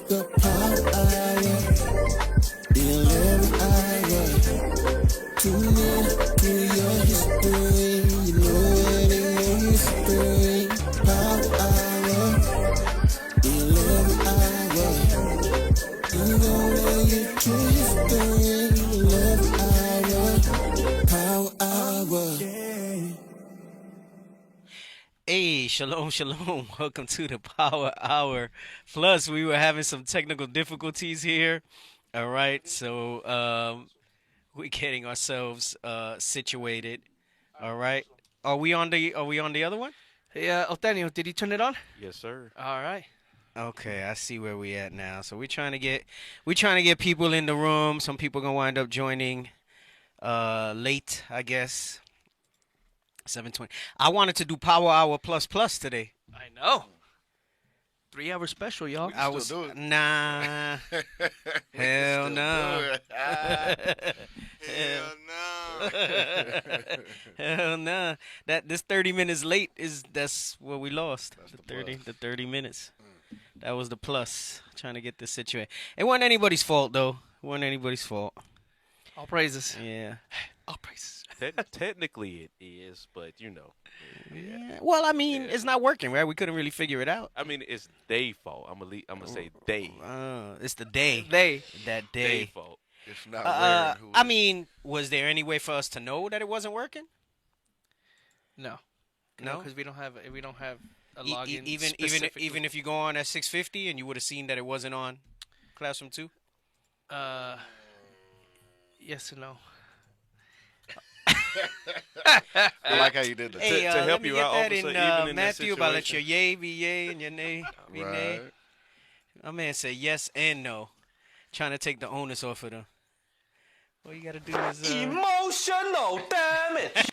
The Power Hour, 11 hour. Tune in to your history. You know it ain't no mystery. Power Hour, 11 hour. You gon' let it to history. 11 hour. Power Hour. Hey, shalom, shalom. Welcome to the Power Hour. Plus, we were having some technical difficulties here. All right, so we're getting ourselves situated. All right. Are we on the other one? Yeah, Otenio, did you turn it on? Yes, sir. All right. Okay, I see where we at now. So we're trying to get people in the room. Some people gonna wind up joining late, I guess. 7:20. I wanted to do Power Hour plus today. I know. 3-hour special, y'all. I was nah. Hell no. Hell no. Hell no. This 30 minutes late that's what we lost. That's The 30 minutes. That was the plus. Trying to get this situated. It wasn't anybody's fault though. It wasn't anybody's fault. All praises. Yeah. All praises. Technically, it is, but you know. Yeah. Well, I mean, it's not working, right? We couldn't really figure it out. I mean, it's they fault. I'm gonna say they. It's the day. They. That They day. fault. It's not rare. I mean, was there any way for us to know that it wasn't working? No. No? because we don't have a E- login. even if you go on at 6:50 and you would have seen that it wasn't on Classroom 2. Yes and no. I like how you did that. Hey, to let help me you get out, that officer, in, even in that Matthew about let your situation. yay be yay and your nay be nay. Right. My man said yes and no, trying to take the onus off of them. All you gotta do is Emotional damage.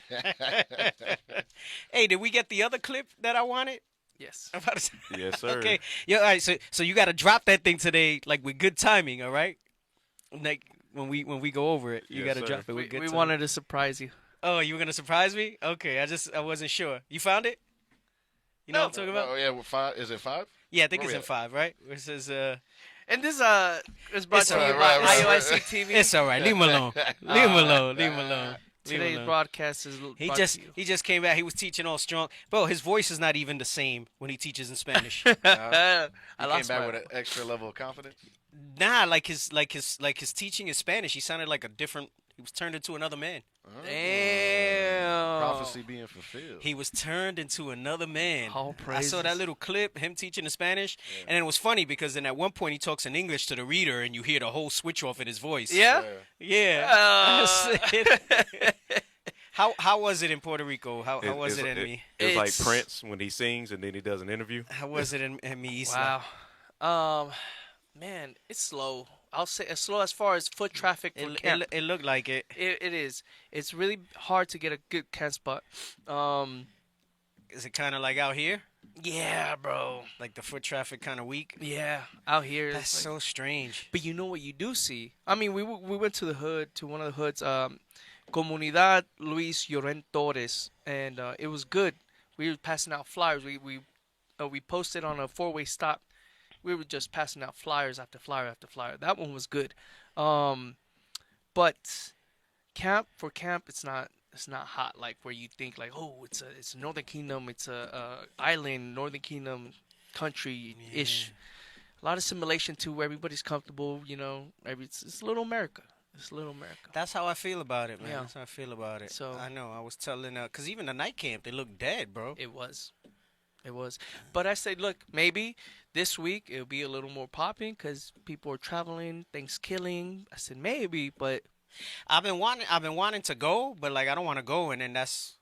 Hey, did we get the other clip that I wanted? Yes. I'm about to say- Yes, sir. Okay. Yeah. All right. So you gotta drop that thing today, like with good timing. All right. Like when we go over it, you Yes, gotta sir. drop it with We good timing. wanted to surprise you. Oh, you were gonna surprise me? Okay. I wasn't sure. You found it? You know what I'm talking about? Oh yeah, with 5. Is it 5? Yeah, I think Where it's we in at? 5, right? It says And this is brought It's to you alright, by right, right, IOIC TV. it's all right. Leave him alone. Leave him alone. Leave him alone. Leave him Today's alone. broadcast is He brought just to you. he just came back. He was teaching all strong. Bro, his voice is not even the same when he teaches in Spanish. I I came lost back my. with an extra level of confidence. Nah, like his teaching in Spanish, he sounded like a different. He was turned into another man. Damn. Prophecy being fulfilled. He was turned into another man. All I saw that praises. little clip, him teaching in Spanish, and it was funny because then at one point he talks in English to the reader, and you hear the whole switch off in his voice. Yeah. Yeah. Uh, How was it in Puerto Rico? How was it in It's me? like It's- Prince when he sings and then he does an interview. How was it in me? Isla? Wow. Man, it's slow. I'll say it's slow as far as foot traffic for camp. It looked like it. It is. It's really hard to get a good camp spot. Is it kind of like out here? Yeah, bro. Like the foot traffic kind of weak? Yeah, out here. That's it's like- so strange. But you know what you do see? I mean, we went to the hood, to one of the hoods, Comunidad Luis Lloren Torres, and it was good. We were passing out flyers. We posted on a 4-way stop. We were just passing out flyers after flyer after flyer. That one was good. But camp, it's not hot like where you think like, oh, it's Northern Kingdom, it's a island, Northern Kingdom country ish. A lot of simulation too, where everybody's comfortable. You know, it's little America. It's little America. That's how I feel about it, man. Yeah. That's how I feel about it. So- I know. I was telling, because even the night camp, they look dead, bro. It was. But I said, look, maybe this week it'll be a little more popping because people are traveling, Thanksgiving. I said maybe, but I've been wanting to go, but like I don't want to go, and then that's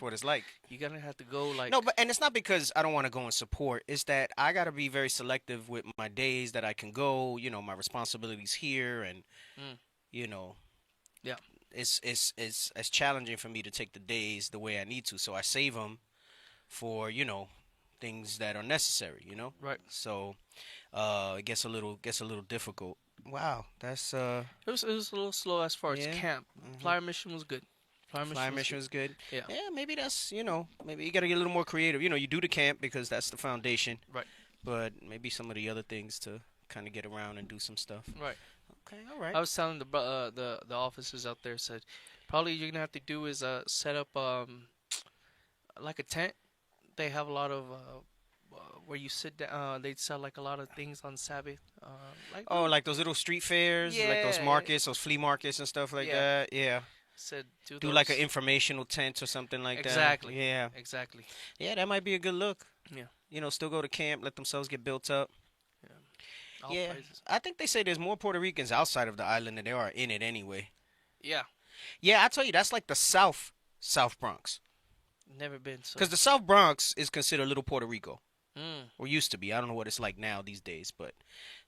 what it's like. you're gonna have to go like. No, but and it's not because I don't want to go and support. It's that I gotta be very selective with my days that I can go. You know, my responsibilities here, and you know, Yeah. it's challenging for me to take the days the way I need to. So I save them for things that are necessary. Right. So it gets a little difficult. Wow, that's It was a little slow as far as Yeah. camp. Flyer mission was good. Flyer mission was good. Yeah. Maybe that's maybe you gotta get a little more creative. You do the camp because that's the foundation. Right. But maybe some of the other things to kind of get around and do some stuff. Right. Okay, all right. I was telling the officers out there, said probably you're gonna have to do is set up like a tent. They have a lot of where you sit down. They sell like a lot of things on Sabbath. Like Oh, like those little street fairs, like those Yeah. markets, those flea markets and stuff like Yeah. that. Yeah. said Do like an those. informational tent or something like Exactly. that. Yeah. Exactly. Yeah, that might be a good look. Yeah. You know, still go to camp, let themselves get built up. All Yeah. praises. I think they say there's more Puerto Ricans outside of the island than there are in it anyway. Yeah. Yeah, I tell you, that's like the South Bronx. Never been so. Because the South Bronx is considered Little Puerto Rico. Mm, Or used to be. I don't know what it's like now these days, but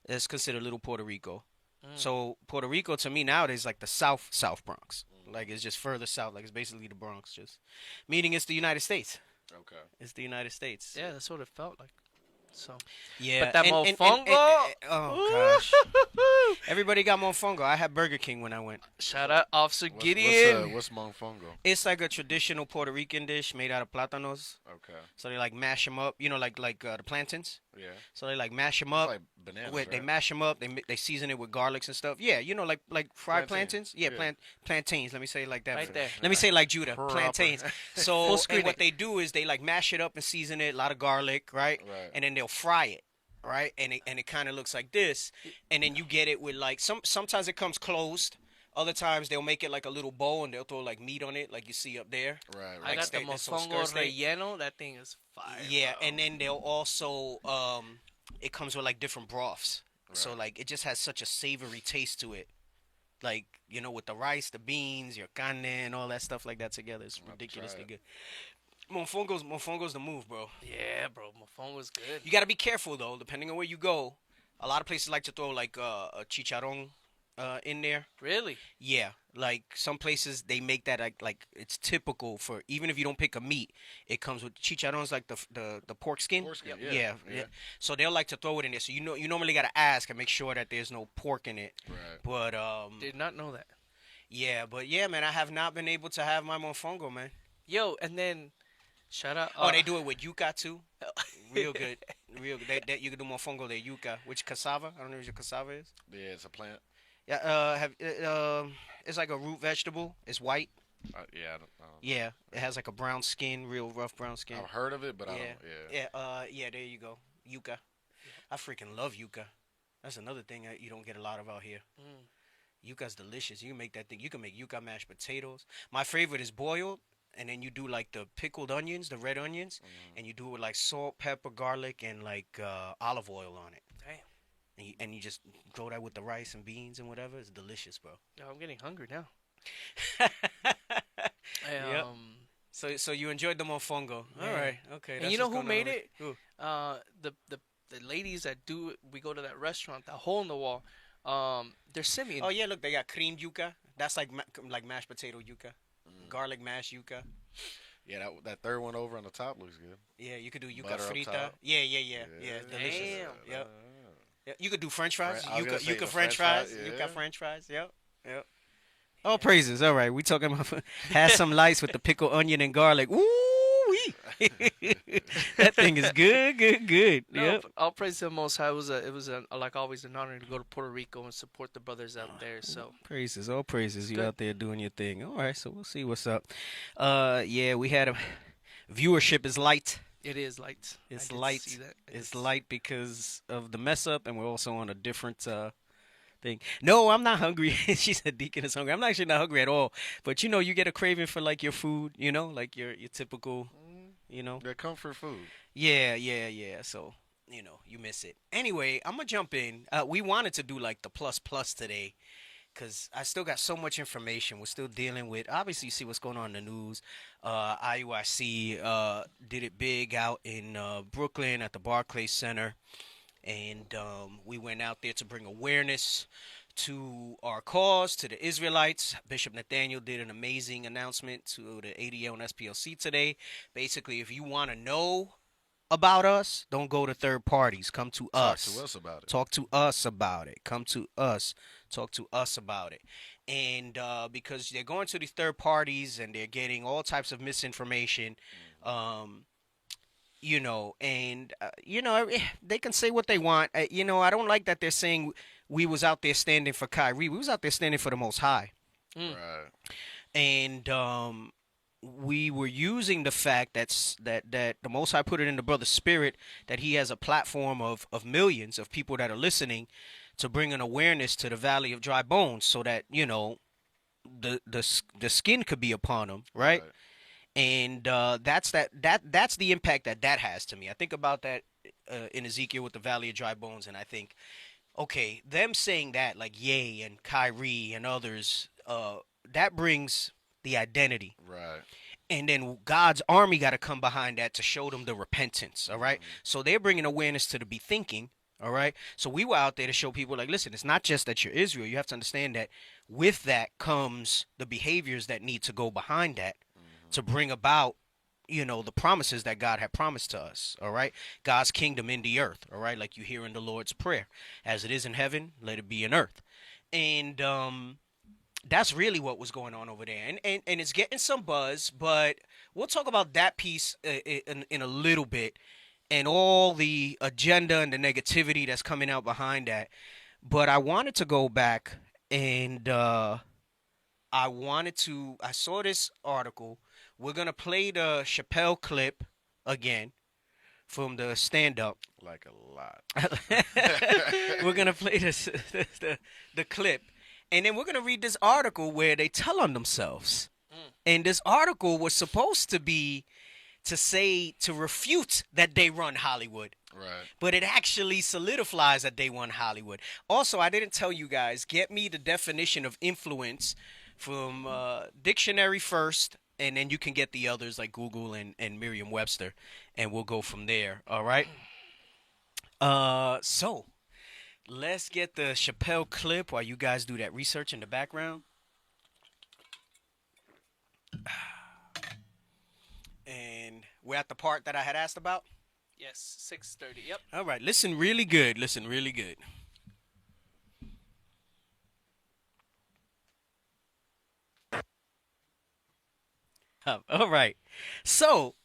it's considered Little Puerto Rico. mm. So Puerto Rico to me nowadays is like the South Bronx. Like it's just further south. Like it's basically the Bronx, just meaning it's the United States. Okay. It's the United States. Yeah, that's what it felt like. So. Yeah. But that mofongo. Oh gosh. Everybody got mofongo. I had Burger King when I went. Shout out Officer What's, Gideon. what's mofongo? It's like a traditional Puerto Rican dish made out of plátanos. Okay. So they like mash them up. You know, like the plantains. Yeah. So they like mash them It's up. like bananas, They right? mash them up. They season it with garlics and stuff. Yeah, you know, like fried Plantain. plantains. Yeah, Yeah. plantains. Let me say it like that. Right there. Let me say it like Judah. Proper. Plantains. So Full and screen what it. they do is they like mash it up and season it. A lot of garlic, right? Right. And then they'll fry it, right? And it kind of looks like this. And then you get it with like sometimes it comes closed. Other times they'll make it like a little bowl and they'll throw like meat on it, like you see up there. Right. I Right. got the There's some mofongo skirts there. relleno. That thing is fire. Yeah, bro. and then they'll also it comes with like different broths. So Right. like it just has such a savory taste to it. Like, you know, with the rice, the beans, your carne and all that stuff like that together. It's I'll have to ridiculously try good. Mofongo's the move, bro. Yeah, bro. Mofongo's good. You got to be careful though, depending on where you go. A lot of places like to throw like a chicharron in there. Really? Yeah, like some places they make that like it's typical for even if you don't pick a meat, it comes with chicharrons like the pork skin. Pork skin, Yeah. yeah. So they'll like to throw it in there. So you normally gotta ask and make sure that there's no pork in it. Right. But Did not know that. yeah, man, I have not been able to have my mofongo, man. Yo, and then shout out. Oh, they do it with yuca too. Real good, real good. That you can do mofongo de yuca, which cassava. I don't know what your cassava is. Yeah, it's a plant. Yeah, it's like a root vegetable. It's white. Yeah. Yeah, it has like a brown skin, real rough brown skin. I've heard of it, but I Yeah, don't. Yeah. yeah. There you go, yuca. I freaking love yuca. That's another thing that you don't get a lot of out here. Yuca's delicious. You can make that thing. You can make yuca mashed potatoes. My favorite is boiled, and then you do like the pickled onions, the red onions, and you do it with like salt, pepper, garlic, and like olive oil on it. Damn. And you just throw that with the rice and beans and whatever. It's delicious, bro. Yo, I'm getting hungry now. Yep. So you enjoyed the mofongo. Yeah. All right. Okay. And that's you know what's who going on made with- it? Who? The ladies that do it. We go to that restaurant, that hole in the wall. They're Simeon. Oh yeah, look, they got creamed yuca. That's like like mashed potato yuca, garlic mashed yuca. Yeah, that third one over on the top looks good. Yeah, you could do yuca Butter up frita. top. Yeah, it's delicious. Damn. Yep. Yeah, you could do French fries. I was gonna say Yuca the French French fries. fries, Yuca yeah. French fries. Yep. All praises. All right, we talking about had some lice with the pickled onion and garlic. Ooh wee. That thing is good. No, Yep. but all praise to the Most High. It was like always an honor to go to Puerto Rico and support the brothers out there. So Praises, all praises. You Good. out there doing your thing. All right, so we'll see what's up. Yeah, we had a viewership is light. it is light. I It's did light. see that. It's light because of the mess up, and we're also on a different thing. No, I'm not hungry. She said Deacon is hungry. I'm actually not hungry at all. But you know, you get a craving for like your food. You know, like your typical. You know. They're comfort food. Yeah. So, you know, you miss it. Anyway, I'm going to jump in. We wanted to do like the plus today because I still got so much information. We're still dealing with, obviously, you see what's going on in the news. IUIC did it big out in Brooklyn at the Barclays Center. And we went out there to bring awareness to our cause, to the Israelites. Bishop Nathaniel did an amazing announcement to the ADL and SPLC today. Basically, if you want to know about us, don't go to third parties. Come to us. Talk to us about it. Talk to us about it. Come to us. Talk to us about it. And because they're going to these third parties and they're getting all types of misinformation, you know, and they can say what they want. I don't like that they're saying we was out there standing for Kyrie. We was out there standing for the Most High, Right. and we were using the fact that the Most High put it in the brother's spirit that he has a platform of millions of people that are listening to bring an awareness to the Valley of Dry Bones, so that the skin could be upon them, right? And that's the impact that has to me. I think about that in Ezekiel with the Valley of Dry Bones, and I think, okay, them saying that, like Ye and Kyrie and others, that brings the identity. Right. And then God's army got to come behind that to show them the repentance, all right? So they're bringing awareness to the be thinking, all right? So we were out there to show people, like, listen, it's not just that you're Israel. You have to understand that with that comes the behaviors that need to go behind that to bring about, the promises that God had promised to us, all right? God's kingdom in the earth, all right? Like you hear in the Lord's Prayer. As it is in heaven, let it be in earth. And that's really what was going on over there. And it's getting some buzz, but we'll talk about that piece in a little bit and all the agenda and the negativity that's coming out behind that. But I wanted to go back and I saw this article. We're going to play the Chappelle clip again from the stand-up. Like a lot. We're going to play the clip. And then we're going to read this article where they tell on themselves. And this article was supposed to be to refute that they run Hollywood. Right. But it actually solidifies that they run Hollywood. Also, I didn't tell you guys, get me the definition of influence from dictionary first, and then you can get the others like Google and Merriam-Webster, and we'll go from there. All right? So let's get the Chappelle clip while you guys do that research in the background. And we're at the part that I had asked about. Yes, 6:30. Yep. All right, listen really good. Listen really good. All right. So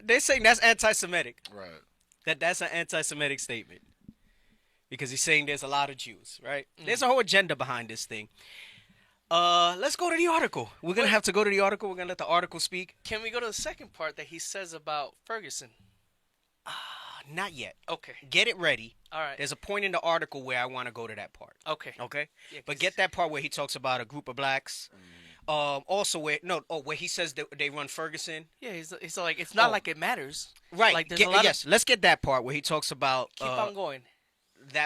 they're saying that's anti-Semitic. Right. That's an anti-Semitic statement. Because he's saying there's a lot of Jews, right? There's a whole agenda behind this thing. Let's go to the article. We're going to have to go to the article. We're going to let the article speak. Can we go to the second part that he says about Ferguson? Not yet. Okay. Get it ready. All right. There's a point in the article where I want to go to that part. Okay. Okay? Yeah, But 'cause- get that part where he talks about a group of blacks. Also where he says that they run Ferguson. Yeah, he's like, it's not Oh. like it matters. Right. Like, there's a lot of- yes, let's get that part where he talks about Keep on going.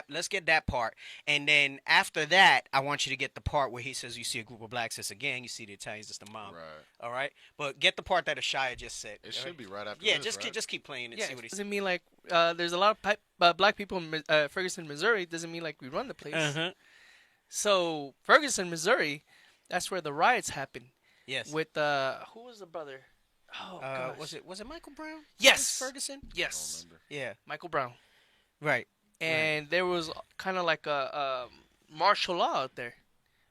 let's get that part. And then after that, I want you to get the part where he says you see a group of blacks as a gang, you see the Italians as the mob. Right. All right? But get the part that Ashaya just said. It should be right after Yeah, this, just right? just keep playing and Yeah, see it what he says. doesn't mean like there's a lot of black people in Ferguson, Missouri. Doesn't mean like we run the place. Uh-huh. So Ferguson, Missouri, that's where the riots happened. Yes. With who was the brother? Oh gosh. Was it Michael Brown? Yes. Ferguson? Yes, Yeah. Michael Brown. Right. And there was kind of like a martial law out there.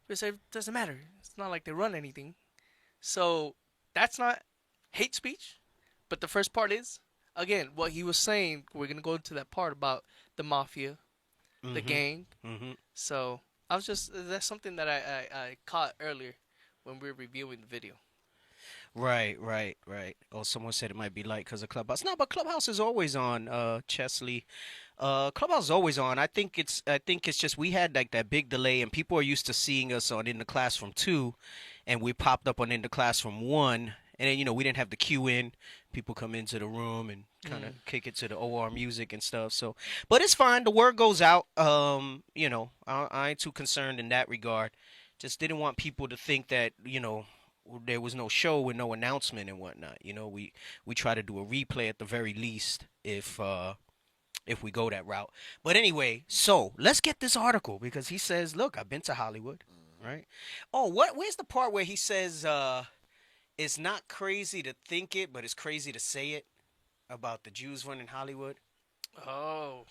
They said it doesn't matter. It's not like they run anything. So that's not hate speech. But the first part is, again, what he was saying. We're gonna go into that part about the mafia, the gang. Mm-hmm. So that's something that I caught earlier when we were reviewing the video. Right. Oh, someone said it might be light because of Clubhouse. No, but Clubhouse is always on, Chesley. Clubhouse is always on. I think it's just we had like that big delay, and people are used to seeing us on In the Classroom 2, and we popped up on In the Classroom 1, and then we didn't have the queue in. People come into the room and kind of kick it to the OR music and stuff. So, but it's fine. The word goes out. I ain't too concerned in that regard. Just didn't want people to think that there was no show with no announcement and whatnot. We try to do a replay at the very least if we go that route. But anyway, so let's get this article because he says, "Look, I've been to Hollywood." Right? Oh, where's the part where he says it's not crazy to think it, but it's crazy to say it about the Jews running Hollywood? Oh.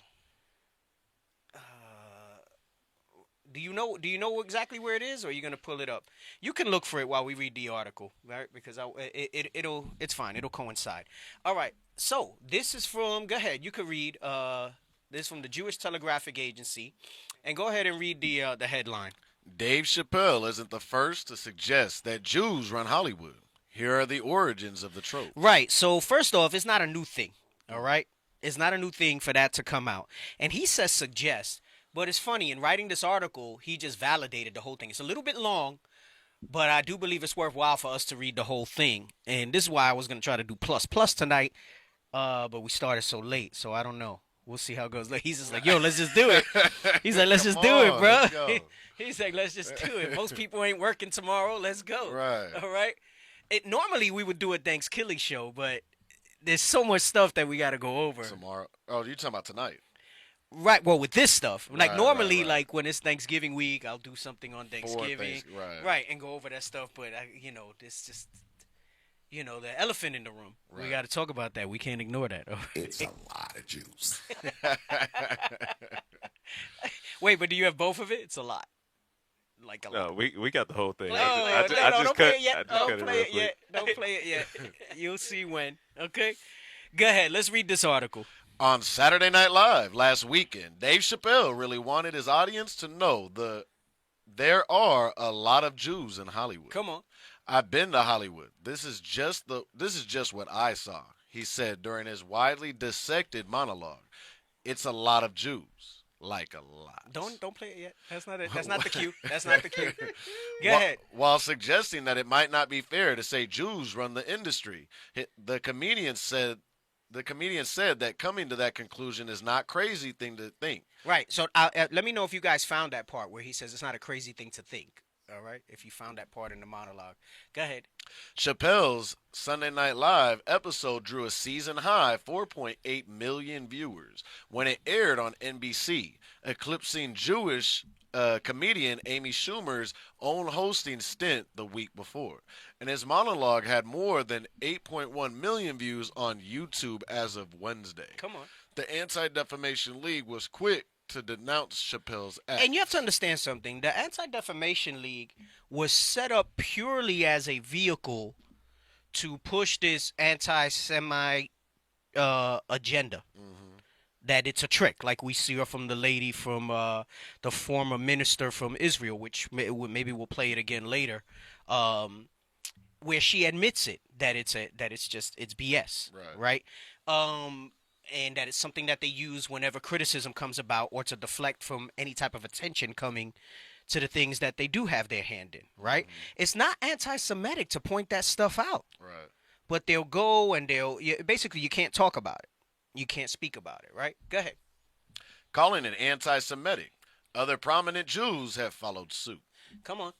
Do you know exactly where it is, or are you gonna pull it up? You can look for it while we read the article, right? Because it's fine. It'll coincide. All right. So this is from. Go ahead. You could read. This is from the Jewish Telegraphic Agency, and go ahead and read the headline. Dave Chappelle isn't the first to suggest that Jews run Hollywood. Here are the origins of the trope. Right. So first off, it's not a new thing. All right. It's not a new thing for that to come out. And he says suggest, but it's funny. In writing this article, he just validated the whole thing. It's a little bit long, but I do believe it's worthwhile for us to read the whole thing. And this is why I was going to try to do plus tonight, but we started so late, so I don't know. We'll see how it goes. He's just like, yo, let's just do it. He's like, let's just do it, on, bro. let's go. He's like, let's just do it. Most people ain't working tomorrow. Let's go. Right. All right. Normally we would do a Thanksgiving show, but there's so much stuff that we got to go over. Tomorrow. Oh, you're talking about tonight. Right. Well, with this stuff, like Right, normally, right. like when it's Thanksgiving week, I'll do something on Thanksgiving, right. right, and go over that stuff. But this just, the elephant in the room. We Right. got to talk about that. We can't ignore that. It's a lot of juice. Wait, but do you have both of it? It's a lot. Like a lot. No, we got the whole thing. No, I just don't cut. play it yet. I just Don't cut play real it quick. yet. Don't play it yet. You'll see when. Okay. Go ahead. Let's read this article. On Saturday Night Live last weekend, Dave Chappelle really wanted his audience to know there are a lot of Jews in Hollywood. Come on. I've been to Hollywood. This is just what I saw, he said during his widely dissected monologue. It's a lot of Jews. Like a lot. Don't play it yet. That's not it. That's not the cue. That's not the cue. Go While- ahead. While suggesting that it might not be fair to say Jews run the industry, the comedian said that coming to that conclusion is not crazy thing to think. Right. So let me know if you guys found that part where he says it's not a crazy thing to think. All right. If you found that part in the monologue, go ahead. Chappelle's Sunday Night Live episode drew a season high 4.8 million viewers when it aired on NBC, eclipsing Jewish comedian Amy Schumer's own hosting stint the week before. And his monologue had more than 8.1 million views on YouTube as of Wednesday. Come on. The Anti-Defamation League was quick to denounce Chappelle's act. And you have to understand something. The Anti-Defamation League was set up purely as a vehicle to push this anti-Semite agenda. That it's a trick, like we see from the lady from the former minister from Israel, which maybe we'll play it again later, where she admits it that it's BS, right? And that it's something that they use whenever criticism comes about or to deflect from any type of attention coming to the things that they do have their hand in, right? It's not anti-Semitic to point that stuff out, Right. but they'll go and basically you can't talk about it. You can't speak about it, right? Go ahead. Calling it anti-Semitic. Other prominent Jews have followed suit. Come on.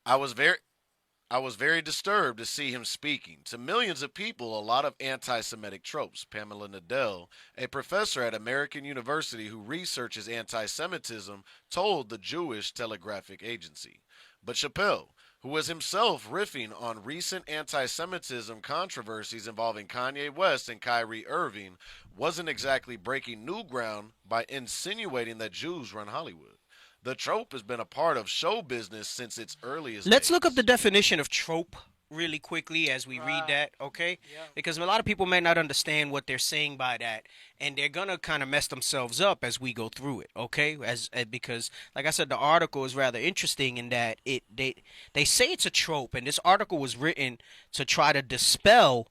I was very disturbed to see him speaking to millions of people a lot of anti-Semitic tropes. Pamela Nadell, a professor at American University who researches anti-Semitism, told the Jewish Telegraphic Agency. But Chappelle, who was himself riffing on recent anti-Semitism controversies involving Kanye West and Kyrie Irving, wasn't exactly breaking new ground by insinuating that Jews run Hollywood. The trope has been a part of show business since its earliest Let's days. look up the definition of trope really quickly as we read that, okay? Yeah. Because a lot of people may not understand what they're saying by that, and they're gonna kind of mess themselves up as we go through it, okay? Because, like I said, the article is rather interesting in that they say it's a trope, and this article was written to try to dispel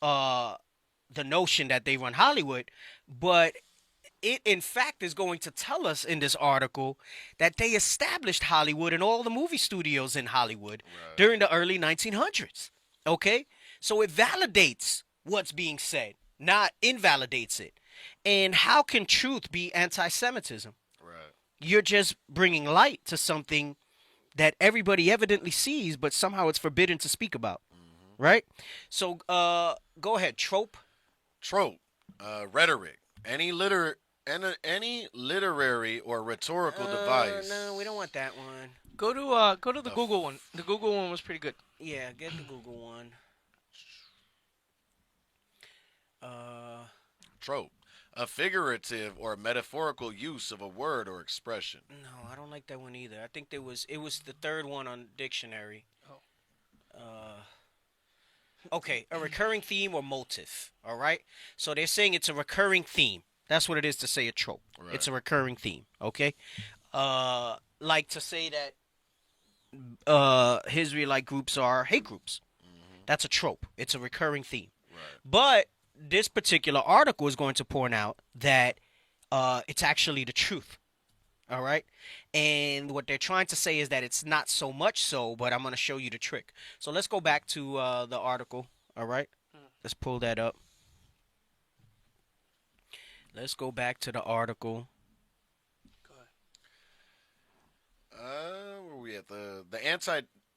the notion that they run Hollywood, but it in fact is going to tell us in this article that they established Hollywood and all the movie studios in Hollywood during the early 1900s. Okay? So it validates what's being said, not invalidates it. And how can truth be anti-Semitism? Right. You're just bringing light to something that everybody evidently sees, but somehow it's forbidden to speak about. Right? So go ahead. Trope. Trope, rhetoric, any literary or rhetorical device. No, we don't want that one. Go to the Google one. The Google one was pretty good. Yeah, get the Google one. Trope, a figurative or metaphorical use of a word or expression. No, I don't like that one either. I think it was the third one on dictionary. Okay, a recurring theme or motive. All right. So they're saying it's a recurring theme. That's what it is to say a trope. Right. It's a recurring theme. Okay. Like to say that Israelite groups are hate groups. That's a trope. It's a recurring theme. Right. But this particular article is going to point out that it's actually the truth. All right. And what they're trying to say is that it's not so much so, but I'm going to show you the trick. So let's go back to the article. All right. Let's pull that up. Let's go back to the article. Where are we at? The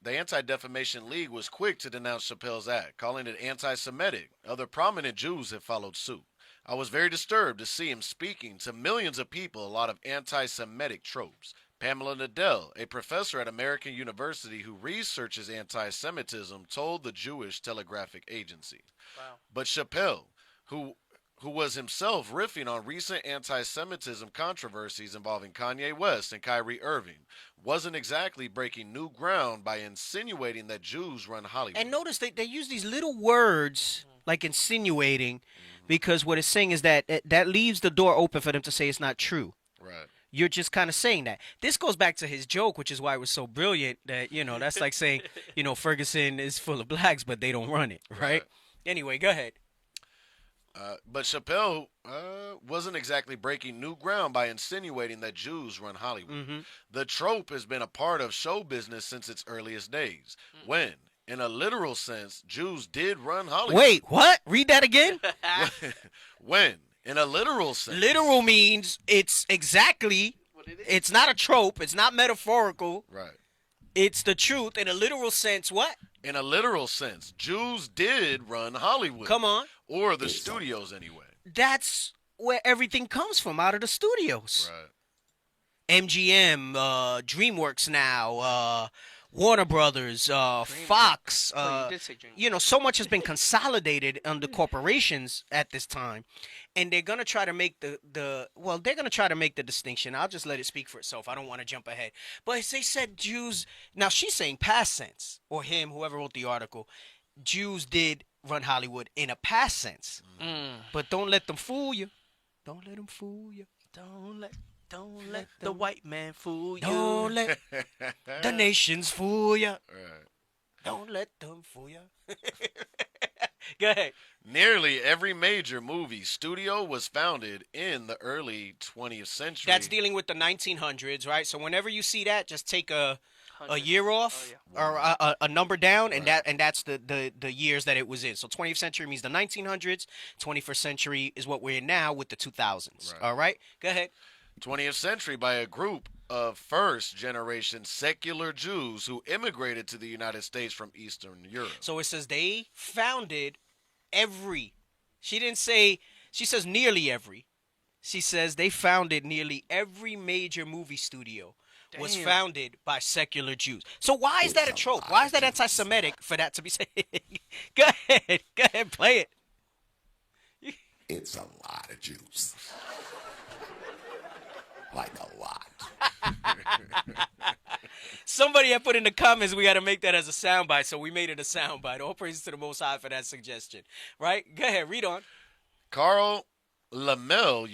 Anti-Defamation League was quick to denounce Chappelle's act, calling it anti-Semitic. Other prominent Jews have followed suit. I was very disturbed to see him speaking to millions of people a lot of anti-Semitic tropes. Pamela Nadell, a professor at American University who researches anti-Semitism, told the Jewish Telegraphic Agency. Wow. But Chappelle, who was himself riffing on recent anti-Semitism controversies involving Kanye West and Kyrie Irving, wasn't exactly breaking new ground by insinuating that Jews run Hollywood. And notice they use these little words like insinuating, because what it's saying is that that leaves the door open for them to say it's not true. Right. You're just kind of saying that. This goes back to his joke, which is why it was so brilliant that, that's like saying, Ferguson is full of blacks, but they don't run it, right? Anyway, go ahead. But Chappelle wasn't exactly breaking new ground by insinuating that Jews run Hollywood. The trope has been a part of show business since its earliest days, when, in a literal sense, Jews did run Hollywood. Wait, what? Read that again? When, in a literal sense. Literal means it's exactly, it's not a trope, it's not metaphorical. Right. It's the truth. In a literal sense, what? In a literal sense, Jews did run Hollywood. Come on. Or the studios, anyway. That's where everything comes from, out of the studios. Right. MGM, DreamWorks now, Warner Brothers, Fox. Oh, you did say DreamWorks. So much has been consolidated under corporations at this time, and they're gonna try to make they're gonna try to make the distinction. I'll just let it speak for itself. I don't want to jump ahead, but they said Jews. Now she's saying past sense, or him, whoever wrote the article. Jews did run Hollywood in a past sense, but don't let them fool you. Don't let them fool you. Don't let the white man fool you. Don't let the nations fool you. Right. Don't let them fool you. Go ahead. Nearly every major movie studio was founded in the early 20th century. That's dealing with the 1900s, right? So whenever you see that, just take a year off or a number down, and that's the years that it was in. So 20th century means the 1900s. 21st century is what we're in now with the 2000s. Right. All right? Go ahead. 20th century by a group of first-generation secular Jews who immigrated to the United States from Eastern Europe. So it says they founded she says nearly every. She says they founded nearly every major movie studio was founded by secular Jews. So why is that a trope? Why is that anti-Semitic for that to be said? Go ahead, play it. It's a lot of Jews. Like a lot. Somebody had put in the comments we got to make that as a soundbite, so we made it a soundbite. All praises to the Most High for that suggestion. Right? Go ahead, read on. Carl Laemmle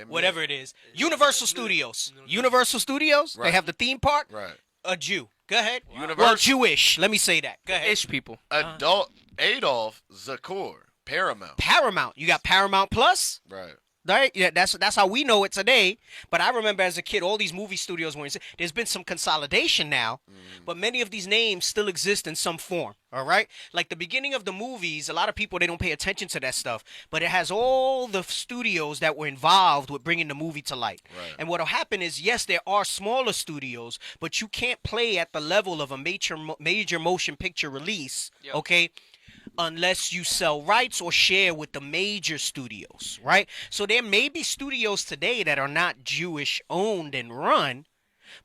whatever it is. Universal Studios. Universal Studios. Right. They have the theme park. Right. A Jew. Go ahead. Universal- Jewish. Let me say that. Go ahead. Ish people. Adolf Zakor, Paramount. Paramount. You got Paramount Plus. Right. Right? Yeah, that's how we know it today. But I remember as a kid, all these movie studios were. There's been some consolidation now, but many of these names still exist in some form. All right, like the beginning of the movies, a lot of people they don't pay attention to that stuff, but it has all the studios that were involved with bringing the movie to light. Right. And what'll happen is, yes, there are smaller studios, but you can't play at the level of a major motion picture release. Yep. Okay. Unless you sell rights or share with the major studios, right? So there may be studios today that are not Jewish owned and run,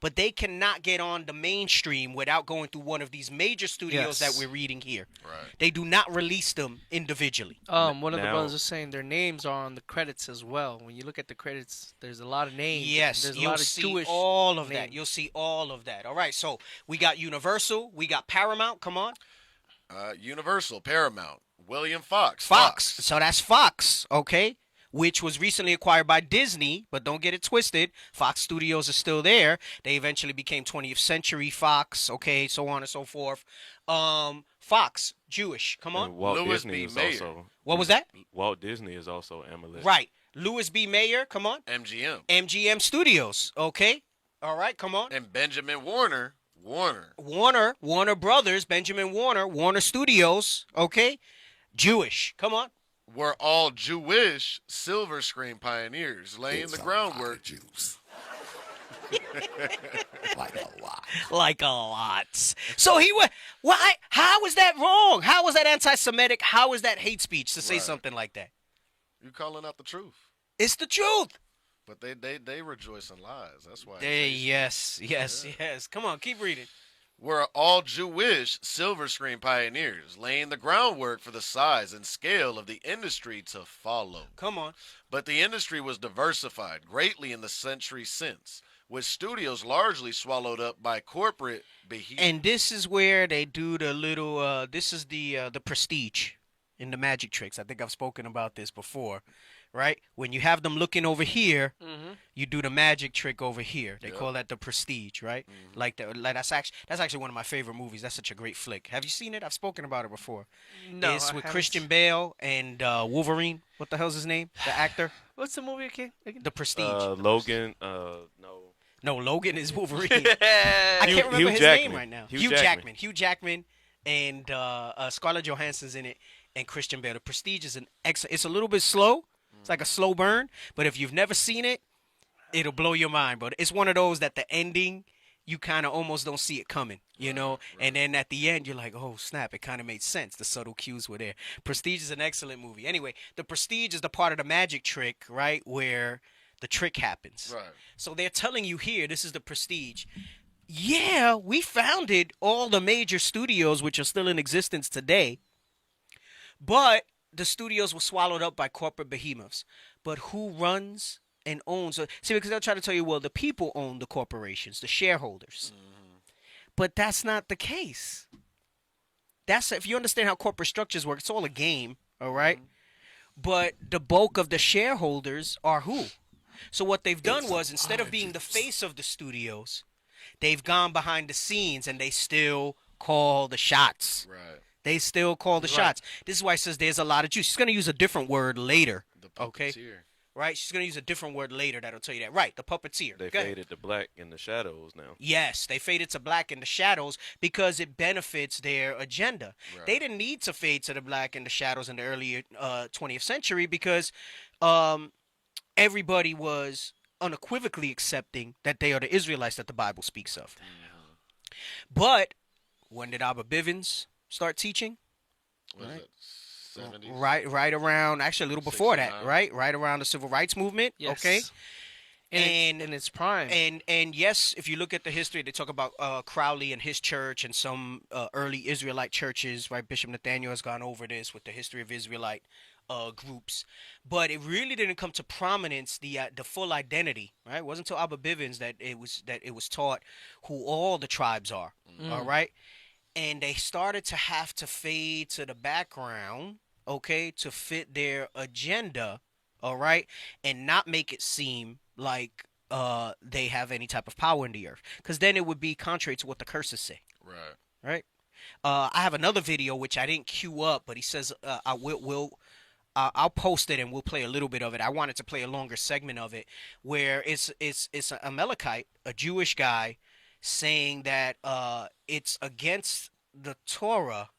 but they cannot get on the mainstream without going through one of these major studios Yes. that we're reading here. Right. They do not release them individually. One of the Now- brothers was saying their names are on the credits as well. When you look at the credits, there's a lot of names. Yes, there's a you'll lot of see Jewish all of that. names. You'll see all of that. All right, so we got Universal, we got Paramount. Come on, Universal, Paramount, William Fox. Fox. So that's Fox, okay? Which was recently acquired by Disney, but don't get it twisted. Fox Studios is still there. They eventually became 20th Century Fox, okay, so on and so forth. Fox, Jewish. Come on. And Walt Louis Disney B. is Mayer. also. What was that? Walt Disney is also Amalek. Right. Louis B. Mayer, come on. MGM. MGM Studios, okay? All right, come on. And Benjamin Warner. Warner Brothers, Benjamin Warner Studios, okay? Jewish. Come on. Were all Jewish silver screen pioneers, laying It's the a groundwork. lot of juice. Like a lot. Like a lot. So he went. Why? How is that wrong? How is that anti-Semitic? How is that hate speech to say Right. something like that? You calling out the truth. It's the truth. But they rejoice in lies. That's why. Yes. Come on, keep reading. Were all Jewish silver screen pioneers, laying the groundwork for the size and scale of the industry to follow. Come on. But the industry was diversified greatly in the century since, with studios largely swallowed up by corporate behemoths. And this is where they do the little. This is the prestige in the magic tricks. I think I've spoken about this before, right? When you have them looking over here, you do the magic trick over here. They call that the prestige, right? Like that's actually one of my favorite movies. That's such a great flick. Have you seen it? I've spoken about it before. No, It's I with haven't Christian seen- Bale and Wolverine. What the hell's his name? The actor. What's the movie again? The Prestige. Logan. No. No, Logan is Wolverine. Yeah. I can't remember Hugh his Jackman. name right now. Hugh Jackman. Hugh Jackman and Scarlett Johansson's in it, and Christian Bale. The Prestige is it's a little bit slow. It's like a slow burn, but if you've never seen it, it'll blow your mind. But it's one of those that the ending, you kind of almost don't see it coming, you know? And then at the end, you're like, oh, snap, it kind of made sense. The subtle cues were there. Prestige is an excellent movie. Anyway, the Prestige is the part of the magic trick, right, where the trick happens. Right. So they're telling you here, this is the Prestige. Yeah, we founded all the major studios, which are still in existence today, but the studios were swallowed up by corporate behemoths. But who runs and owns? See, because they'll try to tell you, well, the people own the corporations, the shareholders. But that's not the case. That's if you understand how corporate structures work, it's all a game, all right? But the bulk of the shareholders are who? So what they've done was, instead of being the face of the studios, they've gone behind the scenes and they still call the shots. Right. They still call the shots. This is why it says there's a lot of juice. She's going to use a different word later. The Okay. puppeteer. Right? She's going to use a different word later that'll tell you that. Right, the puppeteer. They Go ahead. faded to black in the shadows now. Yes, they faded to black in the shadows because it benefits their agenda. Right. They didn't need to fade to the black in the shadows in the early 20th century because everybody was unequivocally accepting that they are the Israelites that the Bible speaks of. But when did Abba Bivens start teaching? What is it? 70s? Right around, actually a little before that, 69. right? Right around the Civil Rights Movement, Yes. okay? In its prime. And yes, if you look at the history, they talk about Crowley and his church and some early Israelite churches, right? Bishop Nathaniel has gone over this with the history of Israelite groups, but it really didn't come to prominence the full identity, right? It wasn't until Abba Bivens that it was taught who all the tribes are, all right? And they started to have to fade to the background, okay, to fit their agenda, all right, and not make it seem like they have any type of power in the earth, because then it would be contrary to what the curses say, Right. right? I have another video which I didn't queue up, but he says I'll post it and we'll play a little bit of it. I wanted to play a longer segment of it where it's a Amalekite, a Jewish guy, saying that it's against the Torah,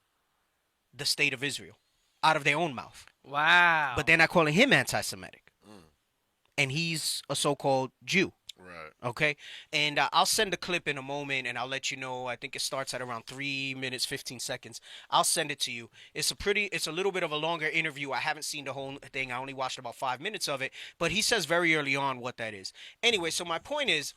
the state of Israel, out of their own mouth. Wow. But they're not calling him anti-Semitic. And he's a so-called Jew. Right. Okay, and I'll send a clip in a moment, and I'll let you know. I think it starts at around 3 minutes 15 seconds. I'll send it to you. It's a little bit of a longer interview. I haven't seen the whole thing. I only watched about 5 minutes of it, but he says very early on what that is. Anyway, so my point is,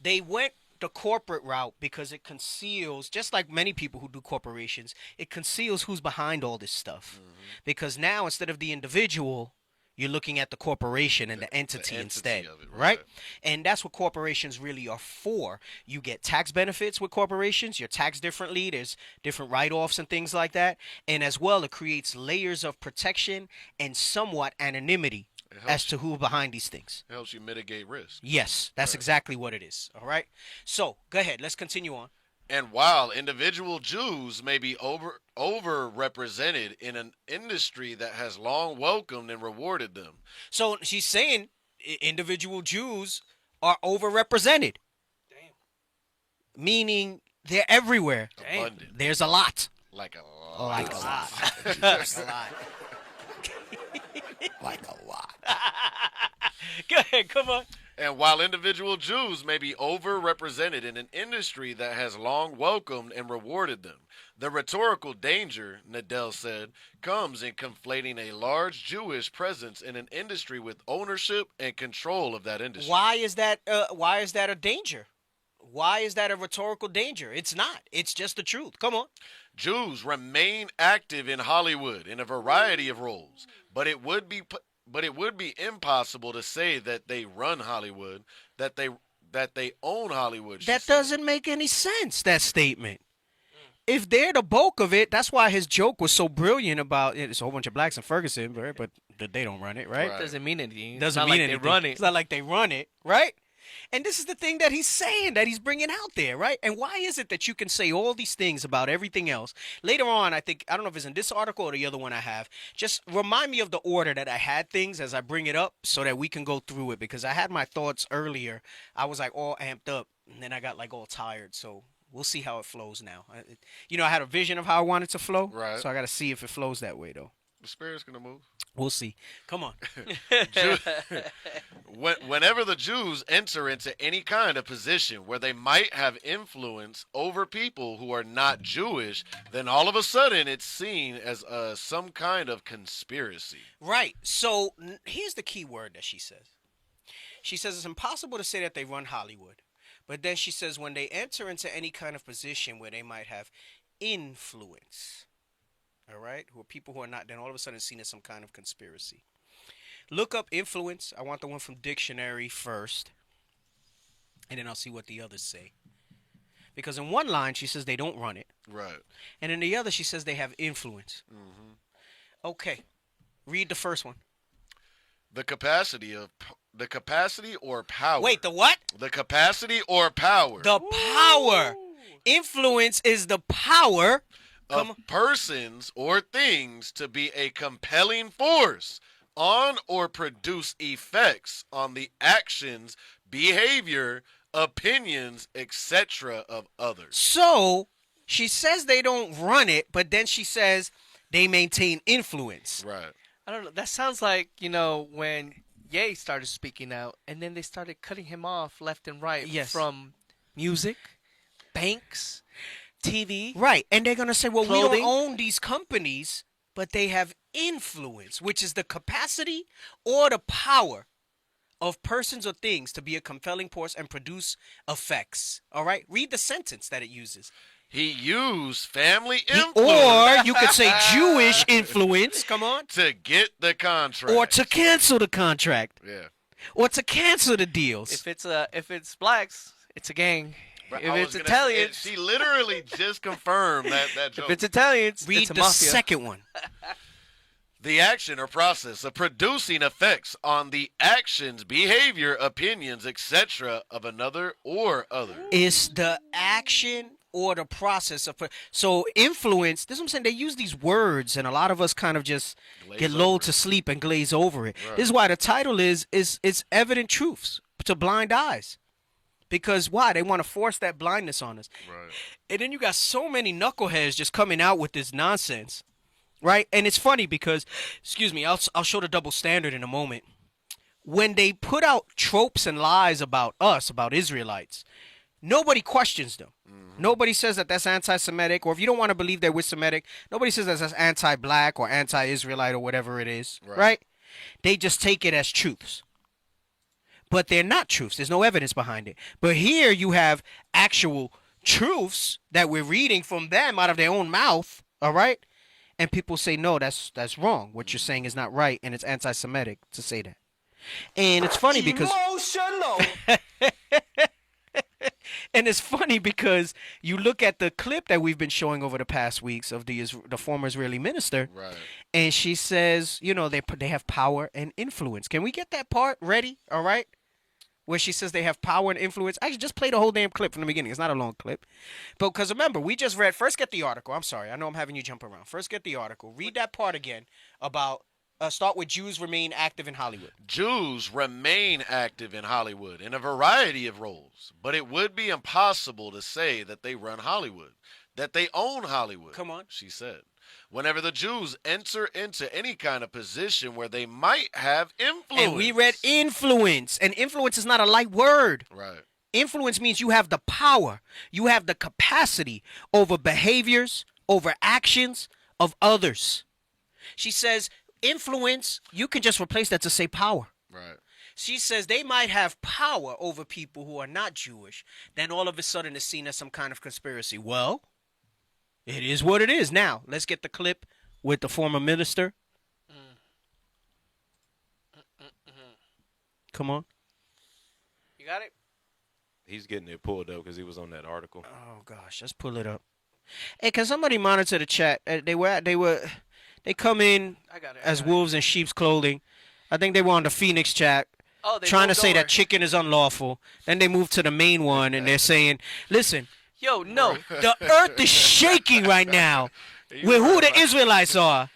They went the corporate route because it conceals, just like many people who do corporations, it conceals who's behind all this stuff. Because now, instead of the individual, you're looking at the corporation and the entity instead, of it, right? And that's what corporations really are for. You get tax benefits with corporations. You're taxed differently. There's different write-offs and things like that. And as well, it creates layers of protection and somewhat anonymity as to who's behind these things. It helps you mitigate risk. Yes, that's exactly what it is. All right. So go ahead. Let's continue on. And while individual Jews may be overrepresented in an industry that has long welcomed and rewarded them, So she's saying individual Jews are overrepresented. Damn. Meaning they're everywhere. abundant, There's a lot. like a lot. Like a lot. Jews. A lot. Like a lot. Go ahead. Come on. And while individual Jews may be overrepresented in an industry that has long welcomed and rewarded them, the rhetorical danger, Nadel said, comes in conflating a large Jewish presence in an industry with ownership and control of that industry. Why is that? Why is that a danger? Why is that a rhetorical danger? It's not. It's just the truth. Come on. Jews remain active in Hollywood in a variety of roles, but it would be impossible to say that they run Hollywood, that they own Hollywood. That doesn't make any sense, that statement. If they're the bulk of it, that's why his joke was so brilliant about it's a whole bunch of blacks in Ferguson, right? But they don't run it, right? Right. Doesn't mean anything. Doesn't it's not mean like anything. They run it. It's not like they run it, right? And this is the thing that he's saying, that he's bringing out there, right? And why is it that you can say all these things about everything else? Later on, I don't know if it's in this article or the other one I have. Just remind me of the order that I had things as I bring it up so that we can go through it. Because I had my thoughts earlier. I was like all amped up, and then I got like all tired. So we'll see how it flows now. I had a vision of how I want it to flow. Right. So I got to see if it flows that way, though. The Spirit's going to move. We'll see. Come on. Whenever the Jews enter into any kind of position where they might have influence over people who are not Jewish, then all of a sudden it's seen as some kind of conspiracy. Right. So here's the key word that she says. She says it's impossible to say that they run Hollywood. But then she says when they enter into any kind of position where they might have influence. All right? Who are people who are not then all of a sudden seen as some kind of conspiracy. Look up influence. I want the one from dictionary first. And then I'll see what the others say. Because in one line she says they don't run it. Right. And in the other she says they have influence. Mm-hmm. Okay. Read the first one. The capacity or power. Wait, the what? The capacity or power The power. Influence is the power of persons or things to be a compelling force on or produce effects on the actions, behavior, opinions, etc. of others. So she says they don't run it, but then she says they maintain influence. Right. I don't know. That sounds like, when Ye started speaking out, and then they started cutting him off left and right from music, banks, TV. Right. And they're going to say, well, we Clothing. don't own these companies, but they have influence, which is the capacity or the power of persons or things to be a compelling force and produce effects. All right? Read the sentence that it uses. He used family Or influence you could say Jewish influence, come on, to get the contract. or to cancel the contract, Yeah. or to cancel the deals. If it's blacks, it's a gang. Right, If I it's was gonna Italians, say, she literally just confirmed that joke. if it's Italians, Read it's a the mafia. second one. The action or process of producing effects on the actions, behavior, opinions, etc. of another or other. Is the action or the process of so influence. This is what I'm saying. They use these words, and a lot of us kind of just Glaze get over lulled it. to sleep and glaze over it. Right. This is why the title is it's evident truths to blind eyes. Because why? They want to force that blindness on us. Right. And then you got so many knuckleheads just coming out with this nonsense, right? And it's funny because, excuse me, I'll show the double standard in a moment. When they put out tropes and lies about us, about Israelites, nobody questions them. Mm-hmm. Nobody says that that's anti-Semitic, or if you don't want to believe that we're Semitic, nobody says that that's anti-black or anti-Israelite or whatever it is, right? They just take it as truths. but they're not truths. There's no evidence behind it. But here you have actual truths that we're reading from them out of their own mouth, all right? And people say, no, that's wrong. What you're saying is not right, and it's anti-Semitic to say that. And it's funny because and it's funny because you look at the clip that we've been showing over the past weeks of the former Israeli minister, Right. and she says, you know, they have power and influence. Can we get that part ready? All right, where she says they have power and influence. I just play the whole damn clip from the beginning. It's not a long clip, but because remember, we just read. First, get the article. I'm sorry, I know I'm having you jump around. First, get the article. Read that part again about. Start with Jews remain active in Hollywood. Jews remain active in Hollywood in a variety of roles, but it would be impossible to say that they run Hollywood, that they own Hollywood. Come on. She said. Whenever the Jews enter into any kind of position where they might have influence. And we read influence, and influence is not a light word. Right. Influence means you have the power, you have the capacity over behaviors, over actions of others. She says influence, you can just replace that to say power. Right. She says they might have power over people who are not Jewish. Then all of a sudden it's seen as some kind of conspiracy. Well, it is what it is. Now, let's get the clip with the former minister. Come on. You got it? He's getting it pulled up because he was on that article. Oh gosh, let's pull it up. Hey, can somebody monitor the chat? They come in I got it. as wolves in sheep's clothing. I think they were on the Phoenix chat Oh, they trying to moved say over. that chicken is unlawful. Then they moved to the main one and they're saying, listen, Yo, no. the earth is shaking right now with who the Israelites are.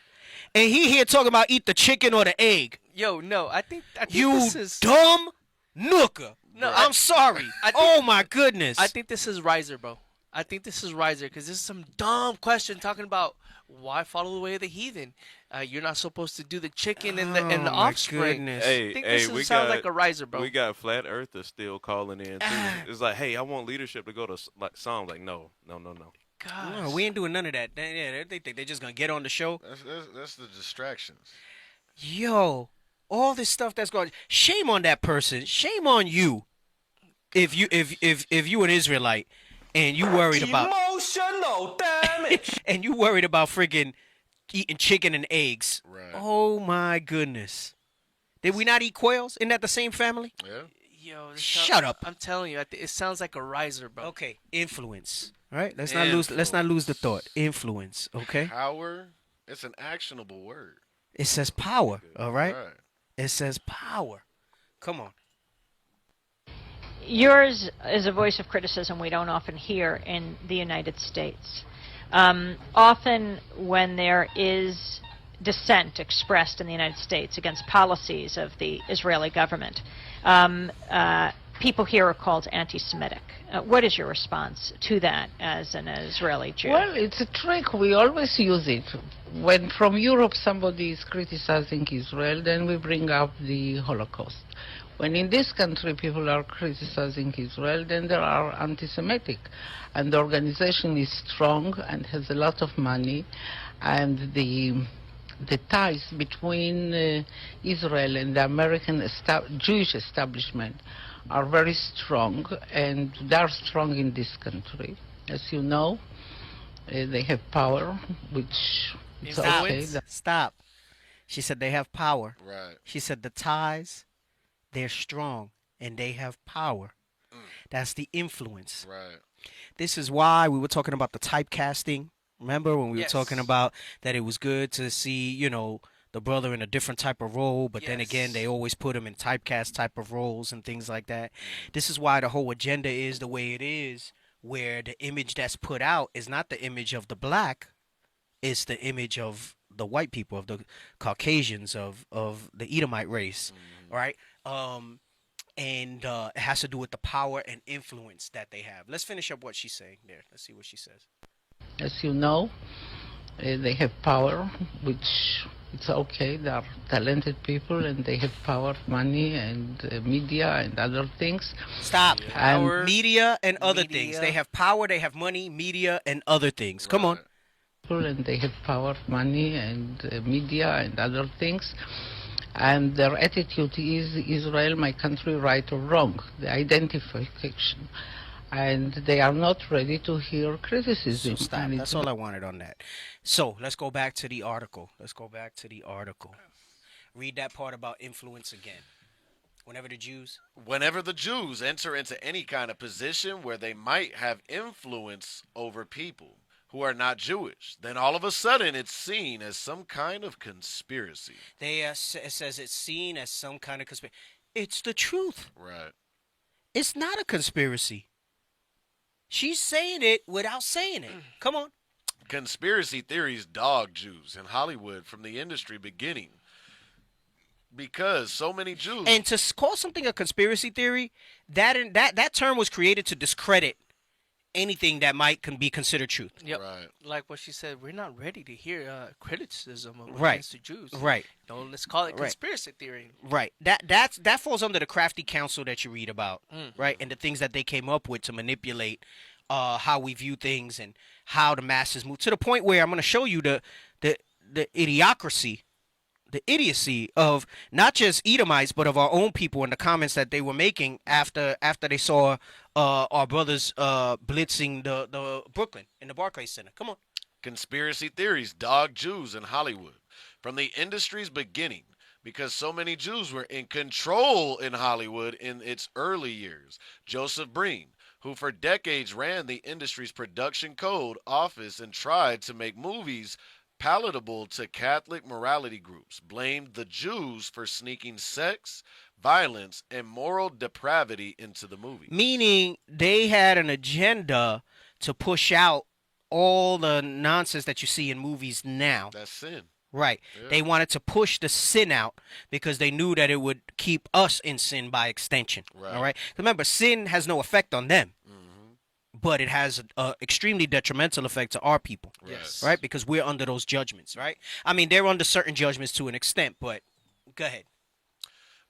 And he here talking about eat the chicken or the egg. Yo, no. I think You this is. dumb nooker. No, I'm sorry. I think- Oh my goodness. I think this is Riser, bro. I think this is Riser because this is some dumb question talking about why follow the way of the heathen. You're not supposed to do the chicken and the Oh, my offspring. goodness. Hey, I think hey, this we sounds got like a Riser, bro. We got flat earthers still calling in too. It's like, hey, I want leadership to go to like Psalms. Like, no. Gosh. No, we ain't doing none of that. They think they're just going to get on the show. That's the distractions. Yo, all this stuff that's going. Shame on that person. Shame on you. If you an Israelite and you worried about Emotional damage. and you worried about freaking eating chicken and eggs. Right. Oh my goodness. Did we not eat quails? Isn't that the same family? Yeah. Yo, this Shut up. I'm telling you, it sounds like a Riser, bro. Okay, influence. All right, let's not lose the thought. Influence. Okay, Power. It's an actionable word. it says power. All right, Right. it says power. Come on. Yours is a voice of criticism we don't often hear in the United States. Often when there is dissent expressed in the United States against policies of the Israeli government, people here are called anti-Semitic. What is your response to that as an Israeli Jew? Well, it's a trick. We always use it. When from Europe somebody is criticizing Israel, then we bring up the Holocaust. When in this country people are criticizing Israel, then they are anti-Semitic. And the organization is strong and has a lot of money. And the ties between Israel and the American Jewish establishment are very strong, and they are strong in this country. As you know, they have power, which is Stop. okay. Stop. She said they have power. Right. She said the ties, they're strong and they have power. That's the influence. Right. This is why we were talking about the typecasting. Remember when we Yes. were talking about that it was good to see, you know, the brother in a different type of role, but then again, Yes. they always put him in typecast type of roles and things like that. This is why the whole agenda is the way it is, where the image that's put out is not the image of the black, it's the image of the white people, of the Caucasians, of the Edomite race, right? And it has to do with the power and influence that they have. Let's finish up what she's saying there. Let's see what she says. As you know, they have power, which it's okay. They are talented people, and they have power, money, and media, and other things. Stop. Power, Media and other media. things. They have power, they have money, media, and other things. Come on. And they have power, money, and media, and other things. and their attitude is Israel my country, right or wrong, the identification. And they are not ready to hear criticism. So stop. And That's all I wanted on that. So let's go back to the article. Read that part about influence again. Whenever the Jews enter into any kind of position where they might have influence over people who are not Jewish, then all of a sudden it's seen as some kind of conspiracy. it says it's seen as some kind of conspiracy. It's the truth. Right. It's not a conspiracy. She's saying it without saying it. Come on. Conspiracy theories dog Jews in Hollywood from the industry beginning. Because so many Jews. And to call something a conspiracy theory, that term was created to discredit anything that can be considered truth. Yep. Right. Like what she said, we're not ready to hear criticism Right. against the Jews. Right. No, let's call it Right. conspiracy theory. Right. That falls under the crafty counsel that you read about, right? And the things that they came up with to manipulate how we view things and how the masses move, to the point where I'm going to show you the idiocracy, the idiocy of not just Edomites but of our own people in the comments that they were making after they saw our brothers blitzing the Brooklyn in the Barclays Center. Come on. Conspiracy theories dog Jews in Hollywood from the industry's beginning, because so many Jews were in control in Hollywood in its early years. Joseph Breen, who for decades ran the industry's production code office and tried to make movies palatable to Catholic morality groups, blamed the Jews for sneaking sex, violence, and moral depravity into the movie. Meaning they had an agenda to push out all the nonsense that you see in movies now. That's sin. Right. Yeah. They wanted to push the sin out because they knew that it would keep us in sin by extension. Right. All right. Remember, sin has no effect on them, but it has an extremely detrimental effect to our people. Yes. Right. Because we're under those judgments. Right. I mean, they're under certain judgments to an extent, but go ahead.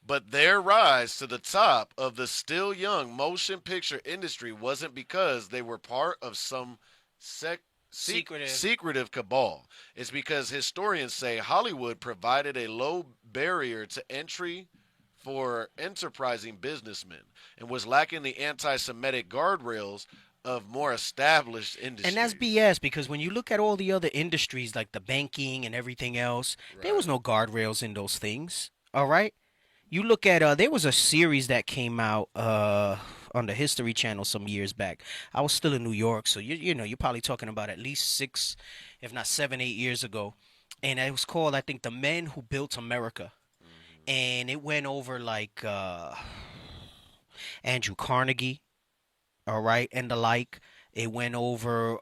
But their rise to the top of the still young motion picture industry wasn't because they were part of some secretive cabal. It's because historians say Hollywood provided a low barrier to entry for enterprising businessmen and was lacking the anti-Semitic guardrails of more established industries. And that's BS, because when you look at all the other industries like the banking and everything else, there was no guardrails in those things. All right. You look at there was a series that came out on the History Channel some years back. I was still in New York, so you're probably talking about at least 6, if not 7, 8 years ago, and it was called, I think, The Men Who Built America, and it went over like Andrew Carnegie, all right, and the like. It went over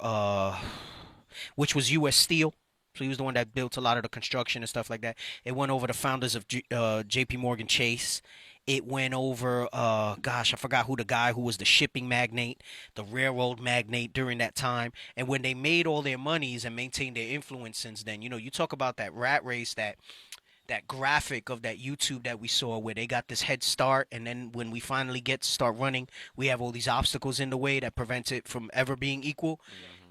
which was U.S. Steel. So he was the one that built a lot of the construction and stuff like that. It went over the founders of J.P. Morgan Chase. It went over, I forgot who the guy who was the shipping magnate, the railroad magnate during that time. And when they made all their monies and maintained their influence since then, you talk about that rat race, that graphic of that YouTube that we saw where they got this head start, and then when we finally get to start running, we have all these obstacles in the way that prevents it from ever being equal.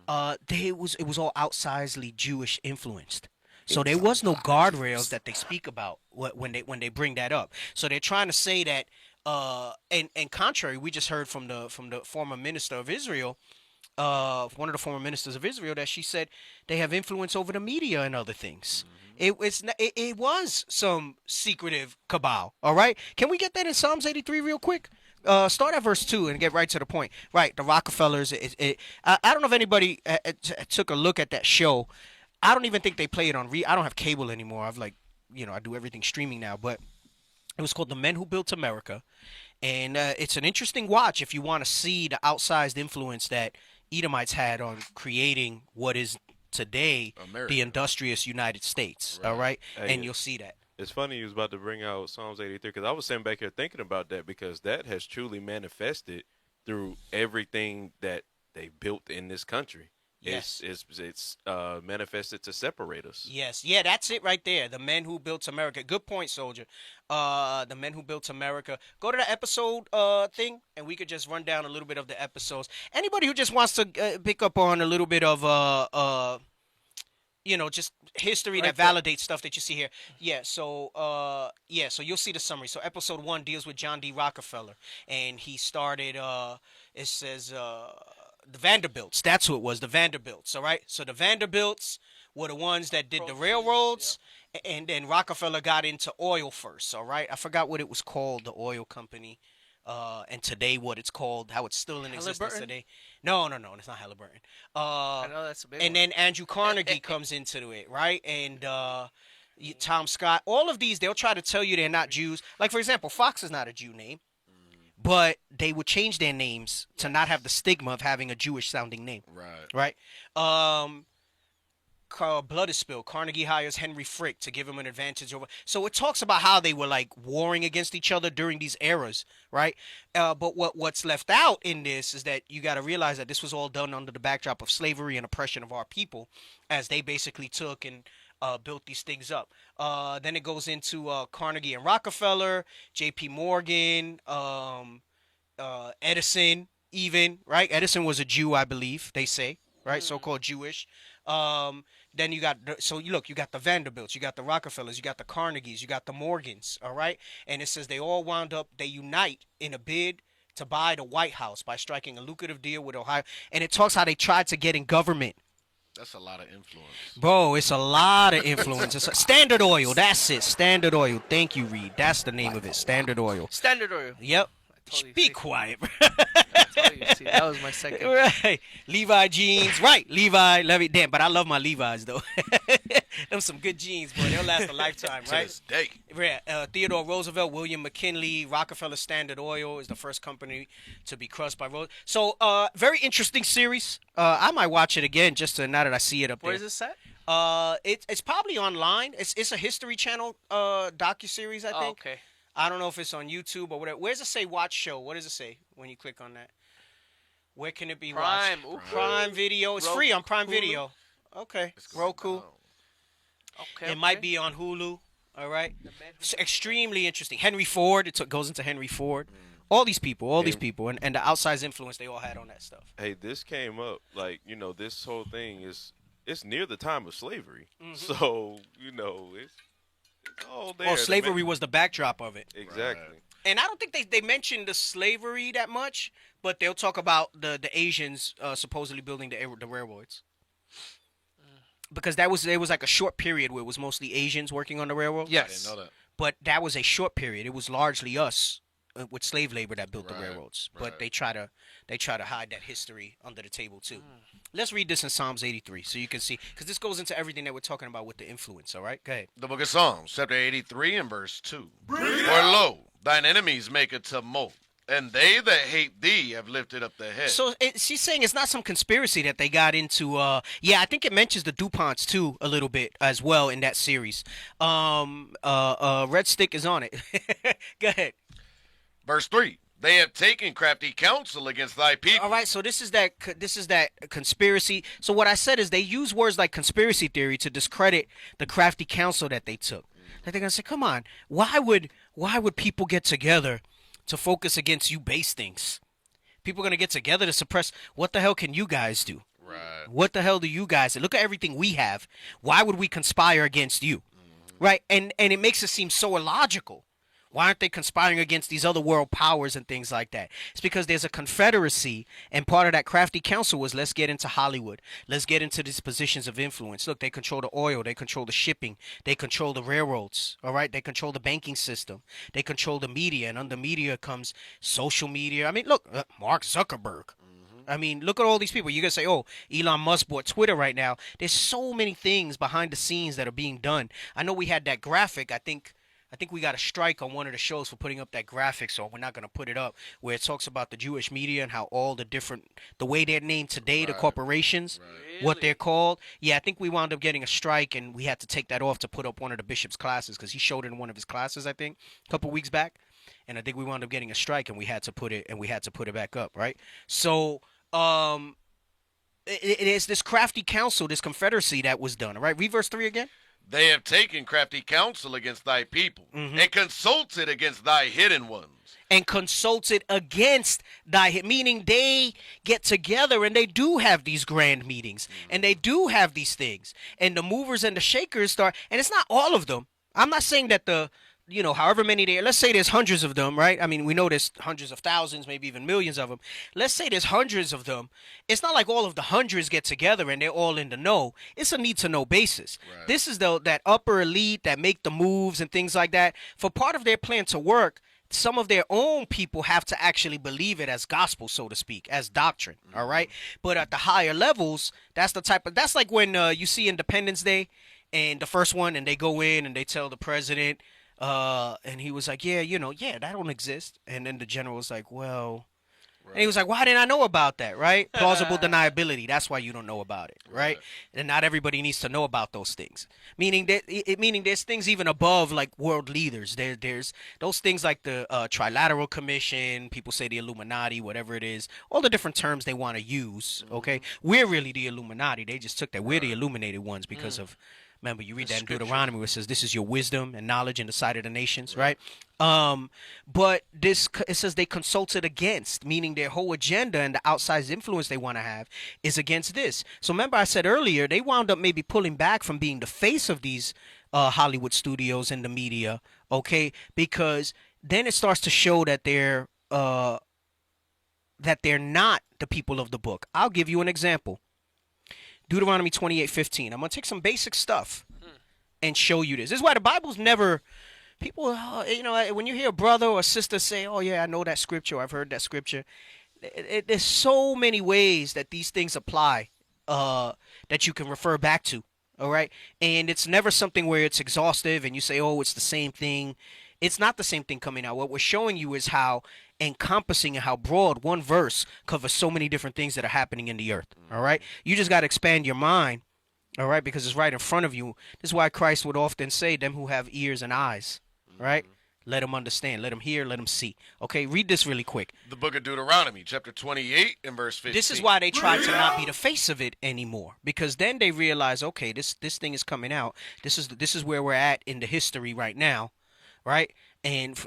It was all outsizedly Jewish influenced. So there was no guardrails that they speak about when they bring that up. So they're trying to say that and contrary, we just heard from the former minister of Israel, one of the former ministers of Israel, that she said they have influence over the media and other things. It was some secretive cabal. All right, can we get that in Psalms 83 real quick? Start at verse 2 and get right to the point. Right, the Rockefellers. I don't know if anybody took a look at that show. I don't even think they play it on. I don't have cable anymore. I've I do everything streaming now. But it was called The Men Who Built America, and it's an interesting watch if you want to see the outsized influence that Edomites had on creating what is today America. The industrious United States. Right. All right, Hey, and you'll see that. It's funny you was about to bring out Psalms 83 because I was sitting back here thinking about that, because that has truly manifested through everything that they built in this country. Yes. It's manifested to separate us. Yes, yeah, that's it right there. The Men Who Built America. Good point, soldier. The Men Who Built America. Go to the episode thing, and we could just run down a little bit of the episodes. Anybody who just wants to pick up on a little bit of just history Right that validates stuff that you see here. So you'll see the summary. So episode 1 deals with John D. Rockefeller, and he started. It says the Vanderbilts. That's who it was. The Vanderbilts. All right. So the Vanderbilts were the ones that did the railroads, and then Rockefeller got into oil first. All right. I forgot what it was called, the oil company. And today, what it's called, how it's still in existence Halliburton? today. No, it's not Halliburton. I know that's a big And one. then Andrew Carnegie comes into it, right? And Tom Scott. All of these, they'll try to tell you they're not Jews. Like, for example, Fox is not a Jew name, but they would change their names to not have the stigma of having a Jewish-sounding name, Right. right? Blood is spilled. Carnegie hires Henry Frick to give him an advantage over. So it talks about how they were like warring against each other during these eras, right? But what's left out in this is that you got to realize that this was all done under the backdrop of slavery and oppression of our people, as they basically took and built these things up. Then it goes into Carnegie and Rockefeller, J.P. Morgan, Edison, even, right? Edison was a Jew, I believe they say, right? So-called Jewish. Then you got you got the Vanderbilts, you got the Rockefellers, you got the Carnegies, you got the Morgans, all right? And it says they all wound up, they unite in a bid to buy the White House by striking a lucrative deal with Ohio. And it talks how they tried to get in government. That's a lot of influence. Bro, it's a lot of influence. Standard Oil, that's it. Standard Oil. Thank you, Reed. That's the name of it. Standard Oil. Standard Oil. Yep. told you, Be see. quiet, bro. I told you, see, that was my second. Right. Levi jeans. Right. Levi. Damn, but I love my Levi's, though. Them some good jeans, boy. They'll last a lifetime, To right? this day. Yeah, Theodore Roosevelt, William McKinley, Rockefeller Standard Oil is the first company to be crushed by Roosevelt. So, very interesting series. I might watch it again just to, now that I see it up there. Where is this set? It's probably online. It's a History Channel docuseries, I Oh, think. okay. I don't know if it's on YouTube or whatever. Where does it say watch show? What does it say when you click on that? Where can it be Prime. watched? Ooh, Prime Video. It's free on Prime Hulu. Video. Okay. It's going Roku. down. Okay. It might be on Hulu. All right. It's extremely interesting. Henry Ford. It goes into Henry Ford. All these people, and the outsized influence they all had on that stuff. Hey, this came up like this whole thing it's near the time of slavery, so it's all there. Oh, slavery was the backdrop of it. Exactly. And I don't think they mentioned the slavery that much, but they'll talk about the Asians supposedly building the railroads. Because there was like a short period where it was mostly Asians working on the railroad. I Yes. didn't know that. But that was a short period. It was largely us with slave labor that built the Right, railroads. right. But they try to hide that history under the table too. Let's read this in Psalms 83 so you can see, because this goes into everything that we're talking about with the influence. All right, go ahead. The book of Psalms, chapter 83 and verse 2. For lo, thine enemies make a tumult, and they that hate thee have lifted up their head. So she's saying it's not some conspiracy that they got into. Yeah, I think it mentions the DuPonts too a little bit as well in that series. Red Stick is on it. Go ahead. Verse 3. They have taken crafty counsel against thy people. All right, so this is that conspiracy. So what I said is they use words like conspiracy theory to discredit the crafty counsel that they took. Like they're gonna say, "Come on, why would people get together to focus against you base things? People are gonna get together to suppress. What the hell can you guys do? Right. What the hell do you guys do? Look at everything we have. Why would we conspire against you?" Right? And it makes it seem so illogical. Why aren't they conspiring against these other world powers and things like that? It's because there's a confederacy, and part of that crafty council was, let's get into Hollywood. Let's get into these positions of influence. Look, they control the oil. They control the shipping. They control the railroads. All right? They control the banking system. They control the media, and under media comes social media. I mean, look, Mark Zuckerberg. I mean, look at all these people. You're going to say, oh, Elon Musk bought Twitter right now. There's so many things behind the scenes that are being done. I know we had that graphic, I think we got a strike on one of the shows for putting up that graphic, so we're not going to put it up, where it talks about the Jewish media and how all the way they're named today, the corporations, what they're called. Yeah, I think we wound up getting a strike, and we had to take that off to put up one of the bishop's classes, because he showed it in one of his classes, I think, a couple weeks back. And I think we wound up getting a strike, and we had to put it back up, right? So, it is this crafty council, this confederacy that was done, all right? Read verse 3 again. They have taken crafty counsel against thy people, and consulted against thy hidden ones. And consulted against thy, meaning they get together and they do have these grand meetings and they do have these things, and the movers and the shakers start, and it's not all of them. I'm not saying that however many there, let's say there's hundreds of them, right? I mean, we know there's hundreds of thousands, maybe even millions of them. Let's say there's hundreds of them. It's not like all of the hundreds get together and they're all in the know. It's a need to know basis. Right. This is that upper elite that make the moves and things like that. For part of their plan to work, some of their own people have to actually believe it as gospel, so to speak, as doctrine. All right. But at the higher levels, that's like when you see Independence Day and the first one, and they go in and they tell the president, and he was like, yeah, that don't exist. And then the general was like, well, and he was like, why didn't I know about that, right? Plausible deniability. That's why you don't know about it, right? And not everybody needs to know about those things. Meaning there's things even above like world leaders. There's those things like the Trilateral Commission. People say the Illuminati, whatever it is. All the different terms they want to use, okay? We're really the Illuminati. They just took that. We're the illuminated ones because of... Remember, you read that in Deuteronomy where it says, this is your wisdom and knowledge in the sight of the nations, right? But it says they consulted against, meaning their whole agenda and the outsized influence they want to have is against this. So remember I said earlier, they wound up maybe pulling back from being the face of these Hollywood studios and the media, okay? Because then it starts to show that they're not the people of the book. I'll give you an example. Deuteronomy 28:15. I'm going to take some basic stuff and show you this. This is why the Bible's never... People, when you hear a brother or a sister say, oh, yeah, I know that scripture, I've heard that scripture. There's so many ways that these things apply that you can refer back to, all right? And it's never something where it's exhaustive and you say, oh, it's the same thing. It's not the same thing coming out. What we're showing you is how encompassing and how broad one verse covers so many different things that are happening in the earth, all right? You just got to expand your mind, all right, because it's right in front of you. This is why Christ would often say, them who have ears and eyes, right? Let them understand, let them hear, let them see. Okay, read this really quick. The book of Deuteronomy, chapter 28 and verse 15. This is why they try to not be the face of it anymore, because then they realize, okay, this thing is coming out. This is where we're at in the history right now, right? And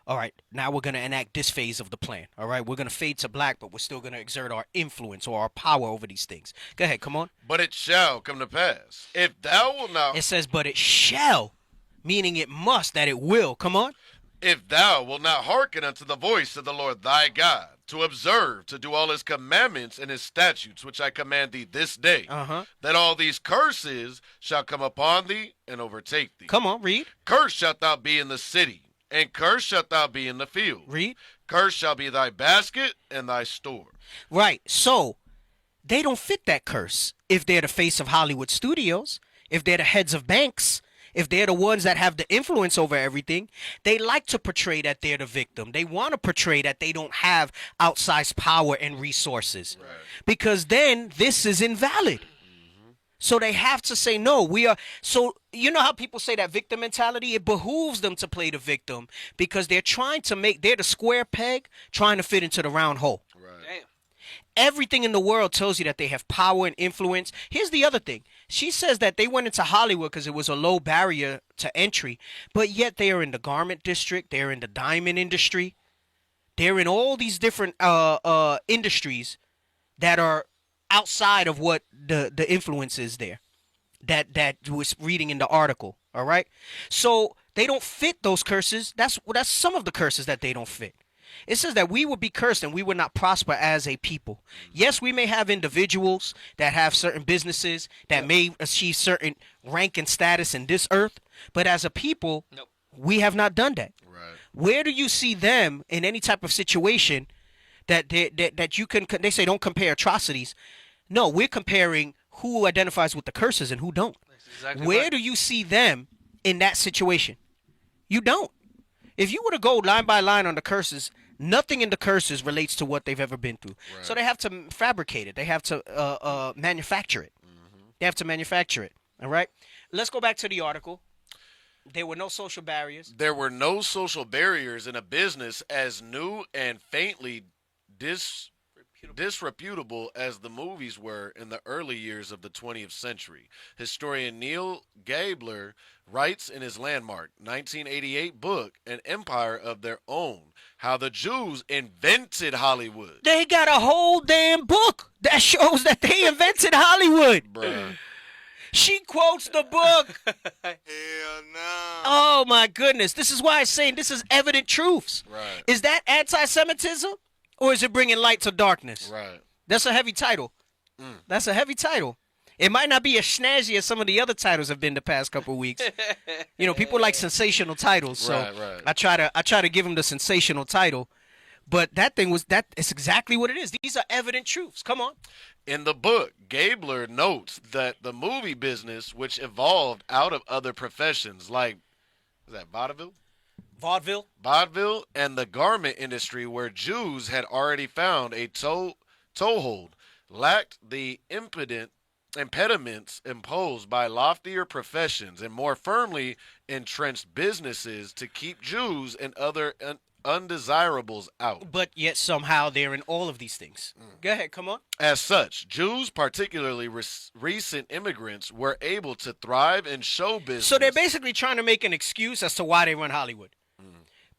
all right, now we're going to enact this phase of the plan. All right, we're going to fade to black, but we're still going to exert our influence or our power over these things. Go ahead, come on. But it shall come to pass, if thou wilt not... It says, but it shall, meaning it must, that it will. Come on. If thou wilt not hearken unto the voice of the Lord thy God, to observe, to do all his commandments and his statutes, which I command thee this day, that all these curses shall come upon thee and overtake thee. Come on, read. Cursed shalt thou be in the city, and cursed shalt thou be in the field. Read. Cursed shall be thy basket and thy store. Right, so they don't fit that curse. If they're the face of Hollywood studios, if they're the heads of banks, if they're the ones that have the influence over everything, they like to portray that they're the victim. They want to portray that they don't have outsized power and resources. Right. Because then this is invalid. So they have to say, no, we are. So you know how people say that victim mentality? It behooves them to play the victim because they're they're the square peg trying to fit into the round hole. Right. Damn. Everything in the world tells you that they have power and influence. Here's the other thing. She says that they went into Hollywood because it was a low barrier to entry, but yet they are in the garment district. They're in the diamond industry. They're in all these different industries that are outside of what the influence is there that was reading in the article. All right. So they don't fit those curses. That's some of the curses that they don't fit. It says that we would be cursed and we would not prosper as a people. Yes, we may have individuals that have certain businesses that may achieve certain rank and status in this earth, but as a people, we have not done that. Right. Where do you see them in any type of situation that you can? They say don't compare atrocities. No, we're comparing who identifies with the curses and who don't. Exactly Where right. do you see them in that situation? You don't. If you were to go line by line on the curses, nothing in the curses relates to what they've ever been through. Right. So they have to fabricate it. They have to manufacture it. They have to manufacture it. All right? Let's go back to the article. There were no social barriers. There were no social barriers in a business as new and faintly disreputable as the movies were in the early years of the 20th century. Historian Neil Gabler writes in his landmark 1988 book, An Empire of Their Own, how the Jews invented Hollywood. They got a whole damn book that shows that they invented Hollywood. Bruh. She quotes the book. Hell no. Oh my goodness. This is why I'm saying this is evident truths. Right. Is that anti-Semitism or is it bringing light to darkness? Right. That's a heavy title. That's a heavy title. It might not be as snazzy as some of the other titles have been the past couple of weeks. You know, people like sensational titles, so Right. I try to give them the sensational title. But that thing was that it's exactly what it is. These are evident truths. Come on. In the book, Gabler notes that the movie business, which evolved out of other professions like, is that vaudeville? Vaudeville. Vaudeville and the garment industry, where Jews had already found a toehold, lacked the impediments imposed by loftier professions and more firmly entrenched businesses to keep Jews and other undesirables out. But yet somehow they're in all of these things. Go ahead, come on. As such, Jews, particularly recent immigrants, were able to thrive in show business. So they're basically trying to make an excuse as to why they run Hollywood.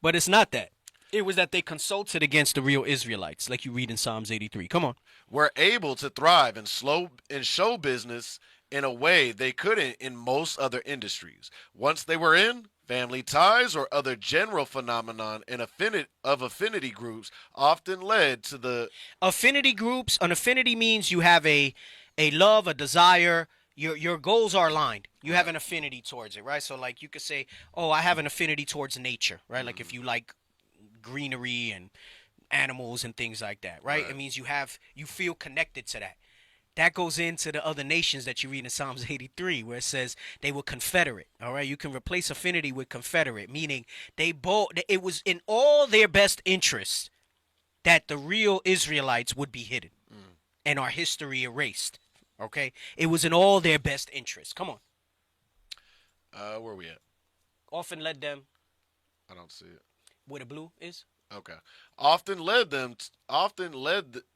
But it's not that. It was that they consulted against the real Israelites, like you read in Psalms 83. Come on. were able to thrive in show business in a way they couldn't in most other industries. Once they were in, family ties or other general phenomenon and affinity groups often led to the Affinity groups. An affinity means you have a love, a desire. Your goals are aligned. You have an affinity towards it, right? So like you could say, oh, I have an affinity towards nature, right? Like if you like greenery and animals and things like that, right? It means you feel connected to that. That goes into the other nations that you read in Psalms 83, where it says they were confederate. All right, you can replace affinity with confederate, meaning it was in all their best interest that the real Israelites would be hidden and our history erased. Okay, it was in all their best interest. Come on. where we at? Often led them I don't see it. where the blue is. Okay. Often led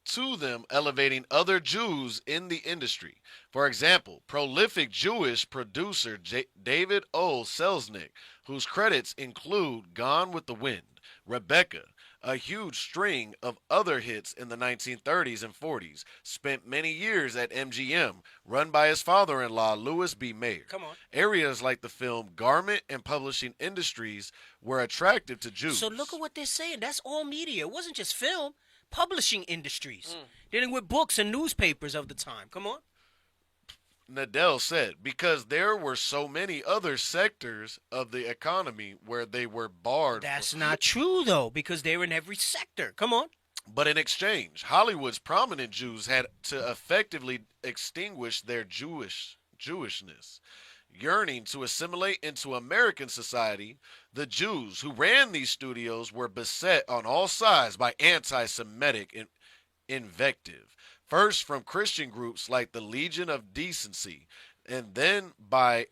to them elevating other Jews in the industry. For example, prolific Jewish producer David O. Selznick, whose credits include Gone with the Wind, Rebecca, a huge string of other hits in the 1930s and 40s, spent many years at MGM, run by his father-in-law, Louis B. Mayer. Come on. Areas like the film, garment, and publishing industries were attractive to Jews. So look at what they're saying. That's all media. It wasn't just film. Publishing industries, dealing with books and newspapers of the time. Come on. Nadell said, because there were so many other sectors of the economy where they were barred. That's not true, though, because they're in every sector. Come on. But in exchange, Hollywood's prominent Jews had to effectively extinguish their Jewishness. Yearning to assimilate into American society, the Jews who ran these studios were beset on all sides by anti-Semitic invective. First from Christian groups like the Legion of Decency, and then by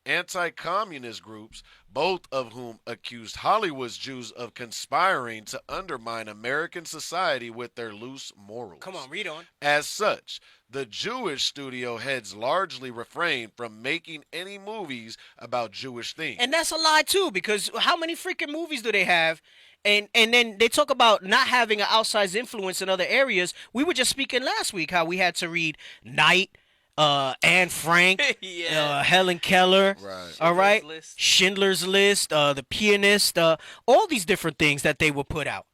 anti-communist groups, both of whom accused Hollywood's Jews of conspiring to undermine American society with their loose morals. Come on, read on. As such, the Jewish studio heads largely refrained from making any movies about Jewish themes. And that's a lie, too, because how many freaking movies do they have? And then they talk about not having an outsized influence in other areas. We were just speaking last week how we had to read Night, Anne Frank, Helen Keller, Right. all right, List. Schindler's List, The Pianist, all these different things that they would put out.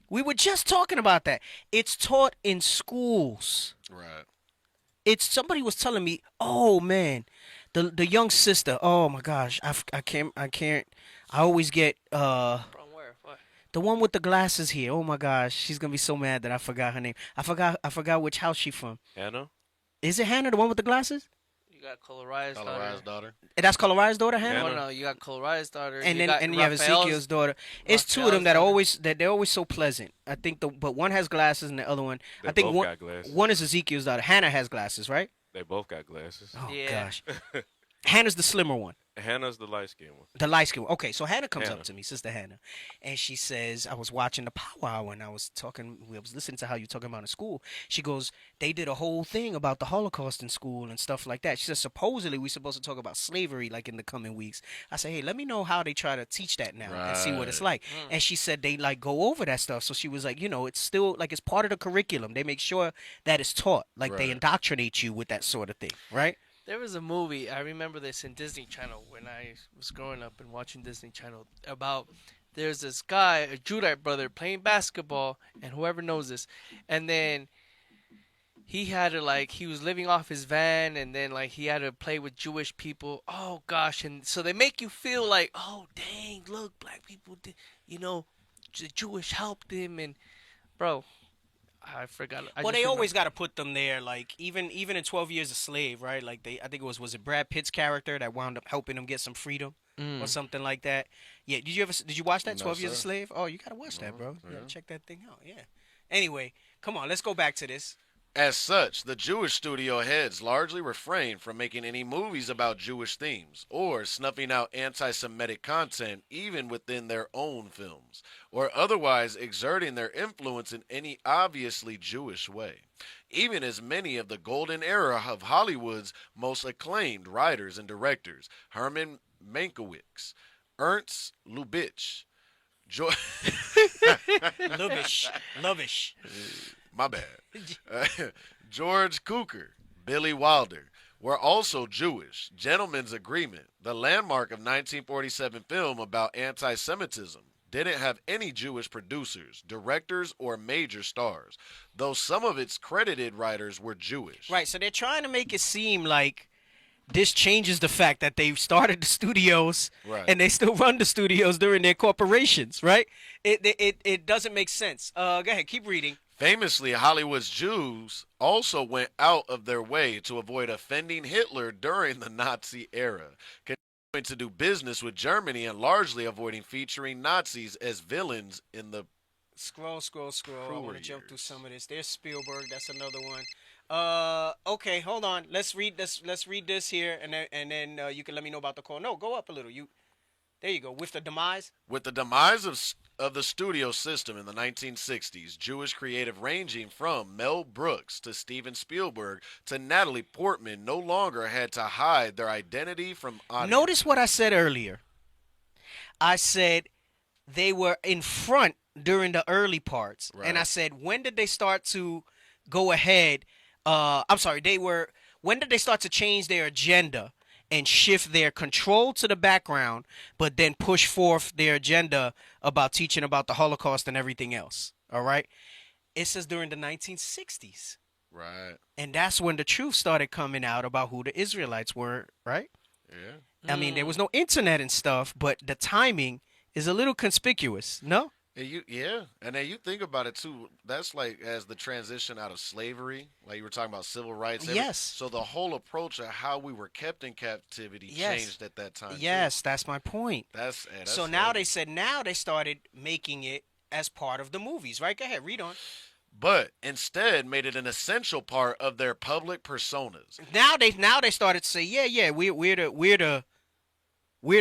We were just talking about that. It's taught in schools. Right. Somebody was telling me, oh man, the young sister. Oh my gosh, I can't. I always get From where? What? the one with the glasses here. Oh my gosh, she's gonna be so mad that I forgot her name. I forgot which house she from. Hannah? Is it Hannah, the one with the glasses? You got Coloria's Colorado's daughter. daughter. That's Coloria's daughter, Hannah. No, no, you got Coloria's daughter. And you then you have Raphael's- Ezekiel's daughter. It's two of them Raphael's that daughter. they're always so pleasant. I think but one has glasses and the other one. They I think both one got glasses. one is Ezekiel's daughter. Hannah has glasses, right? They both got glasses. Oh Yeah. gosh. Hannah's the slimmer one. Hannah's the light skinned one. The light skin. Okay, so Hannah comes Hannah. up to me, Sister Hannah, and she says, I was watching the Power Hour and I was listening to how you talking about in school. She goes, they did a whole thing about the Holocaust in school and stuff like that. She says, supposedly we're supposed to talk about slavery like in the coming weeks. I say, hey, let me know how they try to teach that now and see what it's like. And she said they like go over that stuff. So she was like, it's still like it's part of the curriculum. They make sure that it's taught. Like they indoctrinate you with that sort of thing, right? There was a movie, I remember this in Disney Channel when I was growing up and watching Disney Channel, about there's this guy, a Judite brother, playing basketball, and whoever knows this, and then he had to, he was living off his van, and then, he had to play with Jewish people. Oh, gosh, and so they make you feel like, oh, dang, look, black people, the Jewish helped him, and, bro, I forgot. Well, they always got to put them there, like even in 12 Years a Slave, right? Like I think was it Brad Pitt's character that wound up helping him get some freedom or something like that. Yeah, did you watch that 12 Years a Slave? Oh, you got to watch that, bro. You got to check that thing out. Yeah. Anyway, come on, let's go back to this. As such, the Jewish studio heads largely refrained from making any movies about Jewish themes or snuffing out anti-Semitic content even within their own films, or otherwise exerting their influence in any obviously Jewish way. Even as many of the golden era of Hollywood's most acclaimed writers and directors, Herman Mankiewicz, Ernst Lubitsch, Lovish. My bad. George Cukor, Billy Wilder were also Jewish. Gentleman's Agreement, the landmark of 1947 film about anti-Semitism, didn't have any Jewish producers, directors, or major stars, though some of its credited writers were Jewish. Right, so they're trying to make it seem like this changes the fact that they started the studios and they still run the studios during their corporations, right? It doesn't make sense. Go ahead, keep reading. Famously, Hollywood's Jews also went out of their way to avoid offending Hitler during the Nazi era, continuing to do business with Germany and largely avoiding featuring Nazis as villains in the Scroll. I want to jump through some of this. There's Spielberg. That's another one. Okay, hold on. Let's read this. Let's read this here, and then you can let me know about the call. No, go up a little. There you go. With the demise of the studio system in the 1960s, Jewish creative ranging from Mel Brooks to Steven Spielberg to Natalie Portman no longer had to hide their identity from audience. Notice what I said earlier. I said they were in front during the early parts, and I said, when did they start to go ahead? When did they start to change their agenda and shift their control to the background, but then push forth their agenda about teaching about the Holocaust and everything else? All right. It says during the 1960s. Right. And that's when the truth started coming out about who the Israelites were, right? Yeah. I mean, there was no internet and stuff, but the timing is a little conspicuous, no? And then you think about it too. That's like as the transition out of slavery, like you were talking about civil rights. Yes. So the whole approach of how we were kept in captivity changed at that time. Yes, that's my point. That's so now they started making it as part of the movies, right? Go ahead, read on. But instead made it an essential part of their public personas. Now they started to say, we're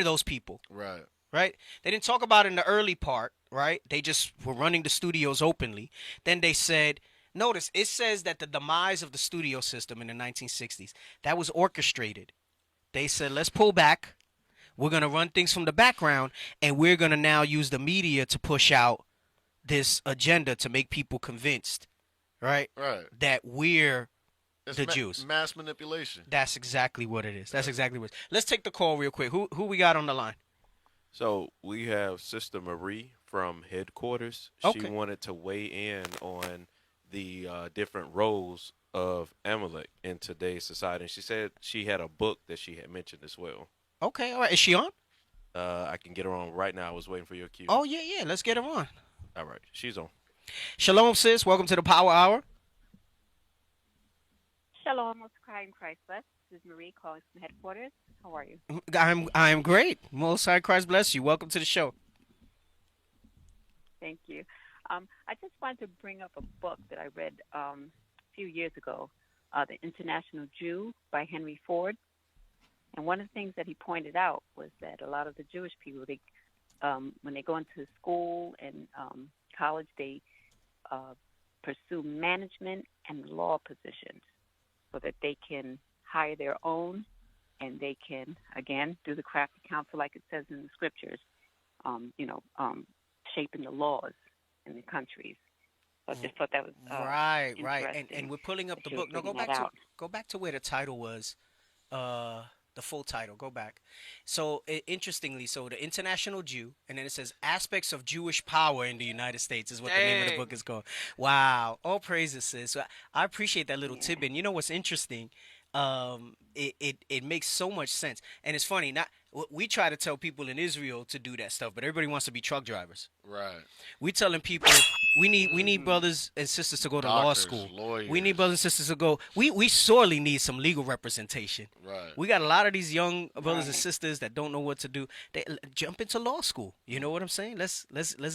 those people. Right. Right? They didn't talk about it in the early part, right? They just were running the studios openly. Then they said, notice, it says that the demise of the studio system in the 1960s, that was orchestrated. They said, let's pull back. We're going to run things from the background, and we're going to now use the media to push out this agenda to make people convinced, right? Right. That we're It's the Jews. Mass manipulation. That's exactly what it is. That's exactly what it is. Let's take the call real quick. Who we got on the line? So we have Sister Marie from headquarters. Okay. She wanted to weigh in on the different roles of Amalek in today's society. And she said she had a book that she had mentioned as well. Okay, all right. Is she on? I can get her on right now. I was waiting for your cue. Oh, yeah. Let's get her on. All right. She's on. Shalom, sis. Welcome to the Power Hour. Shalom, Most High in Christ bless. This is Marie calling from headquarters. How are you? I'm great. Most High Christ bless you. Welcome to the show. Thank you. I just wanted to bring up a book that I read a few years ago, The International Jew by Henry Ford. And one of the things that he pointed out was that a lot of the Jewish people, when they go into school and college, they pursue management and law positions so that they can hire their own, and they can, again, do the crafty counsel like it says in the scriptures, shaping the laws in the countries. So I just thought that was right. interesting And we're pulling up that the you were book. No, bringing that out. go back to where the title was. The full title. Go back. So interestingly, so the International Jew, and then it says aspects of Jewish power in the United States is what the name of the Dang. book is called. Wow, all praises, sis. So I appreciate that little tidbit. You know what's interesting? It makes so much sense, and it's funny. Not we try to tell people in Israel to do that stuff, but everybody wants to be truck drivers. Right. We telling people we need brothers and sisters to go to law Doctors, school. lawyers. We need brothers and sisters to go. We sorely need some legal representation. Right. We got a lot of these young brothers and sisters that don't know what to do. They jump into law school. You know what I'm saying? Let's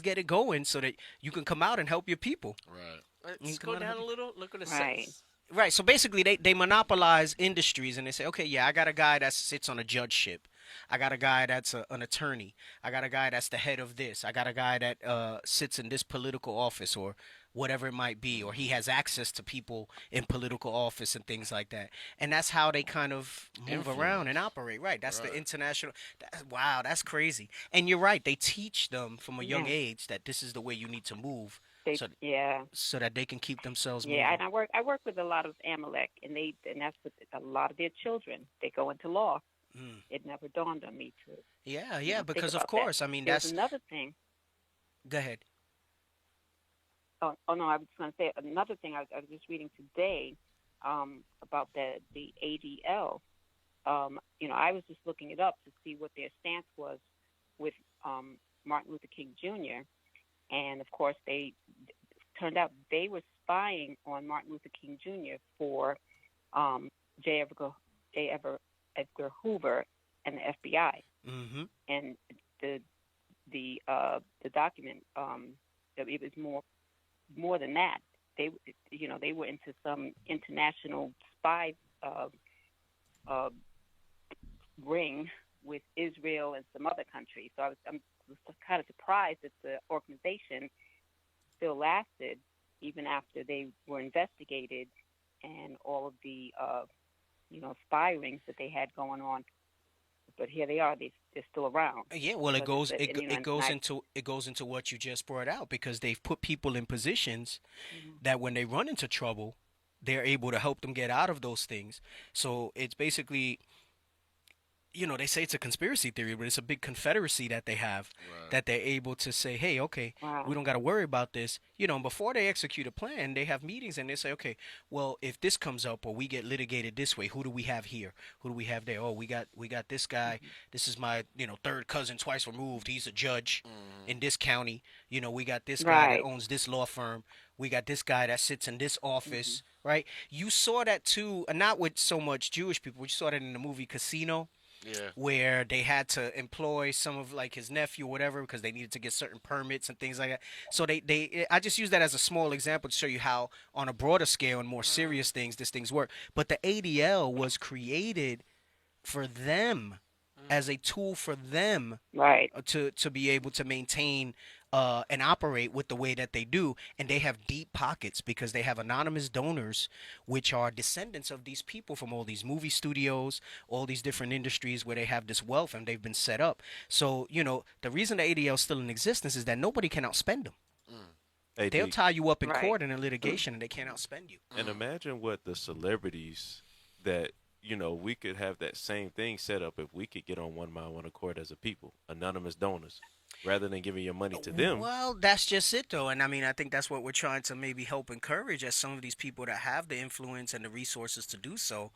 get it going so that you can come out and help your people. Right. Let's come go on, down honey. a little. Look what it Right. says. Right. So basically, they monopolize industries, and they say, okay, yeah, I got a guy that sits on a judgeship. I got a guy that's an attorney. I got a guy that's the head of this. I got a guy that sits in this political office or whatever it might be, or he has access to people in political office and things like that. And that's how they kind of move around and operate. Right. That's the international. Wow, that's crazy. And you're right. They teach them from a young age that this is the way you need to move. So that they can keep themselves moving. Yeah, and I work with a lot of Amalek, and that's what a lot of their children, they go into law. It never dawned on me to. Yeah, think because of about course, that. I mean There's that's. another thing. Go ahead. Oh no, I was going to say another thing. I was just reading today about the ADL. I was just looking it up to see what their stance was with Martin Luther King Jr. And of course, they turned out they were spying on Martin Luther King Jr. for J. Edgar Hoover and the FBI. Mm-hmm. And the document, it was more than that. They were into some international spy ring with Israel and some other countries. So I'm kind of surprised that the organization still lasted even after they were investigated and all of the spy rings that they had going on. But here they are; they're still around. Yeah, well, it goes But, it goes into what you just brought out, because they've put people in positions that when they run into trouble, they're able to help them get out of those things. So it's basically, they say it's a conspiracy theory, but it's a big confederacy that they have, that they're able to say, hey, okay, we don't got to worry about this. Before they execute a plan, they have meetings and they say, okay, well, if this comes up or we get litigated this way, who do we have here? Who do we have there? Oh, we got this guy. This is my, third cousin twice removed. He's a judge in this county. We got this guy that owns this law firm. We got this guy that sits in this office, right? You saw that too, not with so much Jewish people. You saw that in the movie Casino. Yeah. Where they had to employ some of like his nephew or whatever because they needed to get certain permits and things like that. So I just use that as a small example to show you how on a broader scale and more serious things, these things work. But the ADL was created for them as a tool for them to be able to maintain and operate with the way that they do. And they have deep pockets because they have anonymous donors, which are descendants of these people from all these movie studios, all these different industries where they have this wealth and they've been set up. So, the reason the ADL is still in existence is that nobody can outspend them. Hey, They'll D, tie you up in court and in litigation and they can't outspend you. and imagine what the celebrities that we could have that same thing set up if we could get on one mind, one accord as a people, anonymous donors, rather than giving your money to them. Well, that's just it, though. And I mean, I think that's what we're trying to maybe help encourage as some of these people that have the influence and the resources to do so.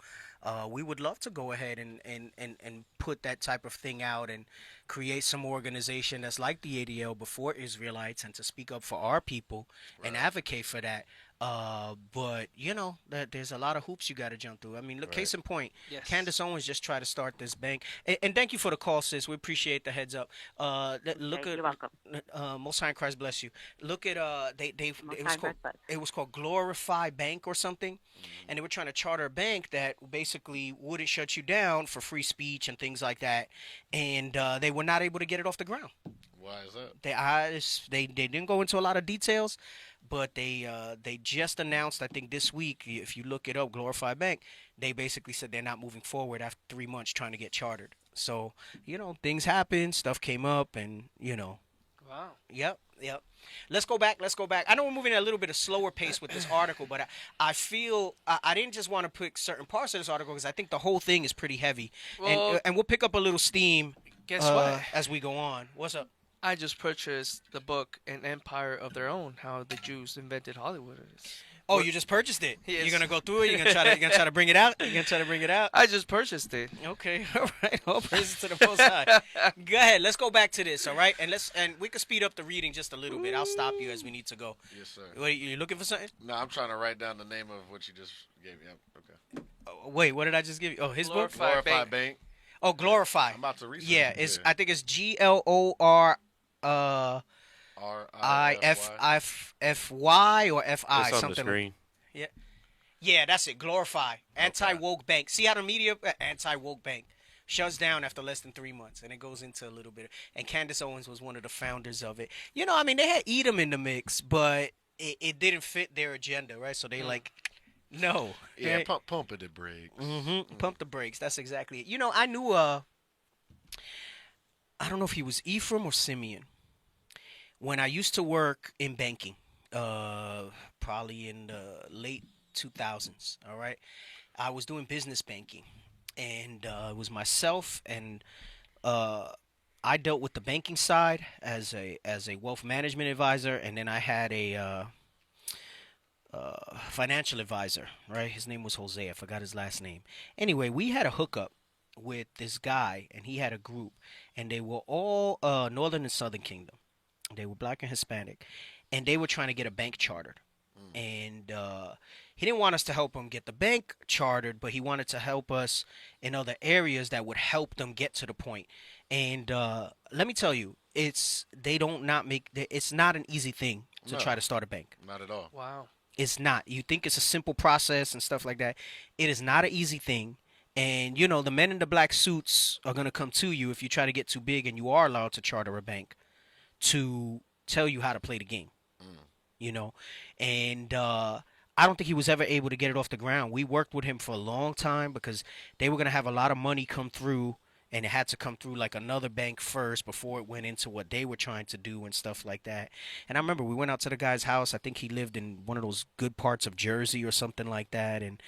We would love to go ahead and put that type of thing out and create some organization that's like the ADL before Israelites and to speak up for our people and advocate for that. But that there's a lot of hoops you got to jump through. I mean, look, case in point, Candace Owens just tried to start this bank, and thank you for the call, sis. We appreciate the heads up. Look You're welcome. Most High in Christ bless you. Look at Most High in Christ bless. it was called Glorify Bank or something, and they were trying to charter a bank that basically wouldn't shut you down for free speech and things like that, and they were not able to get it off the ground. Why is that? They didn't go into a lot of details, but they just announced, I think this week, if you look it up, Glorified Bank, they basically said they're not moving forward after 3 months trying to get chartered. So things happen, stuff came up, and Wow. Yep. Let's go back. I know we're moving at a little bit of slower pace with this article, but I feel I didn't just want to pick certain parts of this article because I think the whole thing is pretty heavy, Well, and we'll pick up a little steam. Guess what? As we go on. What's up? I just purchased the book An Empire of Their Own, How the Jews Invented Hollywood. Oh, you just purchased it. Yes. You're gonna go through it. You're gonna try to bring it out. You're gonna try to bring it out. I just purchased it. Okay, all right. All praises to the Most High. Go ahead. Let's go back to this. All right, and we can speed up the reading just a little bit. I'll stop you as we need to go. Yes, sir. What, you looking for something? No, I'm trying to write down the name of what you just gave me. Okay. Oh, wait, what did I just give you? Oh, his book. Glorified Glorified Bank. Oh, Glorify. I'm about to research. Yeah, it. I think it's GLORIFY R-I-F-Y. or FI It's on the something. screen. Yeah, that's it. Glorify. Anti-woke bank. See how the media anti-woke bank shuts down after less than 3 months, and it goes into a little bit. And Candace Owens was one of the founders of it. They had Edom in the mix, but it didn't fit their agenda, right? So they no. Yeah, right? pump it, the brakes. Pump the brakes. That's exactly it. I knew I don't know if he was Ephraim or Simeon. When I used to work in banking, probably in the late 2000s, all right? I was doing business banking, and it was myself, and I dealt with the banking side as a wealth management advisor, and then I had a financial advisor, right? His name was Jose. I forgot his last name. Anyway, we had a hookup with this guy, and he had a group, and they were all Northern and Southern Kingdom. They were black and Hispanic, and they were trying to get a bank chartered. And he didn't want us to help him get the bank chartered, but he wanted to help us in other areas that would help them get to the point. And let me tell you, it's not an easy thing to No. try to start a bank. Not at all. Wow. It's not. You think it's a simple process and stuff like that. It is not an easy thing. And, the men in the black suits are going to come to you if you try to get too big and you are allowed to charter a bank to tell you how to play the game. And I don't think he was ever able to get it off the ground. We worked with him for a long time because they were going to have a lot of money come through, and it had to come through like another bank first before it went into what they were trying to do and stuff like that. And I remember we went out to the guy's house. I think he lived in one of those good parts of Jersey or something like that, and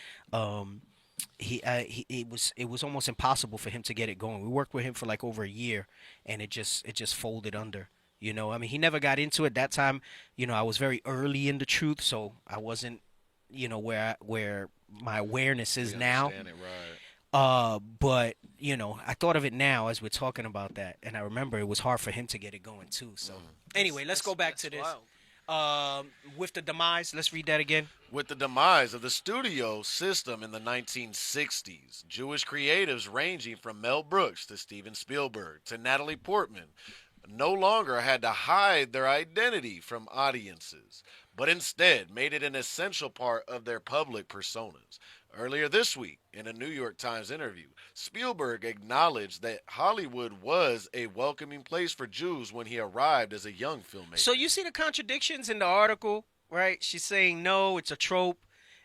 it was almost impossible for him to get it going. We worked with him for like over a year, and it just folded under. He never got into it that time. I was very early in the truth, so I wasn't, where my awareness is now. Understand it, right. But I thought of it now as we're talking about that, and I remember it was hard for him to get it going too. So anyway, let's go back to this. Wild. With the demise, let's read that again. With the demise of the studio system in the 1960s, Jewish creatives ranging from Mel Brooks to Steven Spielberg to Natalie Portman no longer had to hide their identity from audiences, but instead made it an essential part of their public personas. Earlier this week, in a New York Times interview, Spielberg acknowledged that Hollywood was a welcoming place for Jews when he arrived as a young filmmaker. So you see the contradictions in the article, right? She's saying, no, it's a trope.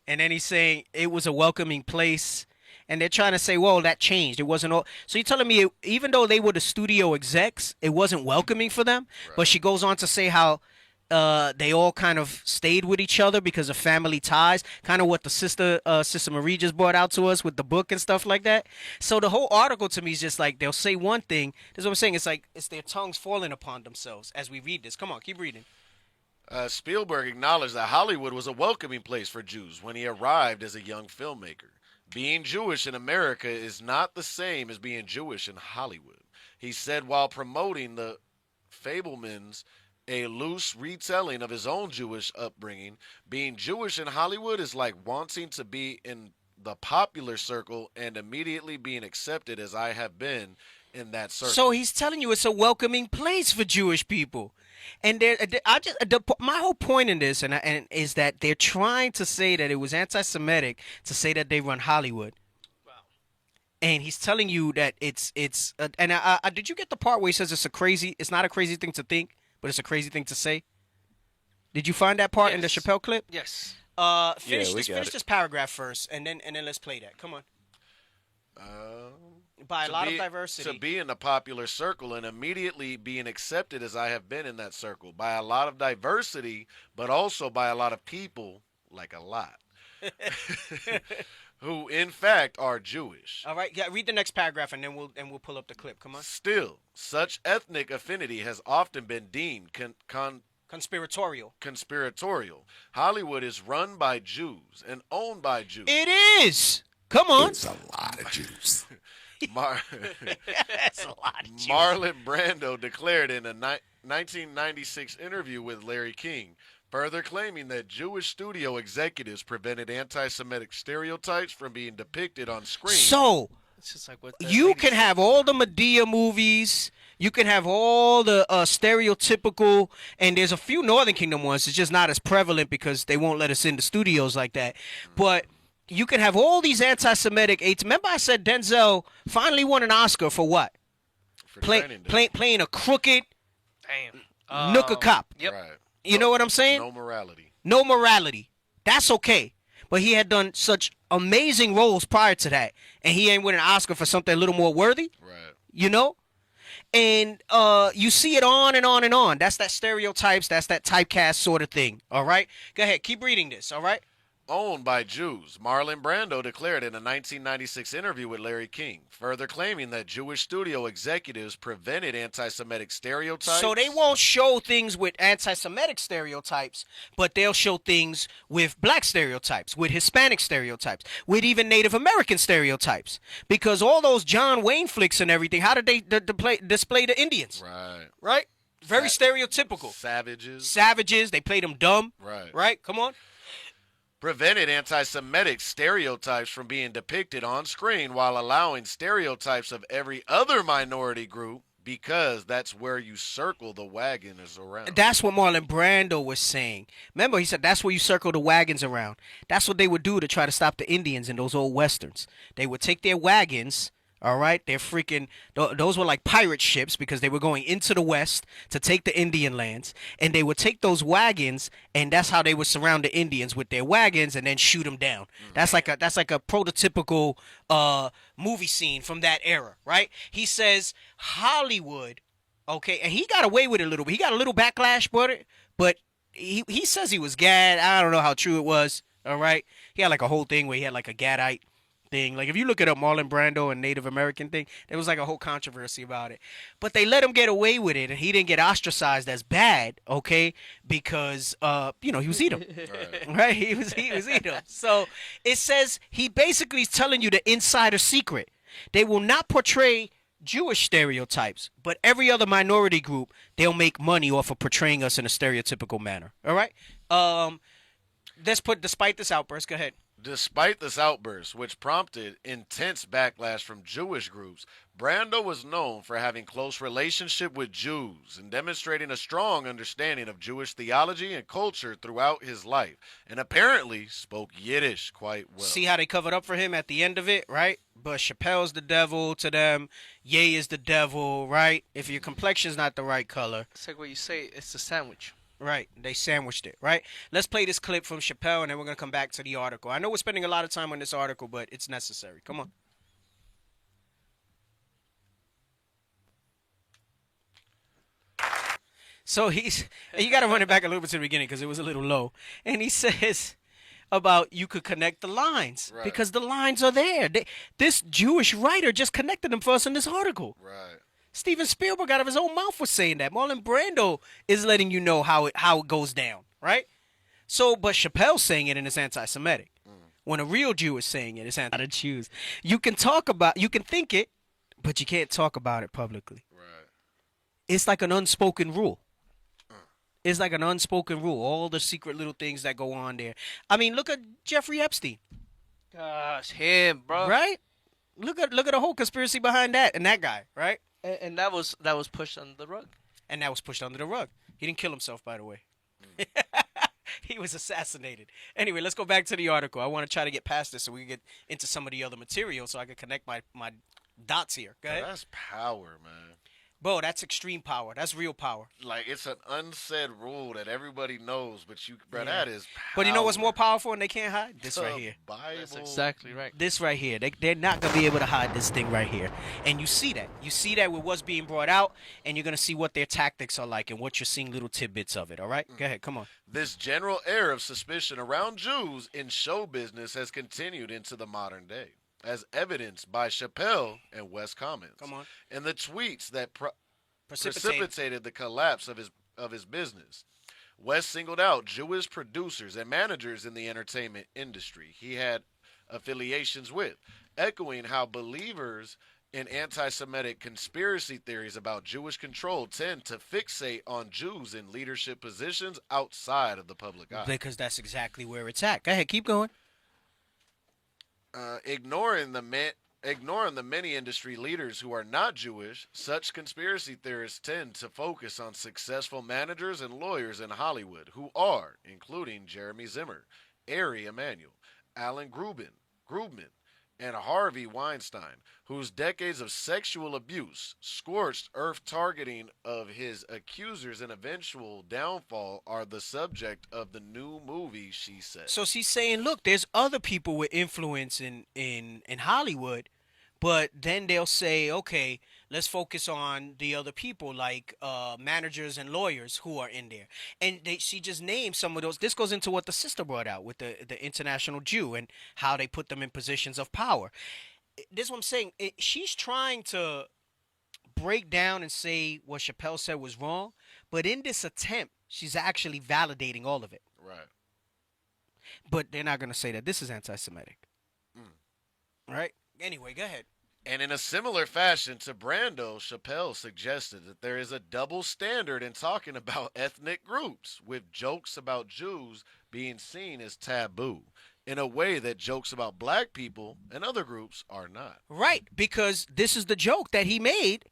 And then he's saying it was a welcoming place. And they're trying to say, well, that changed. It wasn't all. So you're telling me, even though they were the studio execs, it wasn't welcoming for them? Right. But she goes on to say how they all kind of stayed with each other because of family ties, kind of what the Sister Marie just brought out to us with the book and stuff like that. So the whole article to me is just like they'll say one thing. This is what I'm saying. It's like it's their tongues falling upon themselves as we read this. Come on, keep reading. Spielberg acknowledged that Hollywood was a welcoming place for Jews when he arrived as a young filmmaker. Being Jewish in America is not the same as being Jewish in Hollywood, he said while promoting The Fabelmans, a loose retelling of his own Jewish upbringing. Being Jewish in Hollywood is like wanting to be in the popular circle and immediately being accepted as I have been in that circle. So he's telling you it's a welcoming place for Jewish people. And my whole point in this and is that they're trying to say that it was anti-Semitic to say that they run Hollywood. Wow. and he's telling you that it's and did you get the part where he says it's not a crazy thing to think, but it's a crazy thing to say? Did you find that part in the Yes. Chappelle clip? Yes. Finish we this got finish it. this paragraph first, and then let's play that. Come on. By a lot of diversity. To be in the popular circle and immediately being accepted as I have been in that circle by a lot of diversity, but also by a lot of people, like a lot, who in fact are Jewish. All right, yeah. Read the next paragraph, and then we'll pull up the clip. Come on. Still, such ethnic affinity has often been deemed conspiratorial. Hollywood is run by Jews and owned by Jews. It is. Come on. It's a lot of juice. That's a lot of juice. Marlon Brando declared in a 1996 interview with Larry King, further claiming that Jewish studio executives prevented anti-Semitic stereotypes from being depicted on screen. So It's just like what the you lady can said. have all the Medea movies. You can have all the stereotypical, and there's a few Northern Kingdom ones. It's just not as prevalent because they won't let us in the studios like that. But you can have all these anti-Semitic aids. Remember I said Denzel finally won an Oscar for what? For Training Day. Playing a crooked Damn. nooka cop. Yep. Right. You know what I'm saying? No morality. No morality. That's okay. But he had done such amazing roles prior to that, and he ain't win an Oscar for something a little more worthy. Right. You know? And you see it on and on and on. That's that stereotypes. That's that typecast sort of thing. All right? Go ahead. Keep reading this. All right? Owned by Jews, Marlon Brando declared in a 1996 interview with Larry King, further claiming that Jewish studio executives prevented anti-Semitic stereotypes. So they won't show things with anti-Semitic stereotypes, but they'll show things with black stereotypes, with Hispanic stereotypes, with even Native American stereotypes. Because all those John Wayne flicks and everything, how did they display the Indians? Right. Right? Very stereotypical. Savages. Savages, they played them dumb. Right. Right? Come on. Prevented anti-Semitic stereotypes from being depicted on screen while allowing stereotypes of every other minority group because that's where you circle the wagons around. That's what Marlon Brando was saying. Remember, he said that's where you circle the wagons around. That's what they would do to try to stop the Indians in those old westerns. They would take their wagons, all right? They're freaking, those were like pirate ships because they were going into the west to take the Indian lands. And they would take those wagons, and that's how they would surround the Indians with their wagons and then shoot them down. That's like a prototypical movie scene from that era, right? He says Hollywood, okay, and he got away with it a little bit. He got a little backlash for it, but he says he was Gad. I don't know how true it was, all right? He had like a whole thing where he had like a Gadite thing. Like if you look it up, Marlon Brando and Native American thing, there was like a whole controversy about it. But they let him get away with it, and he didn't get ostracized as bad, okay? Because he was Edom, right? He was Edom. So it says he basically is telling you the insider secret. They will not portray Jewish stereotypes, but every other minority group, they'll make money off of portraying us in a stereotypical manner. All right. Let's put despite this outburst. Go ahead. Despite this outburst, which prompted intense backlash from Jewish groups, Brando was known for having close relationship with Jews and demonstrating a strong understanding of Jewish theology and culture throughout his life, and apparently spoke Yiddish quite well. See how they covered up for him at the end of it, right? But Chappelle's the devil to them. Ye is the devil, right? If your complexion's not the right color. It's like what you say. It's a sandwich. Right. They sandwiched it, right? Let's play this clip from Chappelle, and then we're going to come back to the article. I know we're spending a lot of time on this article, but it's necessary. Come on. So you got to run it back a little bit to the beginning because it was a little low. And he says about you could connect the lines because the lines are there. This Jewish writer just connected them for us in this article. Right. Steven Spielberg out of his own mouth was saying that. Marlon Brando is letting you know how it goes down, right? So, but Chappelle's saying it and it's anti-Semitic. When a real Jew is saying it, it's anti-Jews. You can think it, but you can't talk about it publicly. Right. It's like an unspoken rule. It's like an unspoken rule. All the secret little things that go on there. I mean, look at Jeffrey Epstein. Gosh, him, bro. Right? Look at the whole conspiracy behind that and that guy, right? And that was pushed under the rug. And that was pushed under the rug. He didn't kill himself, by the way. He was assassinated. Anyway, let's go back to the article. I want to try to get past this so we can get into some of the other material so I can connect my dots here. Go ahead. That's power, man. Bro, that's extreme power. That's real power. Like, it's an unsaid rule that everybody knows, but Yeah. that is power. But you know what's more powerful and they can't hide? This The right here. Bible. That's exactly right. This right here. They're not going to be able to hide this thing right here. And you see that. You see that with what's being brought out, and you're going to see what their tactics are like and what you're seeing little tidbits of it, all right? Go ahead. Come on. This general air of suspicion around Jews in show business has continued into the modern day, as evidenced by Chappelle and West's comments. Come on. And the tweets that Precipitate. precipitated the collapse of his business. West singled out Jewish producers and managers in the entertainment industry he had affiliations with, echoing how believers in anti-Semitic conspiracy theories about Jewish control tend to fixate on Jews in leadership positions outside of the public eye. Because that's exactly where it's at. Go ahead. Keep going. Ignoring the many industry leaders who are not Jewish, such conspiracy theorists tend to focus on successful managers and lawyers in Hollywood who are, including Jeremy Zimmer, Ari Emanuel, Alan Grubman, and Harvey Weinstein, whose decades of sexual abuse, scorched earth targeting of his accusers, and eventual downfall are the subject of the new movie, she said. So she's saying, look, there's other people with influence in Hollywood, but then they'll say, okay, let's focus on the other people like managers and lawyers who are in there. And she just named some of those. This goes into what the sister brought out with the international Jew and how they put them in positions of power. This is what I'm saying. She's trying to break down and say what Chappelle said was wrong, but in this attempt, she's actually validating all of it. Right. But they're not going to say that this is anti-Semitic. Right? Anyway, go ahead. And in a similar fashion to Brando, Chappelle suggested that there is a double standard in talking about ethnic groups, with jokes about Jews being seen as taboo, in a way that jokes about black people and other groups are not. Right, because this is the joke that he made.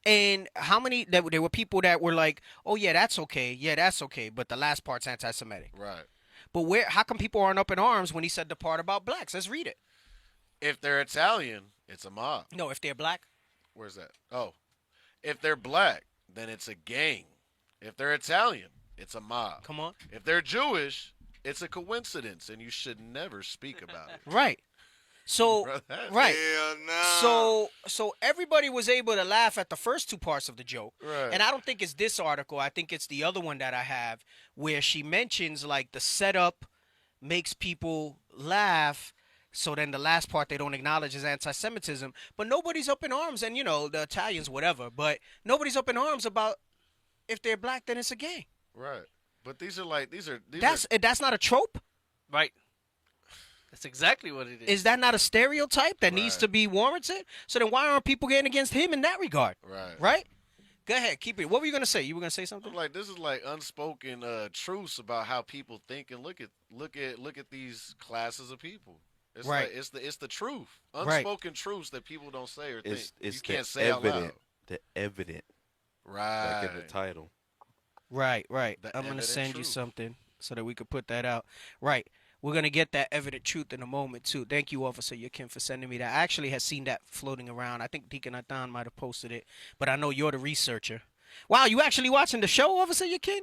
And how many, there were people that were like, oh, yeah, that's okay, but the last part's anti-Semitic. Right. But how come people aren't up in arms when he said the part about blacks? Let's read it. If they're Italian, it's a mob. No, if they're black. Where's that? Oh. If they're black, then it's a gang. If they're Italian, it's a mob. Come on. If they're Jewish, it's a coincidence, and you should never speak about it. Right. So, Brother. right. Hell nah. So everybody was able to laugh at the first two parts of the joke. Right. And I don't think it's this article. I think it's the other one that I have where she mentions like the setup makes people laugh. So then the last part they don't acknowledge is anti-Semitism. But nobody's up in arms. And, the Italians, whatever. But nobody's up in arms about if they're black, then it's a gang. Right. But these are That's not a trope? Right. That's exactly what it is. Is that not a stereotype that needs Right. to be warranted? So then why aren't people getting against him in that regard? right. Right? Go ahead, keep it. What were you gonna say? You were gonna say something? Like, this is like unspoken truths about how people think and look at these classes of people. It's Right. like it's the truth. Right. Unspoken truths that people don't say or think. It's you can't the say out evident, loud. the evident, Right. like in the title. Right. The I'm gonna evident send you truth. something so that we could put that out. Right. We're gonna get that evident truth in a moment too. Thank you, Officer Yakin, for sending me that. I actually had seen that floating around. I think Deacon Adhan might have posted it, but I know you're the researcher. Wow, you actually watching the show, Officer Yakin?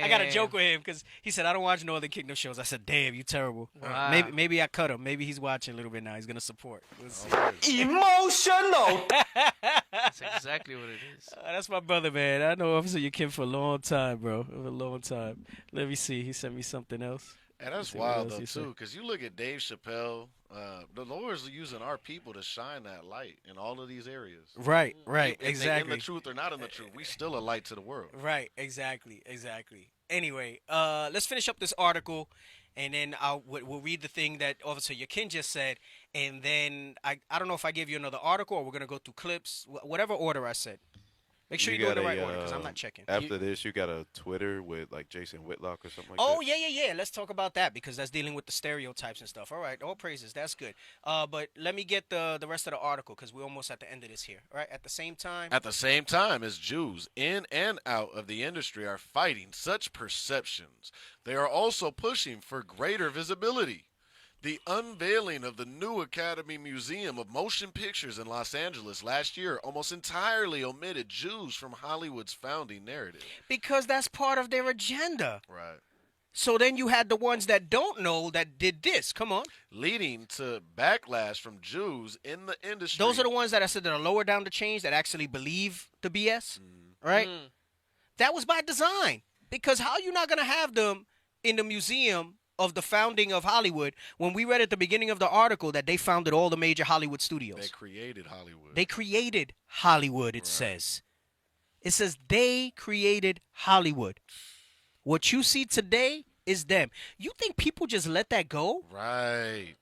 I got a joke with him because he said I don't watch Northern Kingdom shows. I said, "Damn, you terrible." Wow. Maybe I cut him. Maybe he's watching a little bit now. He's gonna support. Let's Oh, see. Emotional. That's exactly what it is. That's my brother, man. I know Officer Yakin for a long time, bro. For a long time. Let me see. He sent me something else. And that's see what wild else though he said. too, because you look at Dave Chappelle. The lawyers are using our people to shine that light in all of these areas. Right. If they in Exactly. the truth or not in the truth, we still a light to the world. Right. Exactly. Anyway, let's finish up this article, and then we'll read the thing that Officer Yakin just said, and then I don't know if I gave you another article or we're gonna go through clips, whatever order I said. Make sure You you're doing the got right a, order because I'm not checking. After this, you got a Twitter with like Jason Whitlock or something like Oh that. yeah. Let's talk about that because that's dealing with the stereotypes and stuff. All right, all praises. That's good. But let me get the rest of the article because we're almost at the end of this here. All right. At the same time. At the same time as Jews in and out of the industry are fighting such perceptions, they are also pushing for greater visibility. The unveiling of the new Academy Museum of Motion Pictures in Los Angeles last year almost entirely omitted Jews from Hollywood's founding narrative. Because that's part of their agenda. Right. So then you had the ones that don't know that did this. Come on. Leading to backlash from Jews in the industry. Those are the ones that I said that are lower down the chains that actually believe the BS. Right? That was by design. Because how are you not going to have them in the museum of the founding of Hollywood when we read at the beginning of the article that they founded all the major Hollywood studios? They created Hollywood. They created Hollywood, it says. It says they created Hollywood. What you see today is them. You think people just let that go? Right.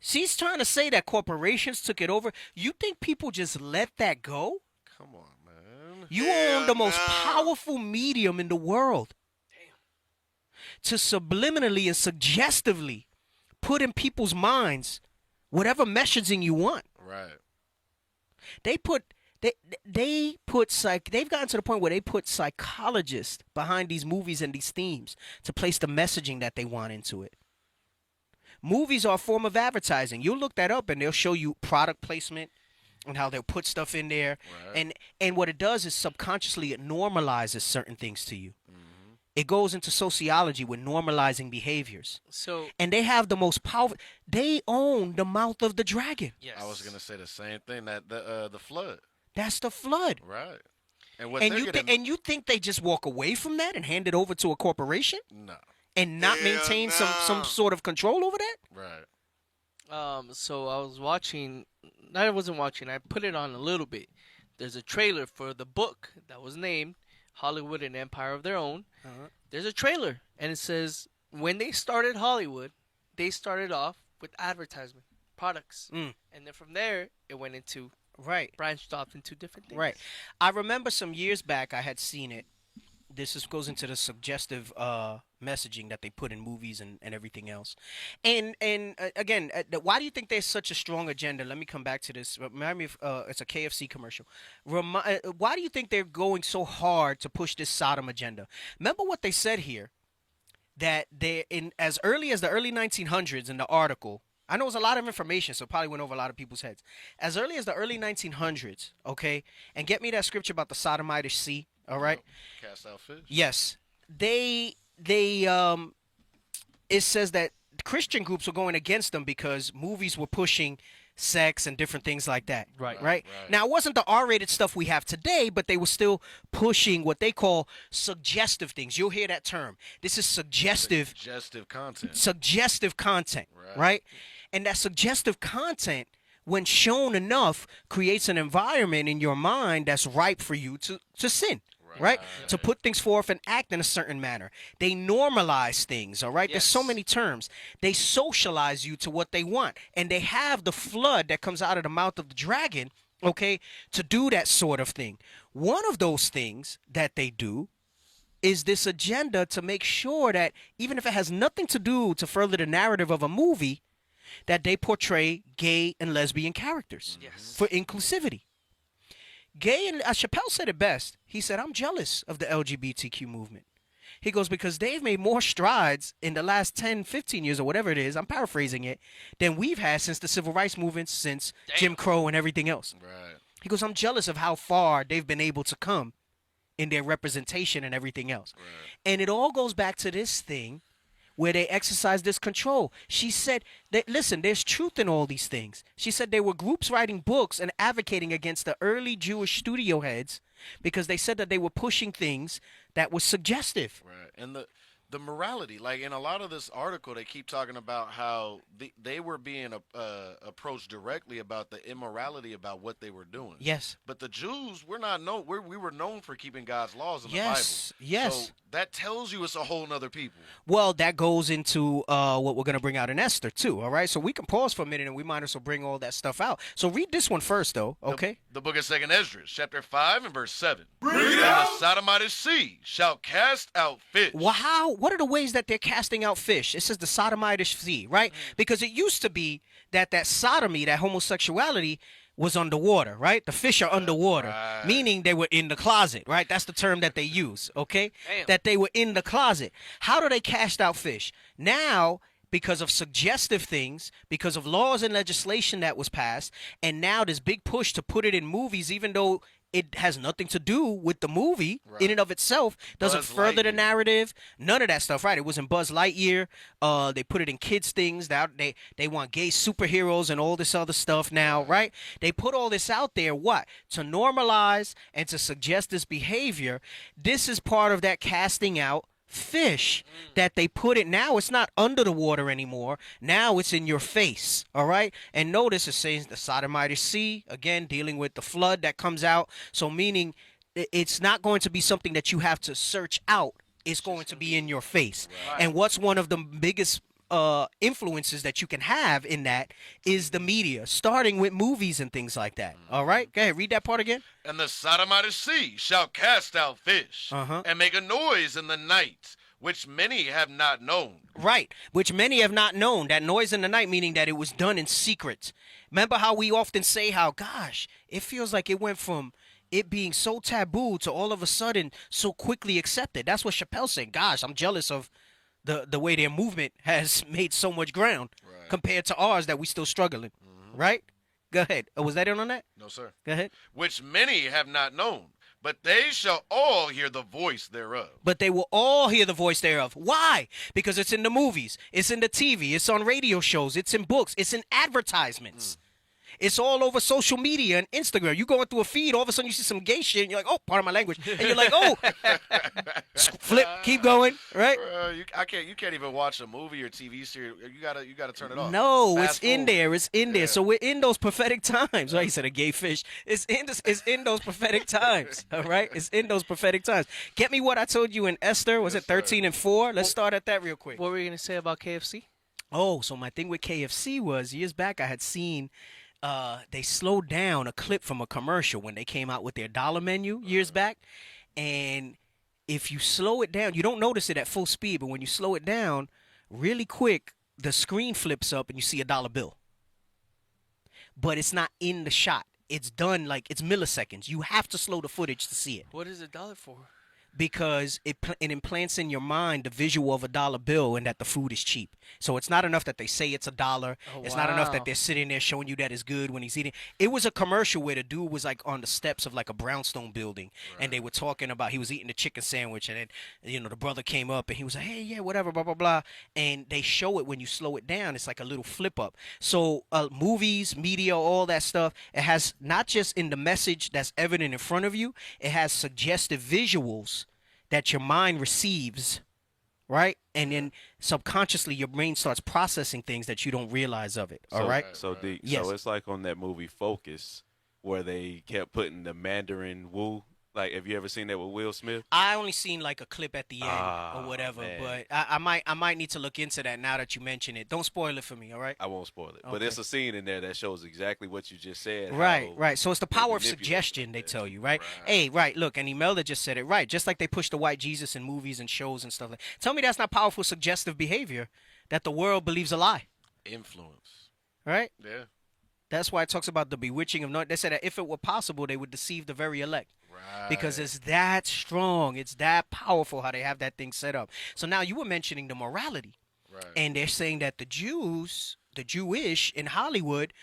She's trying to say that corporations took it over. You think people just let that go? Come on, man. You own the most powerful medium in the world. To subliminally and suggestively put in people's minds whatever messaging you want. Right. They've gotten to the point where they put psychologists behind these movies and these themes to place the messaging that they want into it. Movies are a form of advertising. You'll look that up and they'll show you product placement and how they'll put stuff in there. Right. And what it does is subconsciously it normalizes certain things to you. It goes into sociology with normalizing behaviors. So And they have the most powerful. They own the mouth of the dragon. yes. I was gonna say the same thing. That the flood. That's the flood. Right. And what And they're you getting. and you think they just walk away from that and hand it over to a corporation No. and not maintain some sort of control over that? Right. So I was watching. I wasn't watching. I put it on a little bit. There's a trailer for the book that was named Hollywood: An Empire of Their Own. There's a trailer, and it says when they started Hollywood, they started off with advertisement, products, and then from there it went into branched off into different things. Right. I remember some years back I had seen it. Goes into the suggestive messaging that they put in movies and everything else. And again, why do you think there's such a strong agenda? Let me come back to this. Remind me of it's a KFC commercial. Why do you think they're going so hard to push this Sodom agenda? Remember what they said here, that they in as early as the early 1900s in the article. I know it was a lot of information, so it probably went over a lot of people's heads. As early as the early 1900s, okay, and get me that scripture about the Sodomitish sea. All right. Cast out fish. Yes, it says that Christian groups were going against them because movies were pushing sex and different things like that. Right. Now it wasn't the R-rated stuff we have today, but they were still pushing what they call suggestive things. You'll hear that term. This is suggestive. Suggestive content. Suggestive content. Right. And that suggestive content, when shown enough, creates an environment in your mind that's ripe for you to sin. Right? To put things forth and act in a certain manner. They normalize things, all right? There's so many terms. They socialize you to what they want. And they have the flood that comes out of the mouth of the dragon, okay, to do that sort of thing. One of those things that they do is this agenda to make sure that even if it has nothing to do to further the narrative of a movie, that they portray gay and lesbian characters for inclusivity. Gay and Chappelle said it best. He said, I'm jealous of the LGBTQ movement. He goes, because they've made more strides in the last 10, 15 years or whatever it is, I'm paraphrasing it, than we've had since the civil rights movement, since Jim Crow and everything else. Right. He goes, I'm jealous of how far they've been able to come in their representation and everything else. And it all goes back to this thing where they exercise this control. She said that, listen, there's truth in all these things. She said there were groups writing books and advocating against the early Jewish studio heads because they said that they were pushing things that were suggestive. Right. And the morality. Like in a lot of this article, they keep talking about how they were being approached directly about the immorality about what they were doing. Yes. But the Jews, we were known for keeping God's laws in Yes. the Bible. Yes. So that tells you it's a whole nother people. Well, that goes into what we're going to bring out in Esther, too, all right? So we can pause for a minute, and we might as well bring all that stuff out. So read this one first, though, okay? The book of 2nd Esdras, chapter 5 and verse 7. And the Sodomite sea shall cast out fish. Wow, what are the ways that they're casting out fish? It says the Sodomitish sea, right? Because it used to be that sodomy, that homosexuality, was underwater, right? The fish are underwater, meaning they were in the closet, right? That's the term that they use, okay? Damn. That they were in the closet. How do they cast out fish? Now, because of suggestive things, because of laws and legislation that was passed, and now this big push to put it in movies, even though it has nothing to do with the movie in and of itself, doesn't Buzz further the Lightyear. narrative, none of that stuff, right? It was in Buzz Lightyear. They put it in kids' things. They want gay superheroes and all this other stuff now, right? They put all this out there, what? To normalize and to suggest this behavior. This is part of that casting out fish that they put it. Now it's not under the water anymore. Now it's in your face, all right? And notice it says the Sodomite sea, again, dealing with the flood that comes out. So meaning it's not going to be something that you have to search out. It's going to be in your face. And what's one of the biggest influences that you can have in that is the media, starting with movies and things like that. All right? Go ahead, read that part again. And the Sodomite sea shall cast out fish, and make a noise in the night, which many have not known. Right, which many have not known. That noise in the night, meaning that it was done in secret. Remember how we often say how, gosh, it feels like it went from it being so taboo to all of a sudden so quickly accepted. That's what Chappelle said. Gosh, I'm jealous of the way their movement has made so much ground compared to ours that we still struggling. Right? Go ahead. Was that in on that? No, sir. Go ahead. Which many have not known, but they shall all hear the voice thereof. But they will all hear the voice thereof. Why? Because it's in the movies. It's in the TV. It's on radio shows. It's in books. It's in advertisements. It's all over social media and Instagram. You going through a feed, all of a sudden you see some gay shit, and you're like, oh, pardon my language. And you're like, oh, flip, keep going, right? You can't even watch a movie or TV series. You gotta turn it off. No, Fast it's in forward. there. It's in there. So we're in those prophetic times. Right? He said a gay fish. It's in those prophetic times. All right? It's in those prophetic times. Get me what I told you in Esther. Was it 13 and 4? Let's start at that real quick. What were you going to say about KFC? Oh, so my thing with KFC was years back I had seen they slowed down a clip from a commercial when they came out with their dollar menu years back. And if you slow it down, you don't notice it at full speed, but when you slow it down really quick, the screen flips up and you see a dollar bill. But it's not in the shot. It's done like it's milliseconds. You have to slow the footage to see it. What is $1 for? Because it implants in your mind the visual of a dollar bill and that the food is cheap. So it's not enough that they say it's $1. Oh, it's not enough wow. that they're sitting there showing you that it's good when he's eating. It was a commercial where the dude was like on the steps of like a brownstone building, and they were talking about he was eating a chicken sandwich, and then the brother came up and he was like, hey, yeah, whatever, blah blah blah. And they show it when you slow it down. It's like a little flip up. So movies, media, all that stuff. It has not just in the message that's evident in front of you. It has suggestive visuals that your mind receives, right? And then subconsciously your brain starts processing things that you don't realize of it, all right? So Yes. so it's like on that movie Focus where they kept putting the Mandarin Wu. Like, have you ever seen that with Will Smith? I only seen like a clip at the end or whatever, man. but I might need to look into that now that you mention it. Don't spoil it for me, all right? I won't spoil it. But Okay. there's a scene in there that shows exactly what you just said. Right, how right. So it's the they power of manipulate suggestion, they it. tell you, right? Hey, right, look, and Imelda just said it right. Just like they push the white Jesus in movies and shows and stuff. Tell me that's not powerful suggestive behavior that the world believes a lie, Influence. right? Yeah. That's why it talks about the bewitching of They said that if it were possible, they would deceive the very elect. Right. Because it's that strong. It's that powerful how they have that thing set up. So now you were mentioning the morality. Right. And they're saying that the Jewish in Hollywood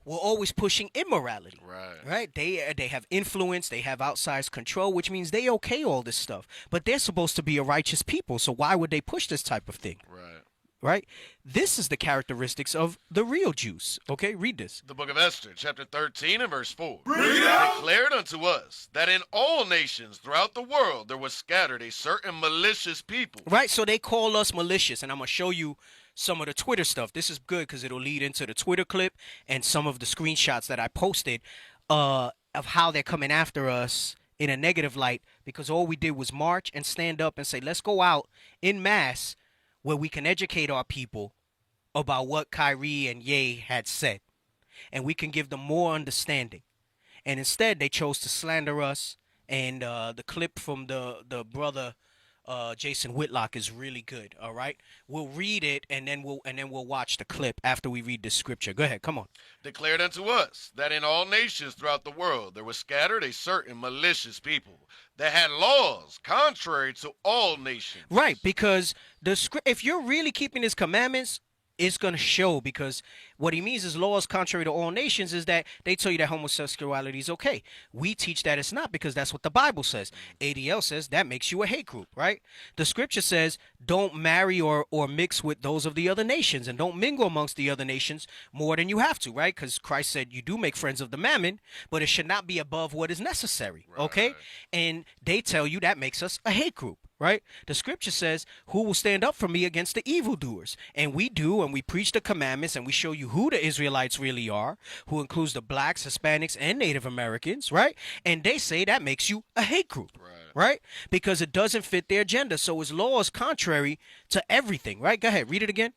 were always pushing immorality. Right. Right? They have influence, they have outsized control, which means they okay all this stuff. But they're supposed to be a righteous people. So why would they push this type of thing? Right. right? This is the characteristics of the real Jews. Okay, read this. The book of Esther, chapter 13 and verse 4. Declared unto us that in all nations throughout the world there was scattered a certain malicious people. Right, so they call us malicious, and I'm going to show you some of the Twitter stuff. This is good because it'll lead into the Twitter clip and some of the screenshots that I posted of how they're coming after us in a negative light, because all we did was march and stand up and say, let's go out in mass where we can educate our people about what Kyrie and Ye had said, and we can give them more understanding. And instead, they chose to slander us. And the clip from the brother Jason Whitlock is really good. All right, we'll read it and then we'll watch the clip after we read the scripture. Go ahead, come on. Declared unto us that in all nations throughout the world there was scattered a certain malicious people that had laws contrary to all nations. Right, because if you're really keeping his commandments, it's going to show, because what he means is laws contrary to all nations is that they tell you that homosexuality is okay. We teach that it's not, because that's what the Bible says. ADL says that makes you a hate group, right? The scripture says don't marry or mix with those of the other nations, and don't mingle amongst the other nations more than you have to, right? Because Christ said you do make friends of the mammon, but it should not be above what is necessary, okay? And they tell you that makes us a hate group. Right? The scripture says, who will stand up for me against the evildoers? And we do, and we preach the commandments, and we show you who the Israelites really are, who includes the blacks, Hispanics, and Native Americans, right? And they say that makes you a hate group, right? Because it doesn't fit their agenda. So his law is contrary to everything, right? Go ahead, read it again.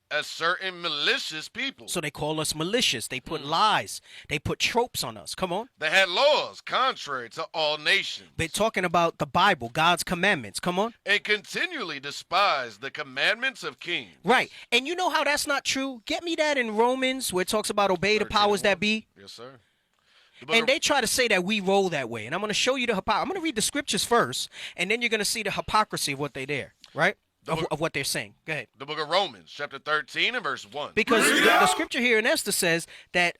A certain malicious people. So they call us malicious. They put lies. They put tropes on us. Come on. They had laws contrary to all nations. They're talking about the Bible, God's commandments. Come on. And continually despise the commandments of kings. Right. And you know how that's not true? Get me that in Romans where it talks about obey the powers that be. Yes, sir. And they try to say that we roll that way. And I'm going to show you the hypocrisy. I'm going to read the scriptures first, and then you're going to see the hypocrisy of what they dare, right? Of what they're saying. Go ahead. The book of Romans, chapter 13 and verse 1. Because the scripture here in Esther says that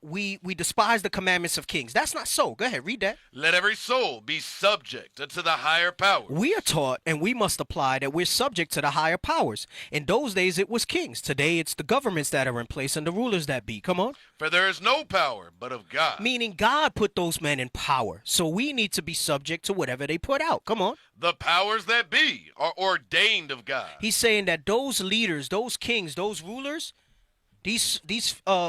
we despise the commandments of kings. That's not so. Go ahead, read that. Let every soul be subject unto the higher power. We are taught, and we must apply, that we're subject to the higher powers. In those days, it was kings. Today, it's the governments that are in place and the rulers that be. Come on. For there is no power but of God. Meaning God put those men in power. So we need to be subject to whatever they put out. Come on. The powers that be are ordained of God. He's saying that those leaders, those kings, those rulers, these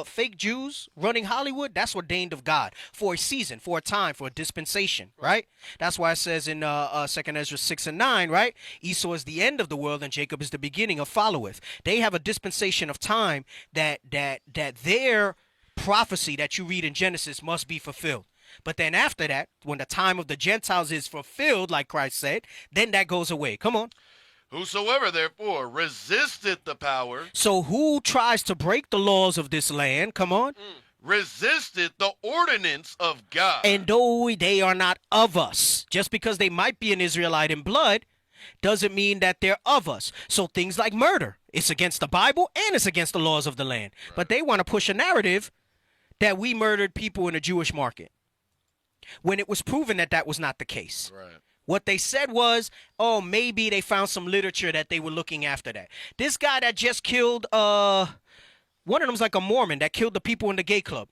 fake Jews running Hollywood, that's ordained of God for a season, for a time, for a dispensation, right? That's why it says in 2 Ezra 6 and 9, right? Esau is the end of the world and Jacob is the beginning of followeth. They have a dispensation of time that their prophecy that you read in Genesis must be fulfilled. But then after that, when the time of the Gentiles is fulfilled, like Christ said, then that goes away. Come on. Whosoever, therefore, resisteth the power. So who tries to break the laws of this land? Come on. Resisteth the ordinance of God. And though they are not of us, just because they might be an Israelite in blood, doesn't mean that they're of us. So things like murder, it's against the Bible and it's against the laws of the land. Right. But they want to push a narrative that we murdered people in a Jewish market, when it was proven that that was not the case. Right. What they said was, oh, maybe they found some literature that they were looking after that. This guy that just killed, one of them's like a Mormon that killed the people in the gay club.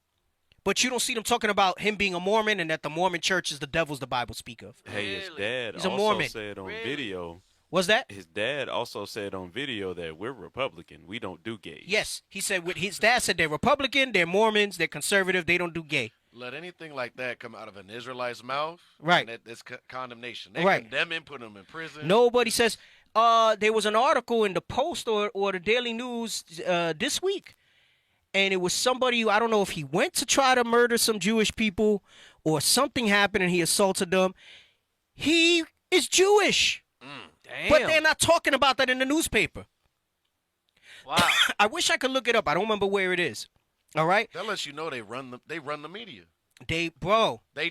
But you don't see them talking about him being a Mormon and that the Mormon church is the devils the Bible speak of. Hey, his dad He's a also Mormon. said on video. What's that? His dad also said on video that we're Republican. We don't do gays. Yes. He said, his dad said they're Republican, they're Mormons, they're conservative, they don't do gay. Let anything like that come out of an Israelite's mouth, right? And it's condemnation. They right. condemn him, put him in prison. Nobody says. There was an article in the Post or the Daily News this week, and it was somebody who, I don't know if he went to try to murder some Jewish people or something happened and he assaulted them. He is Jewish. Damn. But they're not talking about that in the newspaper. Wow. I wish I could look it up. I don't remember where it is. All right. That lets you know they run the media. They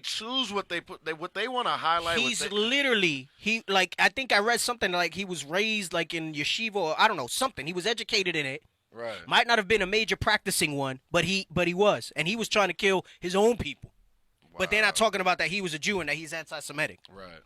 choose what they put. What they want to highlight. He's literally I think I read something like he was raised like in yeshiva or I don't know something. He was educated in it. Right. Might not have been a major practicing one, but he was, and he was trying to kill his own people. Wow. But they're not talking about that he was a Jew and that he's anti-Semitic. Right.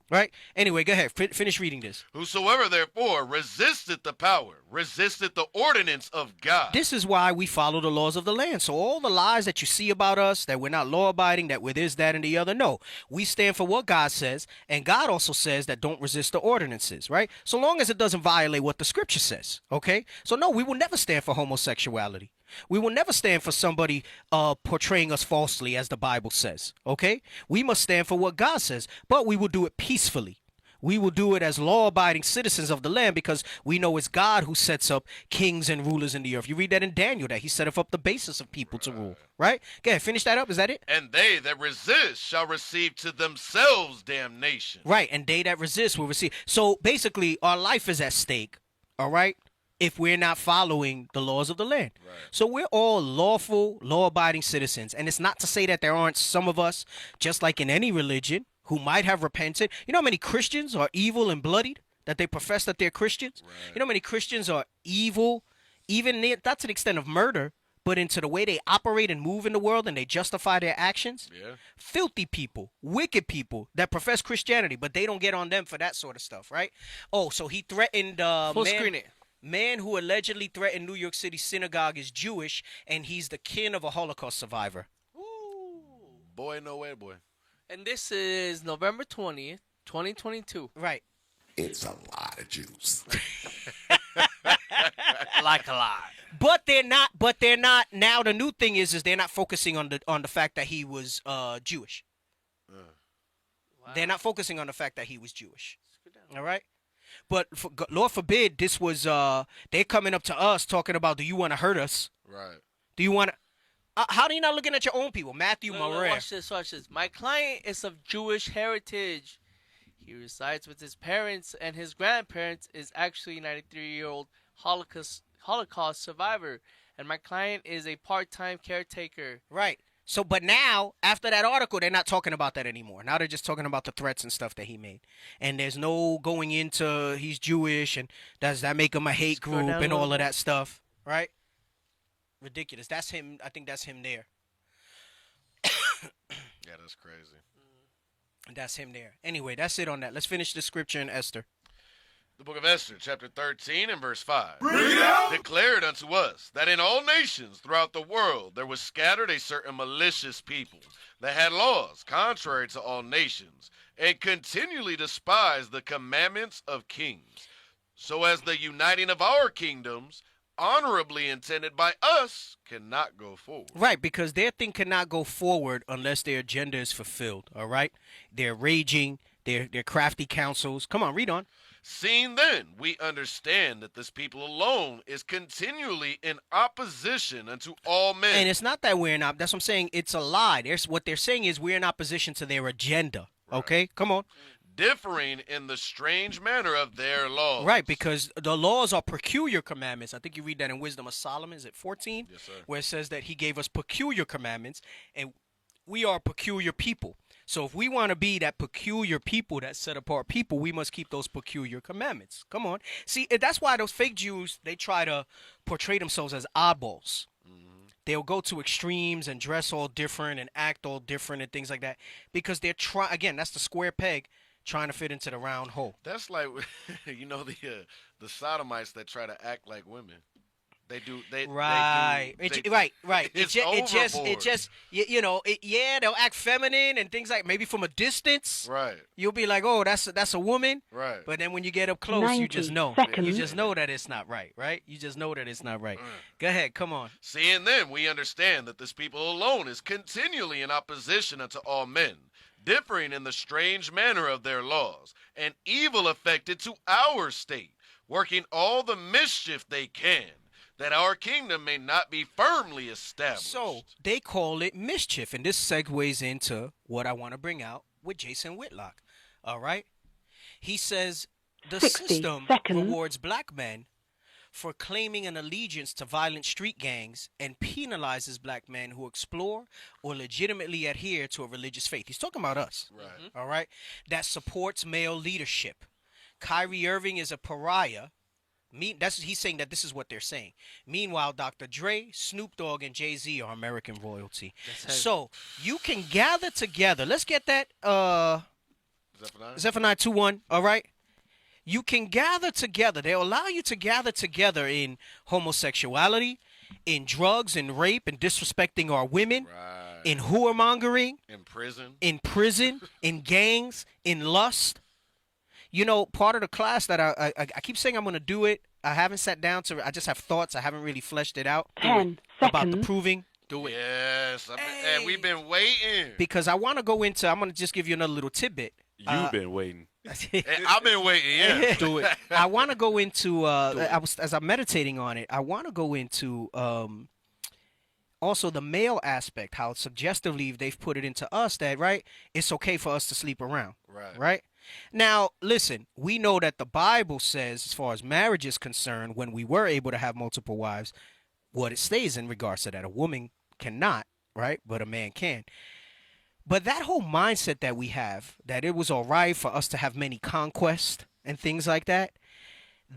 Right? Anyway, go ahead. Finish reading this. Whosoever therefore resisteth the power, resisteth the ordinance of God. This is why we follow the laws of the land. So all the lies that you see about us, that we're not law-abiding, that we're this, that, and the other, no. We stand for what God says, and God also says that don't resist the ordinances, right? So long as it doesn't violate what the scripture says, okay? So no, we will never stand for homosexuality. We will never stand for somebody portraying us falsely, as the Bible says, okay? We must stand for what God says, but we will do it peacefully. We will do it as law-abiding citizens of the land because we know it's God who sets up kings and rulers in the earth. You read that in Daniel, that he set up the basis of people to rule, right? Go ahead, finish that up. Is that it? And they that resist shall receive to themselves damnation. Right, and they that resist will receive. So basically, our life is at stake, all right, if we're not following the laws of the land. Right. So we're all lawful, law-abiding citizens. And it's not to say that there aren't some of us, just like in any religion, who might have repented. You know how many Christians are evil and bloodied, that they profess that they're Christians? Right. You know how many Christians are evil, even not to the extent of murder, but into the way they operate and move in the world and they justify their actions? Yeah. Filthy people, wicked people that profess Christianity, but they don't get on them for that sort of stuff, right? Oh, so he threatened... Full screen it. Man who allegedly threatened New York City synagogue is Jewish, and he's the kin of a Holocaust survivor. Ooh. Boy, no way, boy. And this is November 20th, 2022. Right. It's a lot of Jews. Like a lot. But they're not. Now the new thing is they're not focusing on the fact that he was Jewish. Wow. They're not focusing on the fact that he was Jewish. All right? But Lord forbid, this was they're coming up to us talking about, do you want to hurt us? Right. Do you want to? How are you not looking at your own people? Matthew Moran. Watch this. My client is of Jewish heritage. He resides with his parents, and his grandparents is actually a 93-year-old Holocaust survivor. And my client is a part-time caretaker. Right. So, but now, after that article, they're not talking about that anymore. Now they're just talking about the threats and stuff that he made. And there's no going into he's Jewish and does that make him a hate group and all of that stuff. Right? Ridiculous. That's him. I think that's him there. Yeah, that's crazy. That's him there. Anyway, that's it on that. Let's finish the scripture in Esther. The book of Esther, chapter 13 and verse 5. Bring it out! Declared unto us that in all nations throughout the world there was scattered a certain malicious people that had laws contrary to all nations, and continually despised the commandments of kings. So as the uniting of our kingdoms, honorably intended by us, cannot go forward. Right, because their thing cannot go forward unless their agenda is fulfilled, all right? They're raging, they're crafty counsels. Come on, read on. Seeing then, we understand that this people alone is continually in opposition unto all men. And it's not that we're in that's what I'm saying. It's a lie. What they're saying is we're in opposition to their agenda. Right. Okay, come on. Differing in the strange manner of their laws. Right, because the laws are peculiar commandments. I think you read that in Wisdom of Solomon. Is it 14? Yes, sir. Where it says that he gave us peculiar commandments, and we are peculiar people. So if we want to be that peculiar people, that set apart people, we must keep those peculiar commandments. Come on. See, that's why those fake Jews, they try to portray themselves as oddballs. Mm-hmm. They'll go to extremes and dress all different and act all different and things like that because they're trying, again, that's the square peg trying to fit into the round hole. That's like, the sodomites that try to act like women. They do. Right. Right. It's it just they'll act feminine and things like maybe from a distance. Right. You'll be like, oh, that's a woman. Right. But then when you get up close, you just know. You just know that it's not right. Right. You just know that it's not right. Go ahead. Come on. Seeing then, we understand that this people alone is continually in opposition unto all men, differing in the strange manner of their laws, and evil affected to our state, working all the mischief they can, that our kingdom may not be firmly established. So they call it mischief, and this segues into what I want to bring out with Jason Whitlock. All right? He says the system rewards black men for claiming an allegiance to violent street gangs and penalizes black men who explore or legitimately adhere to a religious faith. He's talking about us. Right. All right? That supports male leadership. Kyrie Irving is a pariah. He's saying that this is what they're saying. Meanwhile, Dr. Dre, Snoop Dogg, and Jay-Z are American royalty. So you can gather together. Let's get that Zephaniah 2:1. All right. You can gather together. They'll allow you to gather together in homosexuality, in drugs and rape and disrespecting our women, Right. in whoremongering, In prison. in gangs, in lust. You know, part of the class that I keep saying I'm going to do it. I haven't sat down to. I just have thoughts. I haven't really fleshed it out. 10 about the seconds. proving. Do it. Yes. Hey. And we've been waiting. Because I want to go into. I'm going to just give you another little tidbit. You've been waiting. And I've been waiting. Yeah. Do it. I want to go into. As I'm meditating on it, I want to go into also the male aspect. How suggestively they've put it into us that right, it's okay for us to sleep around. Right. Right. Now, listen. We know that the Bible says, as far as marriage is concerned, when we were able to have multiple wives, what it states in regards to that, a woman cannot, right, but a man can. But that whole mindset that we have, that it was all right for us to have many conquests and things like that,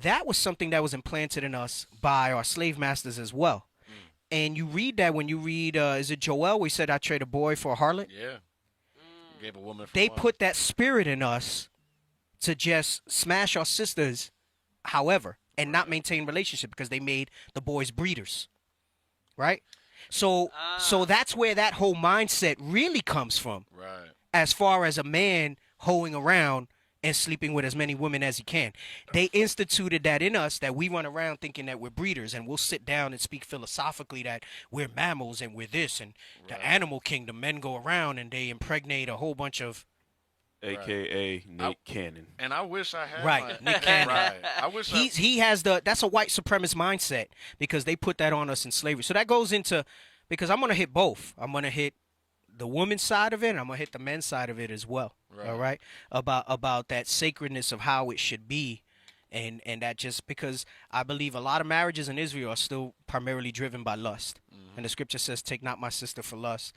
that was something that was implanted in us by our slave masters as well. And you read that when you read, is it Joel, where he said, I trade a boy for a harlot? Yeah. Gave a woman. For They one. put that spirit in us to just smash our sisters, however, and not maintain relationship because they made the boys breeders, right? So that's where that whole mindset really comes from. Right. As far as a man hoeing around and sleeping with as many women as he can. They instituted that in us, that we run around thinking that we're breeders, and we'll sit down and speak philosophically that we're mammals and we're this, and the animal kingdom, men go around and they impregnate a whole bunch of... AKA Nick Cannon. And I wish I had. Right, my- Nick Cannon. Right. I wish. He has that's a white supremacist mindset because they put that on us in slavery. So that goes into, because I'm going to hit both. I'm going to hit the woman's side of it, and I'm going to hit the men's side of it as well. Right. All right? About that sacredness of how it should be. And that just because I believe a lot of marriages in Israel are still primarily driven by lust. And the scripture says, take not my sister for lust.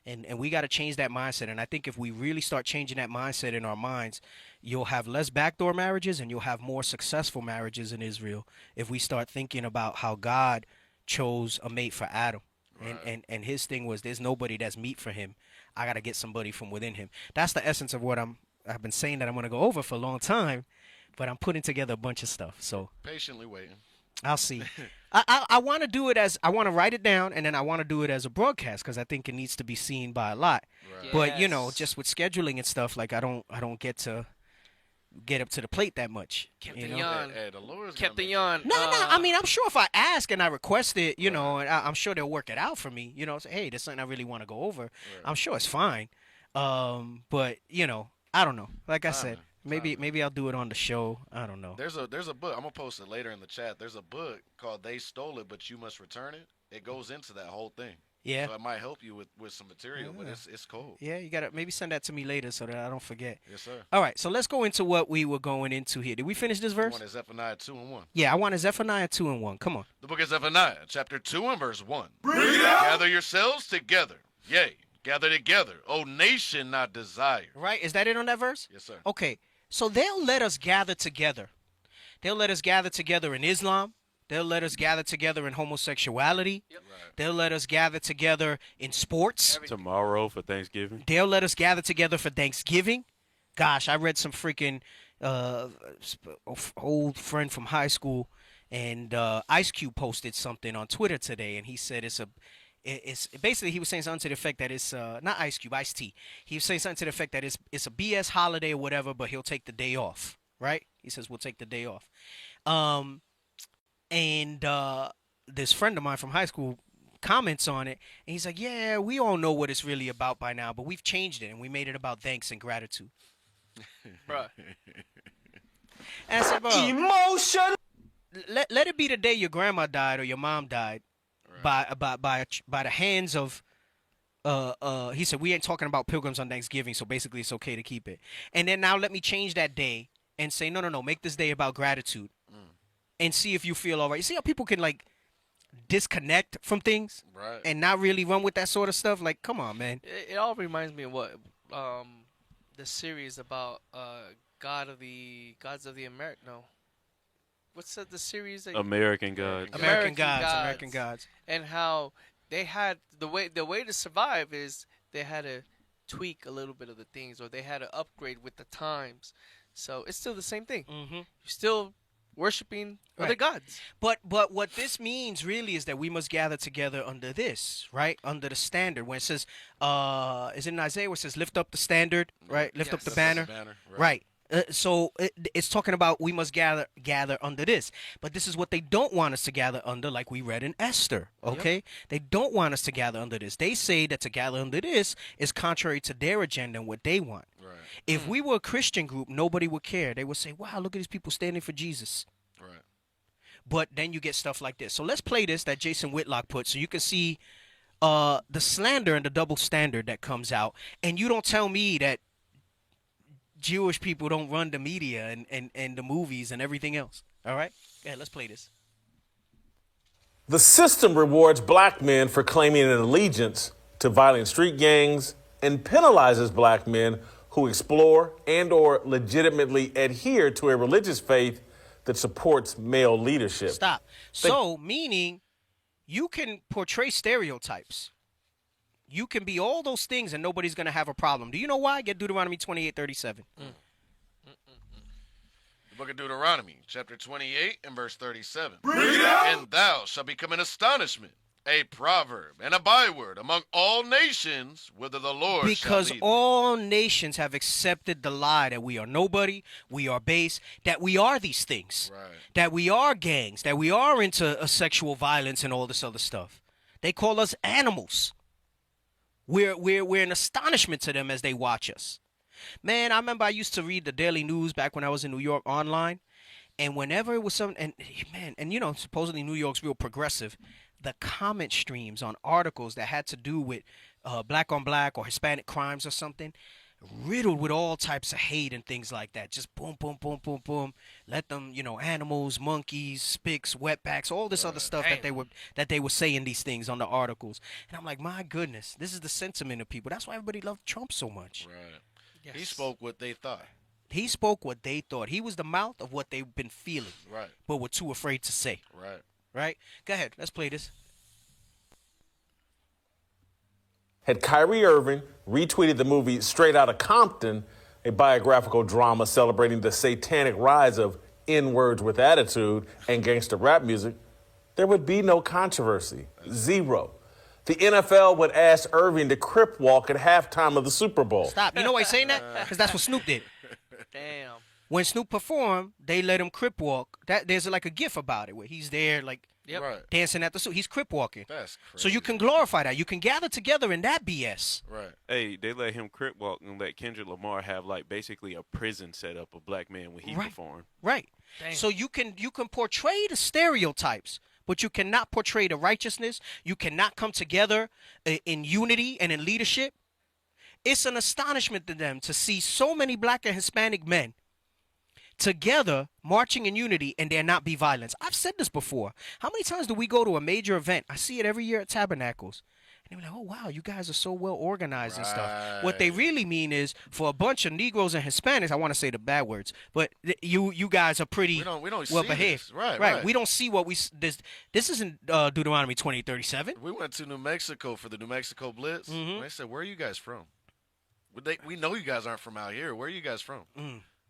And we got to change that mindset. And I think if we really start changing that mindset in our minds, you'll have less backdoor marriages and you'll have more successful marriages in Israel if we start thinking about how God chose a mate for Adam. Right. And his thing was, there's nobody that's meet for him. I got to get somebody from within him. That's the essence of what I've been saying that I'm going to go over for a long time, but I'm putting together a bunch of stuff. So Patiently waiting. I'll see. I want to do it as, I want to write it down, and then I want to do it as a broadcast because I think it needs to be seen by a lot. Right. But you know, Yes. just with scheduling and stuff, like I don't get to get up to the plate that much. Captain You know? Jan. Hey, the Lord's Captain gonna Jan. No. I mean, I'm sure if I ask and I request it, you know, and I'm sure they'll work it out for me. You know, say, hey, there's something I really want to go over. I'm sure it's fine. But you know, I don't know. Like I said, maybe I'll do it on the show. I don't know. There's a book. I'm gonna post it later in the chat. There's a book called "They Stole It, But You Must Return It." It goes into that whole thing. Yeah. So it might help you with some material, but it's cold. Yeah, you gotta maybe send that to me later so that I don't forget. Yes, sir. All right, so let's go into what we were going into here. Did we finish this verse? One is Zephaniah 2:1. Yeah, I want a Zephaniah 2:1. Come on. The book of Zephaniah, chapter 2 and verse 1. Gather yourselves together, yea, gather together, O nation not desire. Right? Is that it on that verse? Yes, sir. Okay, so they'll let us gather together. They'll let us gather together in Islam. They'll let us gather together in homosexuality. Right. They'll let us gather together in sports. Tomorrow for Thanksgiving. They'll let us gather together for Thanksgiving. Gosh, I read some freaking old friend from high school, and Ice Cube posted something on Twitter today, and he said it's basically, he was saying something to the effect that it's not Ice Cube, Ice T. He was saying something to the effect that it's a BS holiday or whatever, but he'll take the day off, right? He says we'll take the day off. And this friend of mine from high school comments on it, and he's like, yeah, we all know what it's really about by now, but we've changed it, and we made it about thanks and gratitude. Bruh. And I said, bro, emotion. Let it be the day your grandma died or your mom died, by the hands of. He said we ain't talking about pilgrims on Thanksgiving, so basically it's okay to keep it. And then now let me change that day and say no, make this day about gratitude, and see if you feel all right. You see how people can like disconnect from things, Right. and not really run with that sort of stuff. Like, come on, man. It all reminds me of what the series about gods of the America. No, what's the series? That American Gods. American Gods. And how they had the way to survive is they had to tweak a little bit of the things, or they had to upgrade with the times. So it's still the same thing. Mm-hmm. You're still worshiping other Right. gods. But what this means really is that we must gather together under this, right? Under the standard. When it says, is it in Isaiah where it says, lift up the standard, right? Lift up Yes. the Lift banner. Right. Right. So it's talking about we must gather under this. But this is what they don't want us to gather under, like we read in Esther, okay? They don't want us to gather under this. They say that to gather under this is contrary to their agenda and what they want. Right. If we were a Christian group, nobody would care. They would say, wow, look at these people standing for Jesus. Right. But then you get stuff like this. So let's play this that Jason Whitlock put so you can see the slander and the double standard that comes out. And you don't tell me that Jewish people don't run the media and the movies and everything else. All right? Yeah, let's play this. The system rewards black men for claiming an allegiance to violent street gangs and penalizes black men who explore and or legitimately adhere to a religious faith that supports male leadership. Stop. So, meaning you can portray stereotypes. You can be all those things and nobody's going to have a problem. Do you know why? Get Deuteronomy 28:37. The book of Deuteronomy, chapter 28 and verse 37. And thou shalt become an astonishment, a proverb, and a byword among all nations, whither the Lord Because shall lead thee. all nations have accepted the lie that we are nobody, we are base, that we are these things, Right. that we are gangs, that we are into sexual violence and all this other stuff. They call us animals. We're an astonishment to them as they watch us. Man, I remember I used to read the Daily News back when I was in New York online, and whenever it was something, and you know, supposedly New York's real progressive, the comment streams on articles that had to do with black on black or Hispanic crimes or something, riddled with all types of hate and things like that. Just boom, boom, boom, boom, boom. Let them, you know, animals, monkeys, spics, wetbacks, all this other stuff that they were saying these things on the articles. And I'm like, my goodness, this is the sentiment of people. That's why everybody loved Trump so much. Right. Yes. He spoke what they thought. He spoke what they thought. He was the mouth of what they've been feeling, Right. but were too afraid to say. Right. Right? Go ahead. Let's play this. Had Kyrie Irving retweeted the movie Straight Outta Compton, a biographical drama celebrating the satanic rise of N-words with attitude and gangster rap music, there would be no controversy. Zero. The NFL would ask Irving to crip walk at halftime of the Super Bowl. Stop. You know why he's saying that? Because that's what Snoop did. Damn. When Snoop performed, they let him crip walk. There's like a gif about it where he's there like Yep. Right. dancing at the suit. He's crip walking. That's crazy. So you can glorify that. You can gather together in that BS. Right. Hey, they let him crip walk and let Kendrick Lamar have like basically a prison set up of black men when he Right. performed. Right. Damn. So you can portray the stereotypes, but you cannot portray the righteousness. You cannot come together in unity and in leadership. It's an astonishment to them to see so many black and Hispanic men together marching in unity and there not be violence. I've said this before. How many times do we go to a major event? I see it every year at Tabernacles. And they're like, oh, wow, you guys are so well organized and stuff. What they really mean is for a bunch of Negroes and Hispanics, I want to say the bad words, but you guys are pretty We don't well see behaved. this. Right. We don't see what this isn't Deuteronomy 20:37. We went to New Mexico for the New Mexico Blitz. Mhm. And they said, "Where are you guys from?" We know you guys aren't from out here. Where are you guys from?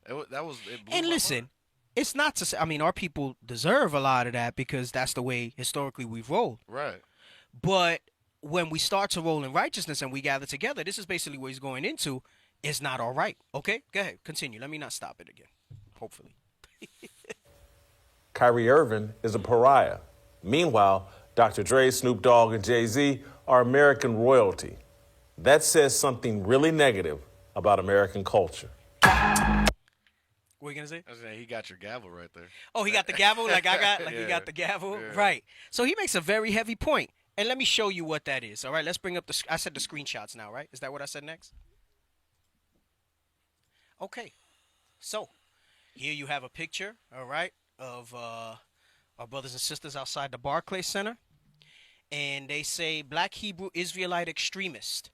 It blew And my listen, mind. it's not to say, I mean, our people deserve a lot of that because that's the way historically we've rolled. Right. But when we start to roll in righteousness and we gather together, this is basically what he's going into. It's not all right. Okay? Go ahead. Continue. Let me not stop it again. Hopefully. Kyrie Irving is a pariah. Meanwhile, Dr. Dre, Snoop Dogg, and Jay-Z are American royalty. That says something really negative about American culture. What are you going to say? I was saying, he got your gavel right there. Oh, he got the gavel like I got? Like he Yeah. got the gavel? Yeah. Right. So he makes a very heavy point. And let me show you what that is. All right, let's bring up I said the screenshots now, right? Is that what I said next? Okay. So here you have a picture, all right, of our brothers and sisters outside the Barclays Center. And they say black Hebrew Israelite extremists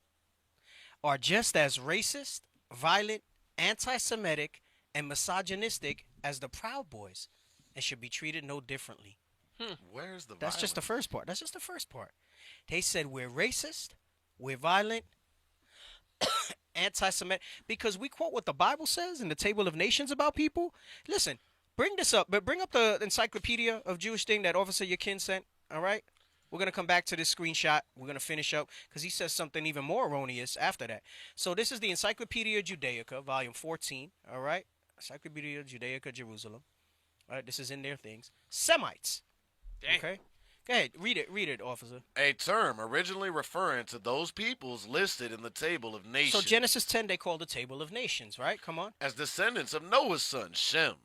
are just as racist, violent, anti-Semitic, and misogynistic as the Proud Boys and should be treated no differently. Where's the That's just the violence? first part. That's just the first part. They said we're racist, we're violent, anti-Semitic, because we quote what the Bible says in the Table of Nations about people. Listen, bring this up, but bring up the Encyclopedia of Jewish thing that Officer Yakin sent. All right, we're gonna come back to this screenshot. We're gonna finish up because he says something even more erroneous after that. So this is the Encyclopedia Judaica, volume 14. All right, Encyclopedia Judaica, Jerusalem. All right, this is in their things. Semites. Okay. Go ahead, read it, officer. A term originally referring to those peoples listed in the Table of Nations. So Genesis 10, they call the Table of Nations, right? Come on. As descendants of Noah's son, Shem.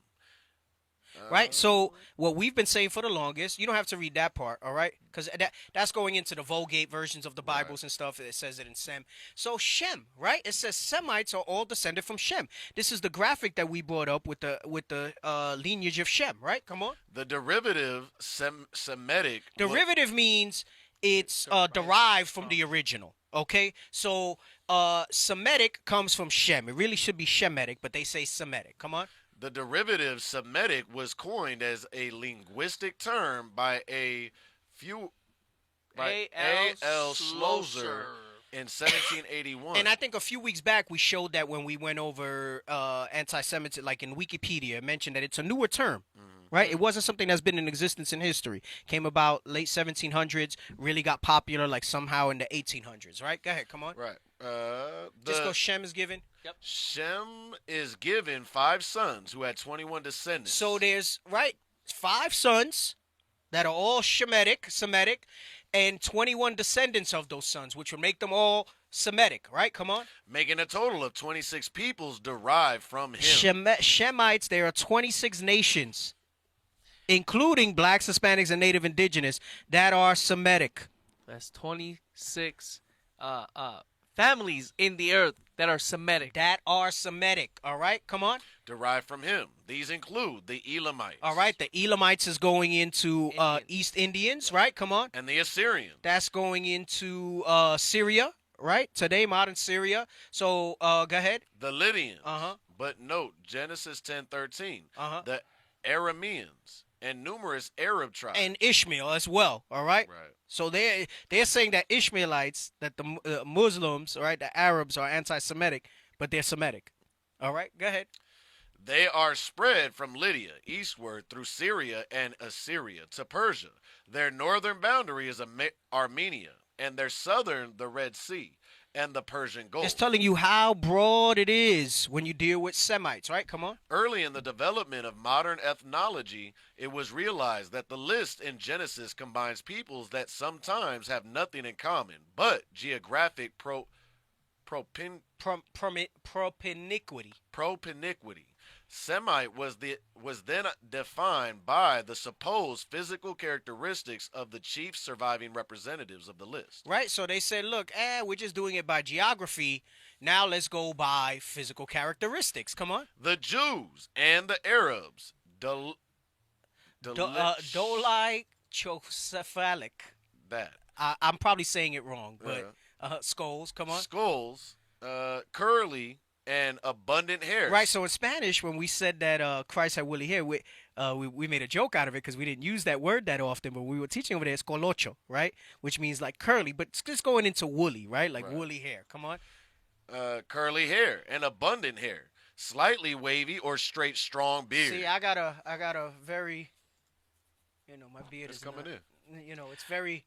Right? So what we've been saying for the longest, you don't have to read that part, all right? Because that's going into the Vulgate versions of the Bibles and stuff. It says it in Sem. So Shem, right? It says Semites are all descended from Shem. This is the graphic that we brought up with the lineage of Shem, right? Come on. The derivative Semitic. Derivative means it's derived from the original. Okay, so Semitic comes from Shem. It really should be Shemitic, but they say Semitic. Come on. The derivative Semitic was coined as a linguistic term by A. L. Schlosser in 1781. And I think a few weeks back we showed that when we went over anti-Semitism, like in Wikipedia, it mentioned that it's a newer term. Right? It wasn't something that's been in existence in history. Came about late 1700s, really got popular like somehow in the 1800s, right? Go ahead, come on. Right. Just go Shem is given. Yep. Shem is given 5 sons who had 21 descendants. So there's, 5 sons that are all Semitic, and 21 descendants of those sons, which would make them all Semitic, right? Come on. Making a total of 26 peoples derived from him. Shemites, there are 26 nations, including blacks, Hispanics, and Native Indigenous, that are Semitic. That's 26 families in the earth that are Semitic. All right? Come on. Derived from him. These include the Elamites. All right. The Elamites is going into East Indians, right? Come on. And the Assyrians. That's going into Syria, right? Today, modern Syria. So, go ahead. The Lydians. But note, Genesis 10:13. The Arameans and numerous Arab tribes. And Ishmael as well, all right? Right. So they're saying that Ishmaelites, that the Muslims, all right, the Arabs are anti-Semitic, but they're Semitic. All right, go ahead. They are spread from Lydia eastward through Syria and Assyria to Persia. Their northern boundary is Armenia, and their southern the Red Sea and the Persian Gulf. It's telling you how broad it is when you deal with Semites, right? Come on. Early in the development of modern ethnology, it was realized that the list in Genesis combines peoples that sometimes have nothing in common, but geographic propinquity. Semite was then defined by the supposed physical characteristics of the chief surviving representatives of the list. Right, so they said, look, we're just doing it by geography. Now let's go by physical characteristics. Come on. The Jews and the Arabs. Dolichocephalic. That. I'm probably saying it wrong, but skulls, come on. Skulls, curly, and abundant hair. Right, so in Spanish, when we said that Christ had woolly hair, we made a joke out of it because we didn't use that word that often, but we were teaching over there, it's colocho, right? Which means like curly, but it's just going into woolly, right? Like woolly hair. Come on. Curly hair and abundant hair. Slightly wavy or straight, strong beard. See, I got a very, my beard it's is coming in. It's very.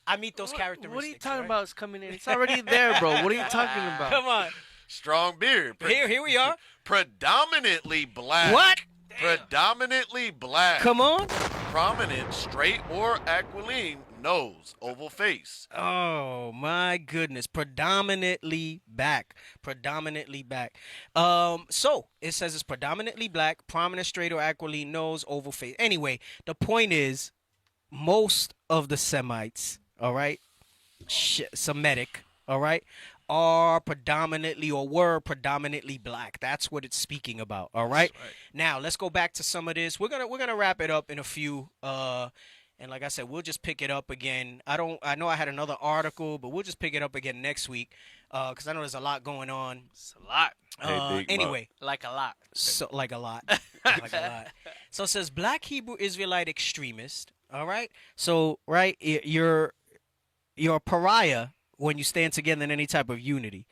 I meet those characteristics. What are you talking right? about? It's coming in. It's already there, bro. What are you talking about? Come on. Strong beard. Here we are. Predominantly black. What? Predominantly black. Come on. Prominent, straight or aquiline nose, oval face. Oh my goodness. Predominantly black. So it says it's predominantly black, prominent, straight or aquiline nose, oval face. Anyway, the point is, most of the Semites, all right, Semitic, all right, are predominantly or were predominantly black. That's what it's speaking about. All right? Now let's go back to some of this. We're gonna wrap it up in a few. And like I said, we'll just pick it up again. I know I had another article, but we'll just pick it up again next week. Because I know there's a lot going on. It's a lot. Anyway, like a lot. So like a lot. Like a lot. So it says Black Hebrew Israelite extremist. All right. So you're a pariah when you stand together in any type of unity.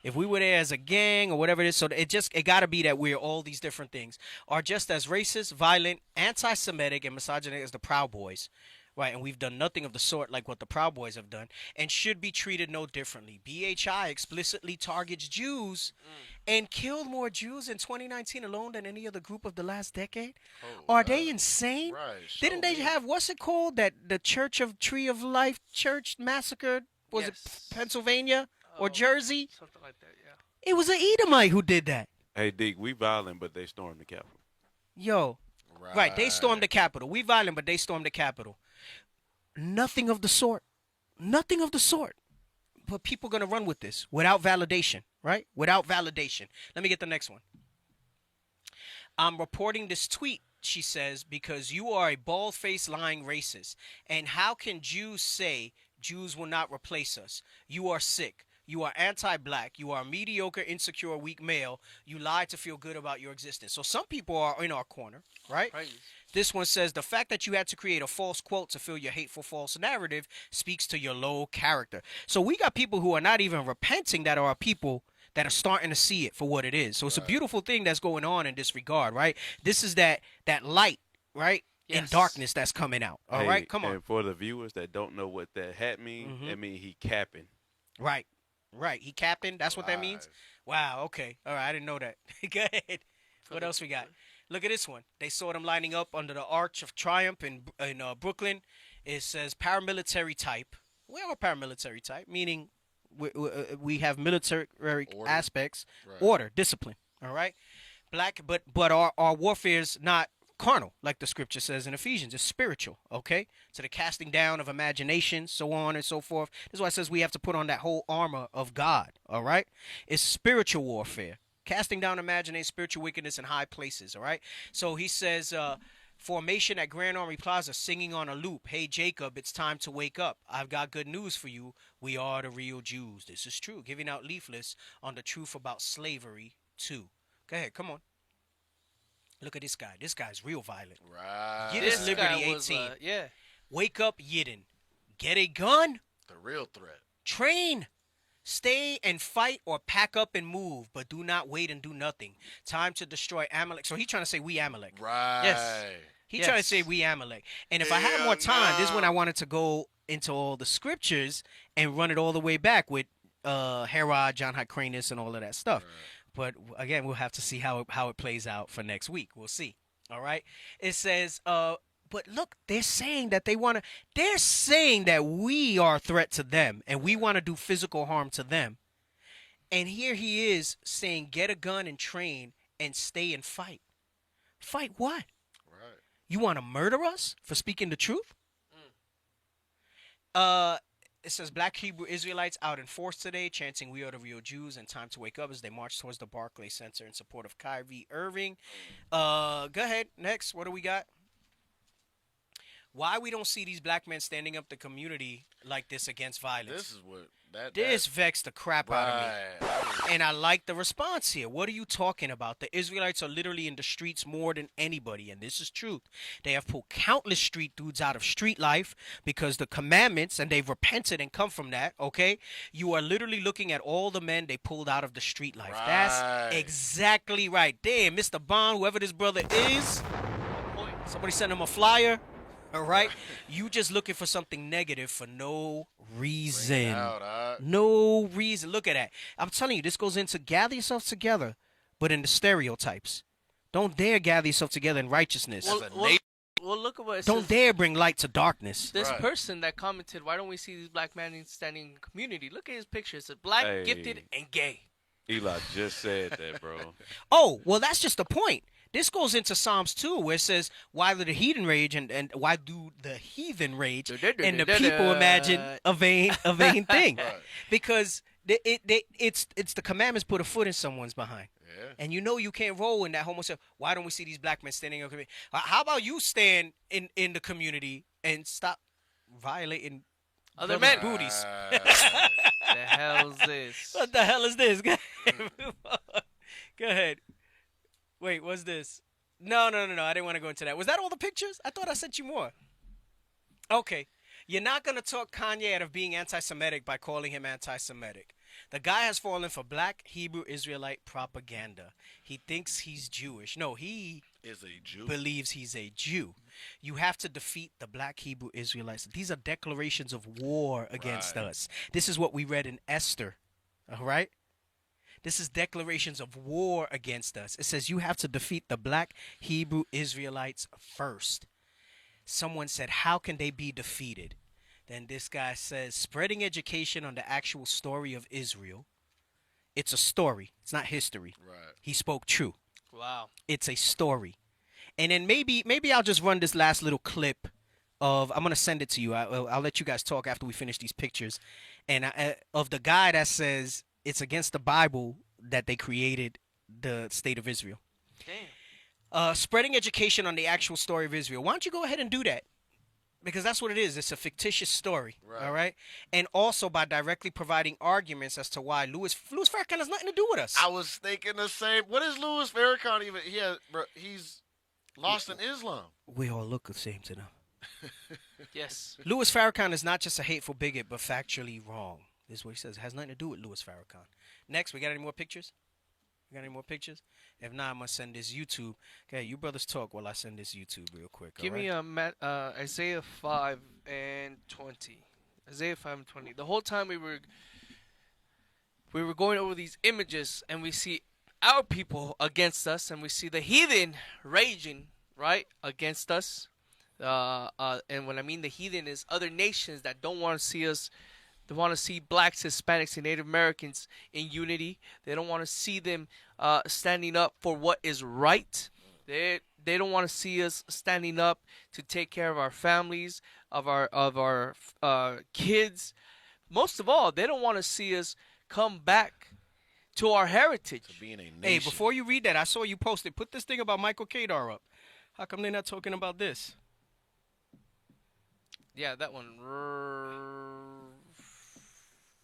If we were there as a gang or whatever it is, so it got to be that we're all these different things are just as racist, violent, anti-Semitic, and misogynistic as the Proud Boys. Right, and we've done nothing of the sort like what the Proud Boys have done, and should be treated no differently. BHI explicitly targets Jews and killed more Jews in 2019 alone than any other group of the last decade. Are they insane? Right, Didn't they have, what's it called, that the Church of Tree of Life Church massacred? Was it Pennsylvania or Jersey? Something like that, yeah. It was an Edomite who did that. Hey, Deke, we violent, but they stormed the Capitol. Yo, right, they stormed the Capitol. We violent, but they stormed the Capitol. Nothing of the sort. Nothing of the sort. But people are going to run with this without validation, right? Without validation. Let me get the next one. I'm reporting this tweet, she says, because you are a bald-faced lying racist. And how can Jews say Jews will not replace us? You are sick. You are anti-black. You are a mediocre, insecure, weak male. You lie to feel good about your existence. So some people are in our corner, right? This one says, the fact that you had to create a false quote to fill your hateful false narrative speaks to your low character. So we got people who are not even repenting that are people that are starting to see it for what it is. So it's a beautiful thing that's going on in this regard, right? This is that light, right? In darkness that's coming out. All right, come on. And for the viewers that don't know what that hat means, that means he capping. Right. He capping. That's what that means? Wow, okay. All right, I didn't know that. Go ahead. What else we got? Look at this one. They saw them lining up under the Arch of Triumph in Brooklyn. It says paramilitary type. We are paramilitary type, meaning we have military aspects, order, discipline. All right, black, but our warfare is not carnal, like the scripture says in Ephesians. It's spiritual. Okay, so the casting down of imagination, so on and so forth. This is why it says we have to put on that whole armor of God. All right, it's spiritual warfare. Casting down imagination, spiritual wickedness in high places, all right? So he says, formation at Grand Army Plaza, singing on a loop. Hey, Jacob, it's time to wake up. I've got good news for you. We are the real Jews. This is true. Giving out leaflets on the truth about slavery, too. Go ahead, come on. Look at this guy. This guy's real violent. Right. Get us Liberty 18. Wake up, Yidden. Get a gun. The real threat. Train. Stay and fight or pack up and move, but do not wait and do nothing. Time to destroy Amalek. So he's trying to say we Amalek. Right. Yes. He's trying to say we Amalek. And if I had more time, this is when I wanted to go into all the scriptures and run it all the way back with Herod, John Hyrcanus, and all of that stuff. Right. But again, we'll have to see how it plays out for next week. We'll see. All right. It says, but look, they're saying that they're saying that we are a threat to them and we want to do physical harm to them. And here he is saying, get a gun and train and stay and fight. Fight what? Right. You want to murder us for speaking the truth? It says black Hebrew Israelites out in force today, chanting we are the real Jews and time to wake up as they march towards the Barclays Center in support of Kyrie Irving. Go ahead. Next, what do we got? Why we don't see these black men standing up the community like this against violence? This is what this vexed the crap out of me. And I like the response here. What are you talking about? The Israelites are literally in the streets more than anybody, and this is truth. They have pulled countless street dudes out of street life because the commandments, and they've repented and come from that, okay? You are literally looking at all the men they pulled out of the street life. Right. That's exactly right. Damn, Mr. Bond, whoever this brother is, somebody send him a flyer. All right, you just looking for something negative for no reason. No reason. Look at that. I'm telling you, this goes into gather yourself together, but in the stereotypes. Don't dare gather yourself together in righteousness. Well, look at what it Don't says. dare bring light to darkness. This person that commented, why don't we see these black men standing in the community? Look at his picture. It's black, gifted, and gay. Eli just said that, bro. Oh, well, that's just the point. This goes into Psalms 2, where it says, why do the heathen rage and why do the heathen rage and the people imagine a vain thing? Right. Because it's the commandments put a foot in someone's behind. Yeah. And you know you can't roll in that homosexual. Why don't we see these black men standing in the community? How about you stand in the community and stop violating other men booties? The hell's this? What the hell is this? Go ahead. Wait, what's this? No. I didn't want to go into that. Was that all the pictures? I thought I sent you more. Okay. You're not going to talk Kanye out of being anti-Semitic by calling him anti-Semitic. The guy has fallen for black Hebrew Israelite propaganda. He thinks he's Jewish. No, he Is a Jew. believes he's a Jew. You have to defeat the black Hebrew Israelites. These are declarations of war against Right. us. This is what we read in Esther. All right? This is declarations of war against us. It says you have to defeat the black Hebrew Israelites first. Someone said, how can they be defeated? Then this guy says, spreading education on the actual story of Israel. It's a story. It's not history. Right. He spoke true. Wow. It's a story. And then maybe I'll just run this last little clip of, I'm going to send it to you. I'll let you guys talk after we finish these pictures. And of the guy that says it's against the Bible that they created the state of Israel. Damn. Spreading education on the actual story of Israel. Why don't you go ahead and do that? Because that's what it is. It's a fictitious story. Right. All right. And also by directly providing arguments as to why Louis Farrakhan has nothing to do with us. I was thinking the same. What is Louis Farrakhan even? He's lost in Islam. We all look the same to them. Yes. Louis Farrakhan is not just a hateful bigot, but factually wrong. This is what he says. It has nothing to do with Louis Farrakhan. Next, we got any more pictures? We got any more pictures? If not, I'm going to send this YouTube. Okay, you brothers talk while I send this YouTube real quick. Give all me right? Isaiah 5:20. Isaiah 5:20. The whole time we were going over these images, and we see our people against us, and we see the heathen raging right against us. And when I mean the heathen is other nations that don't want to see us. They want to see blacks, Hispanics, and Native Americans in unity. They don't want to see them standing up for what is right. They don't want to see us standing up to take care of our families, of our kids. Most of all, they don't want to see us come back to our heritage. To being a nation. Hey, before you read that, I saw you posted. Put this thing about Michael Kadar up. How come they're not talking about this? Yeah, that one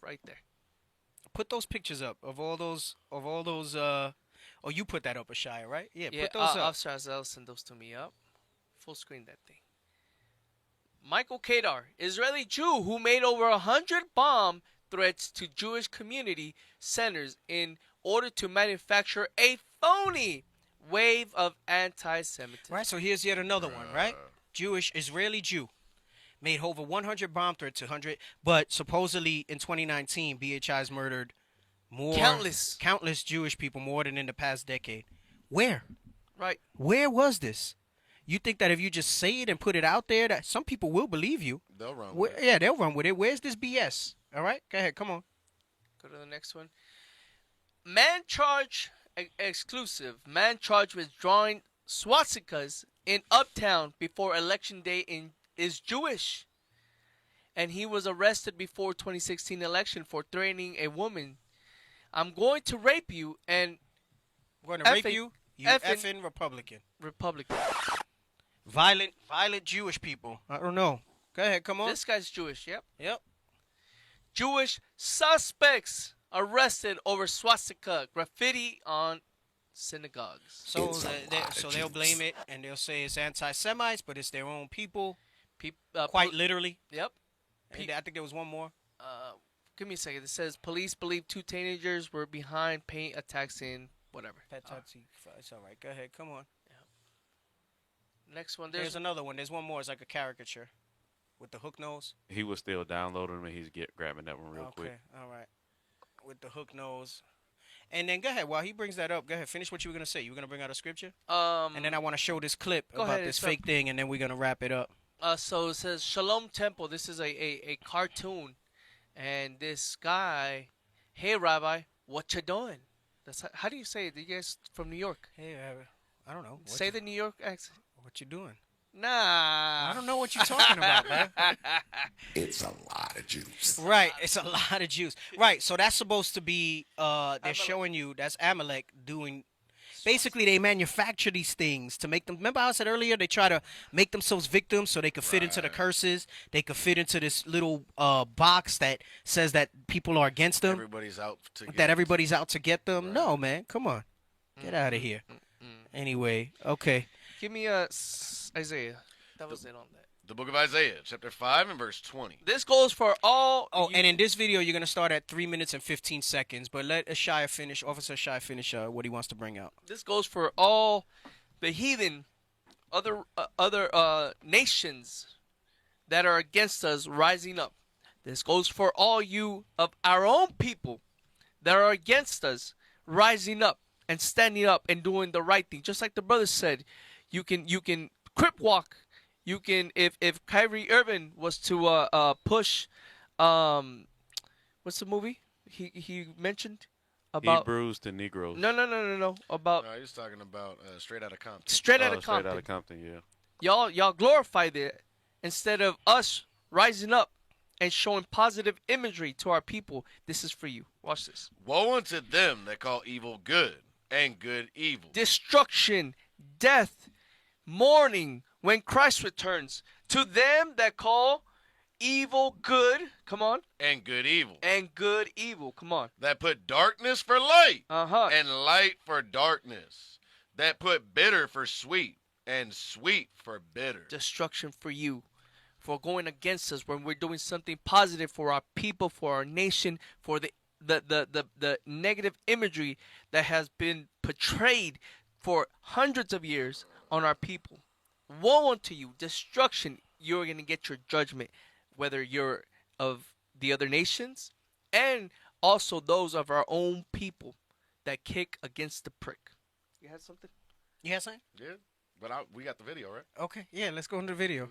right there. Put those pictures up of all those. Oh, you put that up, Ashaya, right? Yeah, Yeah, put those up. Officer Azell send those to me up. Full screen that thing. Michael Kadar, Israeli Jew who made over 100 bomb threats to Jewish community centers in order to manufacture a phony wave of anti-Semitism. Right, so here's yet another one, right? Jewish, Israeli Jew. Made over 100 bomb threats, 100, but supposedly in 2019, BHI's murdered countless Jewish people, more than in the past decade. Where? Right. Where was this? You think that if you just say it and put it out there, that some people will believe you? They'll run with it. Yeah, they'll run with it. Where's this BS? All right, go ahead, come on. Go to the next one. Man charged exclusive. Man charged with drawing swastikas in Uptown before election day is Jewish. And he was arrested before 2016 election for threatening a woman. I'm going to rape you and We're going to rape you, you effing Republican. Republican. Violent Jewish people. I don't know. Go ahead, come on. This guy's Jewish, yep. Yep. Jewish suspects arrested over swastika graffiti on synagogues. So It's a lot of they'll Jews. blame it and they'll say it's anti-Semites, but it's their own people, Peop- quite literally. Yep. And I think there was one more. Give me a second. It says police believe 2 teenagers were behind paint attacks in whatever. It's all right. Go ahead. Come on. Next one. There's There's another one. There's one more. It's like a caricature with the hook nose. He was still downloading them, and he's grabbing that one real Okay. quick. All right. With the hook nose. And then go ahead. While he brings that up, go ahead. Finish what you were going to say. You were going to bring out a scripture? And then I want to show this clip Go about ahead, this it's fake thing, and then we're going to wrap it up. So it says Shalom Temple. This is a cartoon, and this guy, hey Rabbi, what you doing? That's how do you say it? You guys from New York? Hey, I don't know. Say the New York accent. What you doing? Nah. I don't know what you're talking about, man. It's a lot of Jews. Right, it's a lot of Jews. Right, so that's supposed to be, they're showing you, that's Amalek doing, basically they manufacture these things to make them, remember how I said earlier, they try to make themselves victims so they could fit into the curses, they could fit into this little box that says that people are against them, Everybody's out to get that everybody's out to get them. No, man, come on. Get out of here. Anyway, okay. Give me Isaiah. That was it on that. The book of Isaiah, chapter 5 and verse 20. This goes for all. Oh, and in this video, you're going to start at 3 minutes and 15 seconds. But let Ashaya finish, Officer Ashaya finish what he wants to bring out. This goes for all the heathen, other nations that are against us rising up. This goes for all you of our own people that are against us rising up and standing up and doing the right thing. Just like the brother said, you can crip walk. You can if Kyrie Irving was to push what's the movie he mentioned about Hebrews to Negroes. No. About No, he's talking about Straight Outta Compton. Straight Outta Straight Compton. Outta Compton, yeah. Y'all glorify that instead of us rising up and showing positive imagery to our people. This is for you. Watch this. Woe unto them that call evil good and good evil. Destruction, death, mourning when Christ returns. To them that call evil good, come on, And good evil. and good evil, come on. That put darkness for light Uh-huh. and light for darkness. That put bitter for sweet and sweet for bitter. Destruction for you, for going against us when we're doing something positive for our people, for our nation, for the negative imagery that has been portrayed for hundreds of years on our people. Woe unto you, destruction. You're going to get your judgment, whether you're of the other nations and also those of our own people that kick against the prick. You had something? You have something? Yeah, but we got the video, right? Okay, yeah, let's go into the video.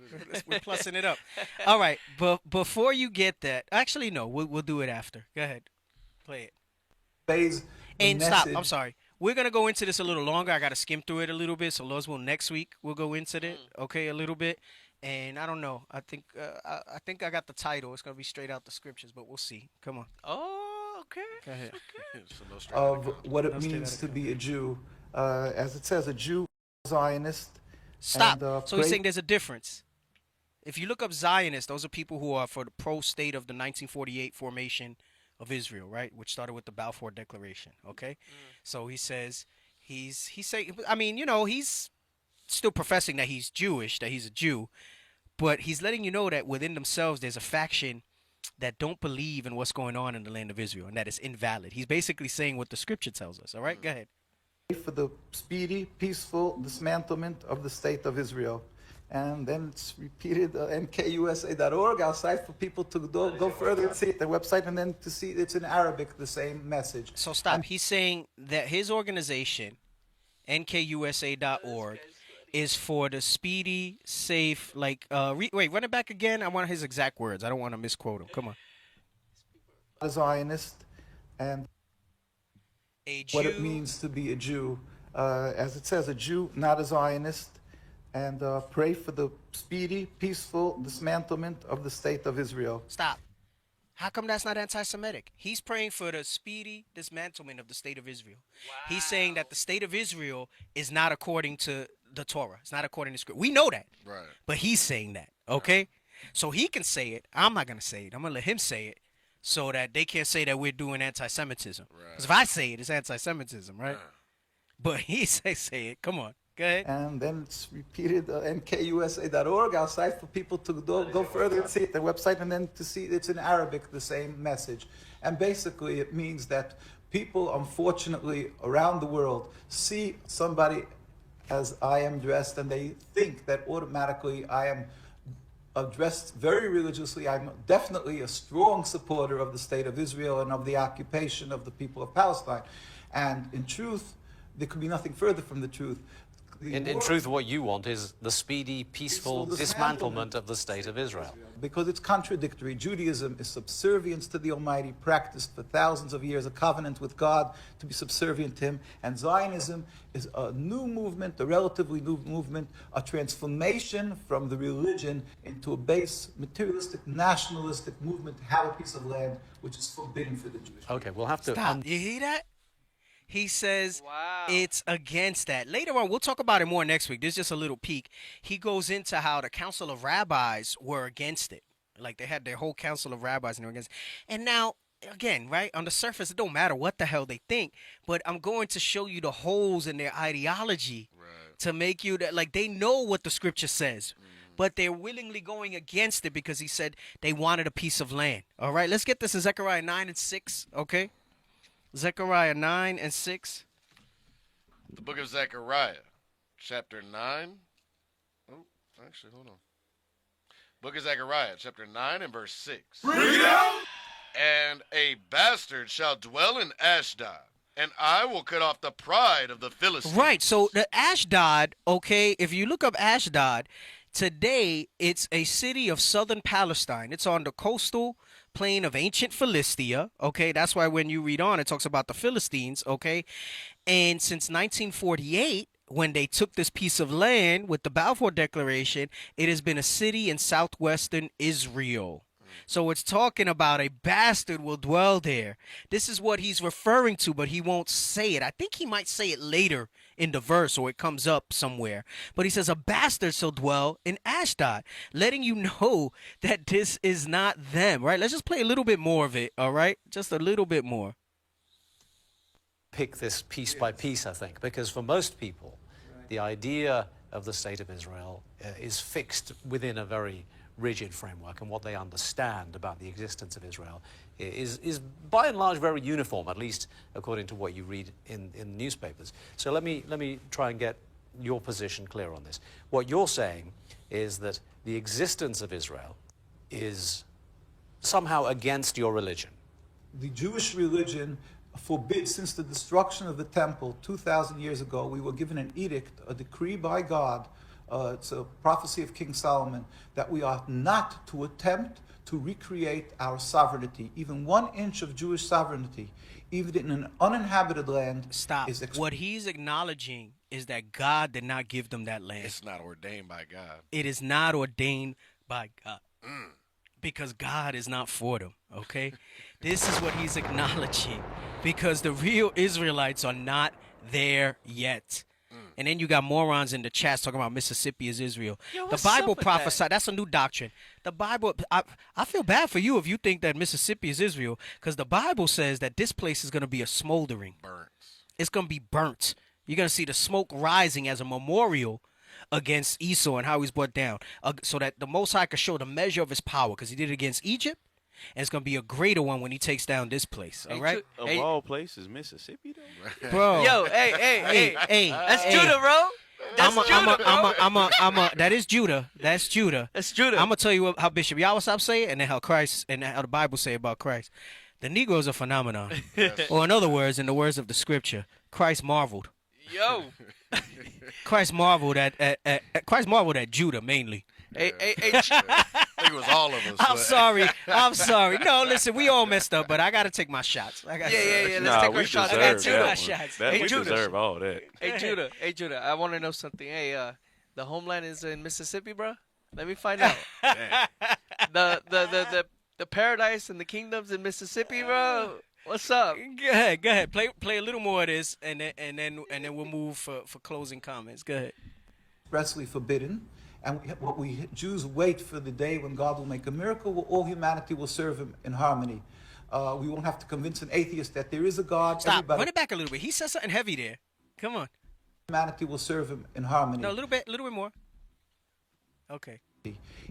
We're plussing it up. All right, but before you get that, actually, no, we'll do it after. Go ahead. Play it. Phase And stop. I'm sorry. We're gonna go into this a little longer. I gotta skim through it a little bit. So Los will next week. We'll go into it. Okay, a little bit. And I don't know. I think I got the title. It's gonna be straight out the scriptures, but we'll see. Come on. Oh, okay. Go ahead. So no Straight Outta of Compton. what it Let's do means that to be a Jew. As it says, a Jew, Zionist. Stop. And, So he's pray- saying there's a difference. If you look up Zionists, those are people who are for the pro-state of the 1948 formation of Israel, right? Which started with the Balfour Declaration. Okay, so he says he's saying. I mean, you know, he's still professing that he's Jewish, that he's a Jew, but he's letting you know that within themselves there's a faction that don't believe in what's going on in the land of Israel and that it's invalid. He's basically saying what the scripture tells us. All right, go ahead. for the speedy, peaceful dismantlement of the state of Israel. And then it's repeated nkusa.org outside for people to go further and see it, their website, and then to see it's in Arabic, the same message. So stop. He's saying that his organization, nkusa.org, is for the speedy, safe, like, wait, run it back again. I want his exact words. I don't want to misquote him. Come on. A Zionist, and A what it Jew- means to be a Jew. As it says, a Jew, not a Zionist, and pray for the speedy, peaceful dismantlement of the state of Israel. Stop. How come that's not anti-Semitic? He's praying for the speedy dismantlement of the state of Israel. He's saying that the state of Israel is not according to the Torah. It's not according to scripture. We know that. Right. But he's saying that, okay? So he can say it. I'm not going to say it. I'm going to let him say it so that they can't say that we're doing anti-Semitism. Because if I say it, it's anti-Semitism, right? But he say it. Come on. Go ahead. And then it's repeated nkusa.org outside for people to go further and see it, their website, and then to see it's in Arabic, the same message. And basically it means that people, unfortunately, around the world see somebody as I am dressed, and they think that automatically I am dressed very religiously. I'm definitely a strong supporter of the state of Israel and of the occupation of the people of Palestine. And in truth, there could be nothing further from the truth. In truth, what you want is the speedy, peaceful dismantlement of the state of Israel. Because it's contradictory. Judaism is subservience to the Almighty, practiced for thousands of years, a covenant with God to be subservient to Him. And Zionism is a new movement, a relatively new movement, a transformation from the religion into a base, materialistic, nationalistic movement to have a piece of land which is forbidden for the Jewish people. Okay, we'll have to... Stop. You hear that? He says it's against that. Later on, we'll talk about it more next week. This is just a little peek. He goes into how the Council of Rabbis were against it. Like, they had their whole Council of Rabbis and they were against it. And now, again, right, on the surface, it don't matter what the hell they think, but I'm going to show you the holes in their ideology to make you that, like, they know what the scripture says. but they're willingly going against it because he said they wanted a piece of land. All right, let's get this in Zechariah 9 and 6, okay? Zechariah 9 and 6. The book of Zechariah, chapter 9. Oh, actually, hold on. Book of Zechariah, chapter 9 and verse 6. Bring it out! And a bastard shall dwell in Ashdod, and I will cut off the pride of the Philistines. Right, so the Ashdod, okay, if you look up Ashdod, today it's a city of southern Palestine. It's on the coastal plain of ancient Philistia, okay? That's why when you read on, it talks about the Philistines, okay? And since 1948, when they took this piece of land with the Balfour Declaration, it has been a city in southwestern Israel. So it's talking about a bastard will dwell there. This is what he's referring to, but he won't say it. I think he might say it later in the verse, or it comes up somewhere. But he says a bastard shall dwell in Ashdod, letting you know that this is not them, right? Let's just play a little bit more of it, all right? Just a little bit more. Pick this piece by piece, I think, because for most people, the idea of the State of Israel is fixed within a very rigid framework, and what they understand about the existence of Israel is by and large very uniform, at least according to what you read in newspapers. So let me try and get your position clear on this. What you're saying is that the existence of Israel is somehow against your religion. The Jewish religion forbids, since the destruction of the temple 2,000 years ago, we were given an edict, a decree by God, it's a prophecy of King Solomon, that we are not to attempt to recreate our sovereignty. Even 1 inch of Jewish sovereignty, even in an uninhabited land. Stop. What he's acknowledging is that God did not give them that land. It's not ordained by God. It is not ordained by God. Because God is not for them, okay? This is what he's acknowledging, because the real Israelites are not there yet. And then you got morons in the chats talking about Mississippi is Israel. Yo, the what's Bible up with prophesied. That's a new doctrine. The Bible, I feel bad for you if you think that Mississippi is Israel, because the Bible says that this place is going to be a smoldering. It's going to be burnt. You're going to see the smoke rising as a memorial against Esau and how he's brought down, so that the Most High could show the measure of his power, because he did it against Egypt, and it's going to be a greater one when he takes down this place, all right? Of all places, Mississippi, though? Bro. Yo, hey. That's Judah, bro. That's Judah, that is Judah. That's Judah. That's Judah. I'm going to tell you how Bishop Yawasab say it, and then how Christ, and how the Bible say about Christ. The Negro is a phenomenon. Or in other words, in the words of the scripture, Christ marveled. Yo. Christ marveled at Judah mainly. Hey. I think it was all of us. I'm sorry. No, listen, we all messed up, but I got to take my shots. Yeah. Let's take our shots. I got two shots. We deserve all that. Hey, Judah. I want to know something. Hey, the homeland is in Mississippi, bro. Let me find out. the paradise and the kingdoms in Mississippi, bro. What's up? Go ahead. Play a little more of this, and then we'll move for closing comments. Go ahead. Expressly forbidden. And what we Jews wait for the day when God will make a miracle, where all humanity will serve him in harmony. We won't have to convince an atheist that there is a God. Stop. Run it back a little bit. He said something heavy there. Come on. Humanity will serve him in harmony. No, a little bit more. Okay.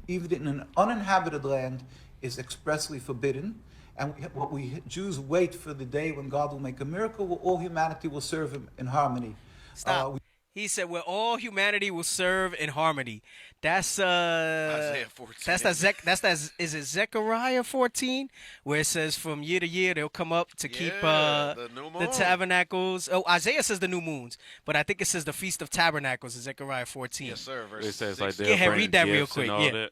Even in an uninhabited land is expressly forbidden. And what we Jews wait for the day when God will make a miracle, where all humanity will serve him in harmony. Stop. He said, "Where all humanity will serve in harmony." That's Isaiah 14. Is it Zechariah 14, where it says from year to year they'll come up to keep the tabernacles. Oh, Isaiah says the new moons, but I think it says the Feast of Tabernacles in Zechariah 14. Yes, sir. It says like read that real quick. Yeah.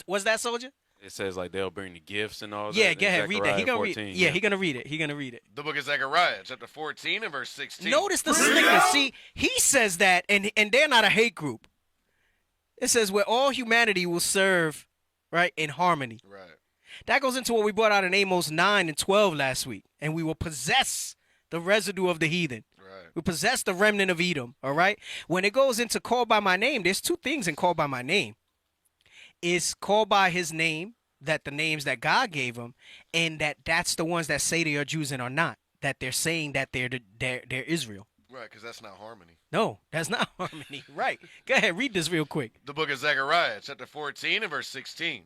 Was that, soldier? It says like they'll bring the gifts and all that. Yeah, go ahead, read that. He gonna 14, read. Yeah, he gonna read it. He gonna read it. The book of Zechariah, chapter 14 and verse 16. Notice the slickness. See, he says that, and they're not a hate group. It says where all humanity will serve, right, in harmony. Right. That goes into what we brought out in Amos 9 and 12 last week, and we will possess the residue of the heathen. Right. We possess the remnant of Edom. All right. When it goes into call by my name, there's two things in call by my name. It's call by his name. That the names that God gave them, and that's the ones that say they are Jews and are not. That they're saying that they're Israel. Right, because that's not harmony. No, that's not harmony. Right. Go ahead, read this real quick. The book of Zechariah, chapter 14 and verse 16.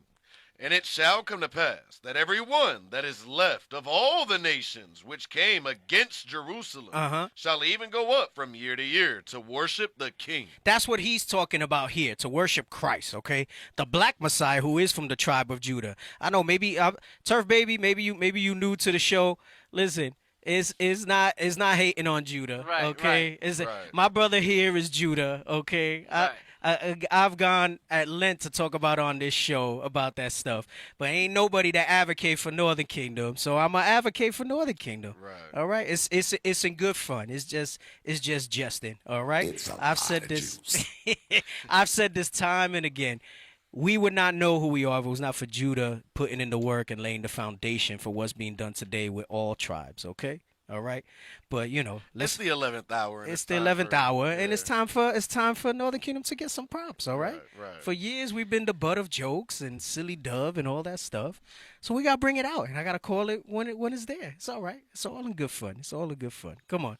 And it shall come to pass that every one that is left of all the nations which came against Jerusalem shall even go up from year to year to worship the King. That's what he's talking about here, to worship Christ, okay? The black Messiah who is from the tribe of Judah. I know maybe Turf Baby, maybe you new to the show. Listen, it's not hating on Judah, Right, okay? right. My brother here is Judah, okay? Right. I've gone at length to talk about on this show about that stuff, but ain't nobody that advocate for Northern Kingdom, so I'm gonna advocate for Northern Kingdom. Right. All right, it's in good fun. It's just jesting. All right. It's a I've lot said of this. juice. I've said this time and again. We would not know who we are if it was not for Judah putting in the work and laying the foundation for what's being done today with all tribes. Okay. All right, but you know, It's the 11th hour. and it's the time 11th for- hour, and yeah. it's time for Northern Kingdom to get some props. All right? Right. For years we've been the butt of jokes and silly dove and all that stuff, so we gotta bring it out, and I gotta call it when it's there. It's all right. It's all in good fun. It's all in good fun. Come on.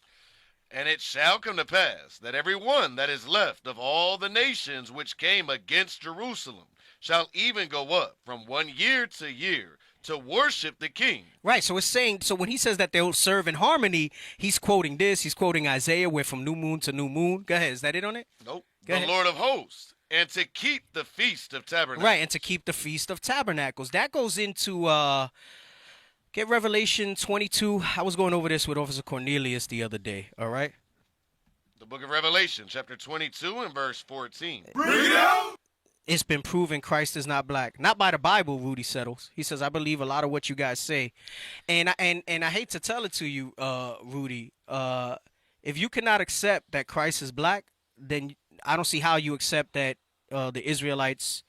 And it shall come to pass that every one that is left of all the nations which came against Jerusalem shall even go up from 1 year to year to worship the King. Right. So it's saying. So when he says that they'll serve in harmony, he's quoting this. He's quoting Isaiah, where from new moon to new moon. Go ahead. Is that it on it? Nope. Go the ahead. Lord of hosts, and to keep the feast of tabernacles. Right, and to keep the Feast of Tabernacles. That goes into get Revelation 22. I was going over this with Officer Cornelius the other day, all right? The book of Revelation, chapter 22 and verse 14. It's been proven Christ is not black. Not by the Bible, Rudy settles. He says, I believe a lot of what you guys say. And I hate to tell it to you, Rudy, if you cannot accept that Christ is black, then I don't see how you accept that the Israelites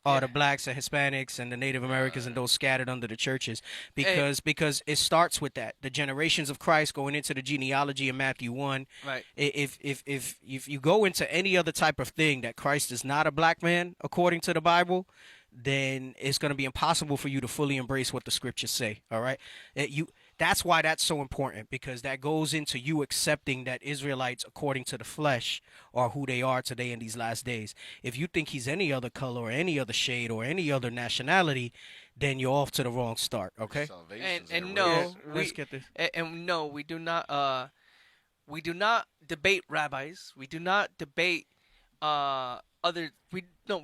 are the blacks and Hispanics and the Native Americans and those scattered under the churches, because it starts with that, the generations of Christ going into the genealogy in Matthew 1. Right. If you go into any other type of thing that Christ is not a black man according to the Bible, then it's going to be impossible for you to fully embrace what the scriptures say. All right, that's why that's so important, because that goes into you accepting that Israelites, according to the flesh, are who they are today in these last days. If you think he's any other color or any other shade or any other nationality, then you're off to the wrong start. Okay. And no, let's get this. And no, we do not debate rabbis. We do not debate we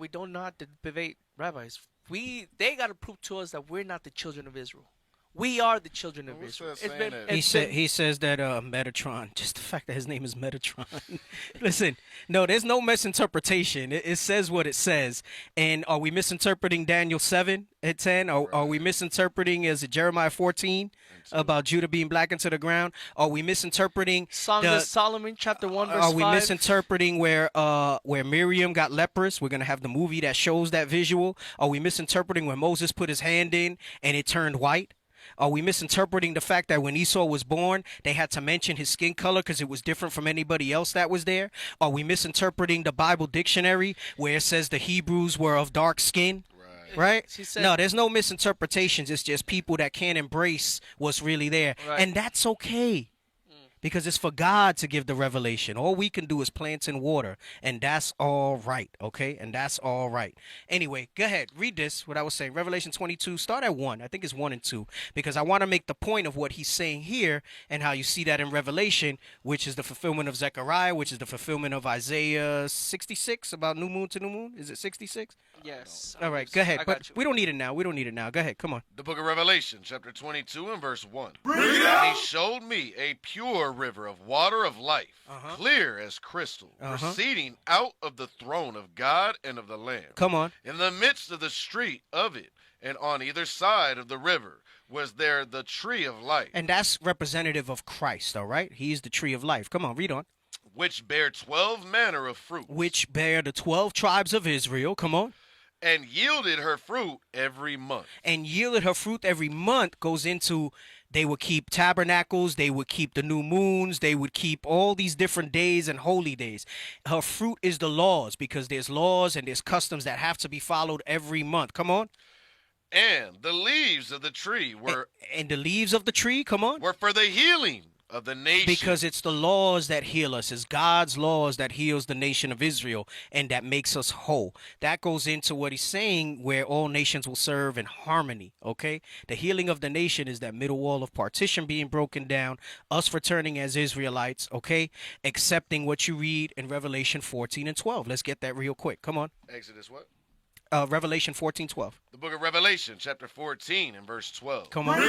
do not debate rabbis. They got to prove to us that we're not the children of Israel. We are the children of Israel. He says that Metatron, just the fact that his name is Metatron. Listen, no, there's no misinterpretation. It says what it says. And are we misinterpreting Daniel 7 at 10? Are we misinterpreting, is it Jeremiah 14 about Judah being black into the ground? Are we misinterpreting Song of Solomon, chapter 1, verse 5? Are we misinterpreting where Miriam got leprous? We're going to have the movie that shows that visual. Are we misinterpreting when Moses put his hand in and it turned white? Are we misinterpreting the fact that when Esau was born, they had to mention his skin color because it was different from anybody else that was there? Are we misinterpreting the Bible dictionary where it says the Hebrews were of dark skin? Right? No, there's no misinterpretations. It's just people that can't embrace what's really there. Right. And that's okay. Because it's for God to give the revelation. All we can do is plant and water, and that's all right, okay? And that's all right. Anyway, go ahead. Read this, what I was saying. Revelation 22, start at 1. I think it's 1 and 2, because I want to make the point of what he's saying here and how you see that in Revelation, which is the fulfillment of Zechariah, which is the fulfillment of Isaiah 66 about new moon to new moon. Is it 66? Yes. All right, go ahead. But we don't need it now. We don't need it now. Go ahead. Come on. The book of Revelation, chapter 22 and verse 1. And he showed me a pure river of water of life, clear as crystal, proceeding out of the throne of God and of the Lamb. Come on. In the midst of the street of it, and on either side of the river, was there the tree of life. And that's representative of Christ, all right? He's the tree of life. Come on, read on. Which bear 12 manner of fruit. Which bear the 12 tribes of Israel. Come on. And yielded her fruit every month. And yielded her fruit every month goes into, they would keep tabernacles, they would keep the new moons, they would keep all these different days and holy days. Her fruit is the laws, because there's laws and there's customs that have to be followed every month. Come on. And the leaves of the tree were... And the leaves of the tree, come on. Were for the healing of the nation. Because it's the laws that heal us. It's God's laws that heals the nation of Israel and that makes us whole. That goes into what he's saying, where all nations will serve in harmony, okay? The healing of the nation is that middle wall of partition being broken down, us returning as Israelites, okay? Accepting what you read in Revelation 14 and 12. Let's get that real quick. Come on. Exodus what? Revelation 14:12. The book of Revelation, chapter 14 and verse 12. Come on.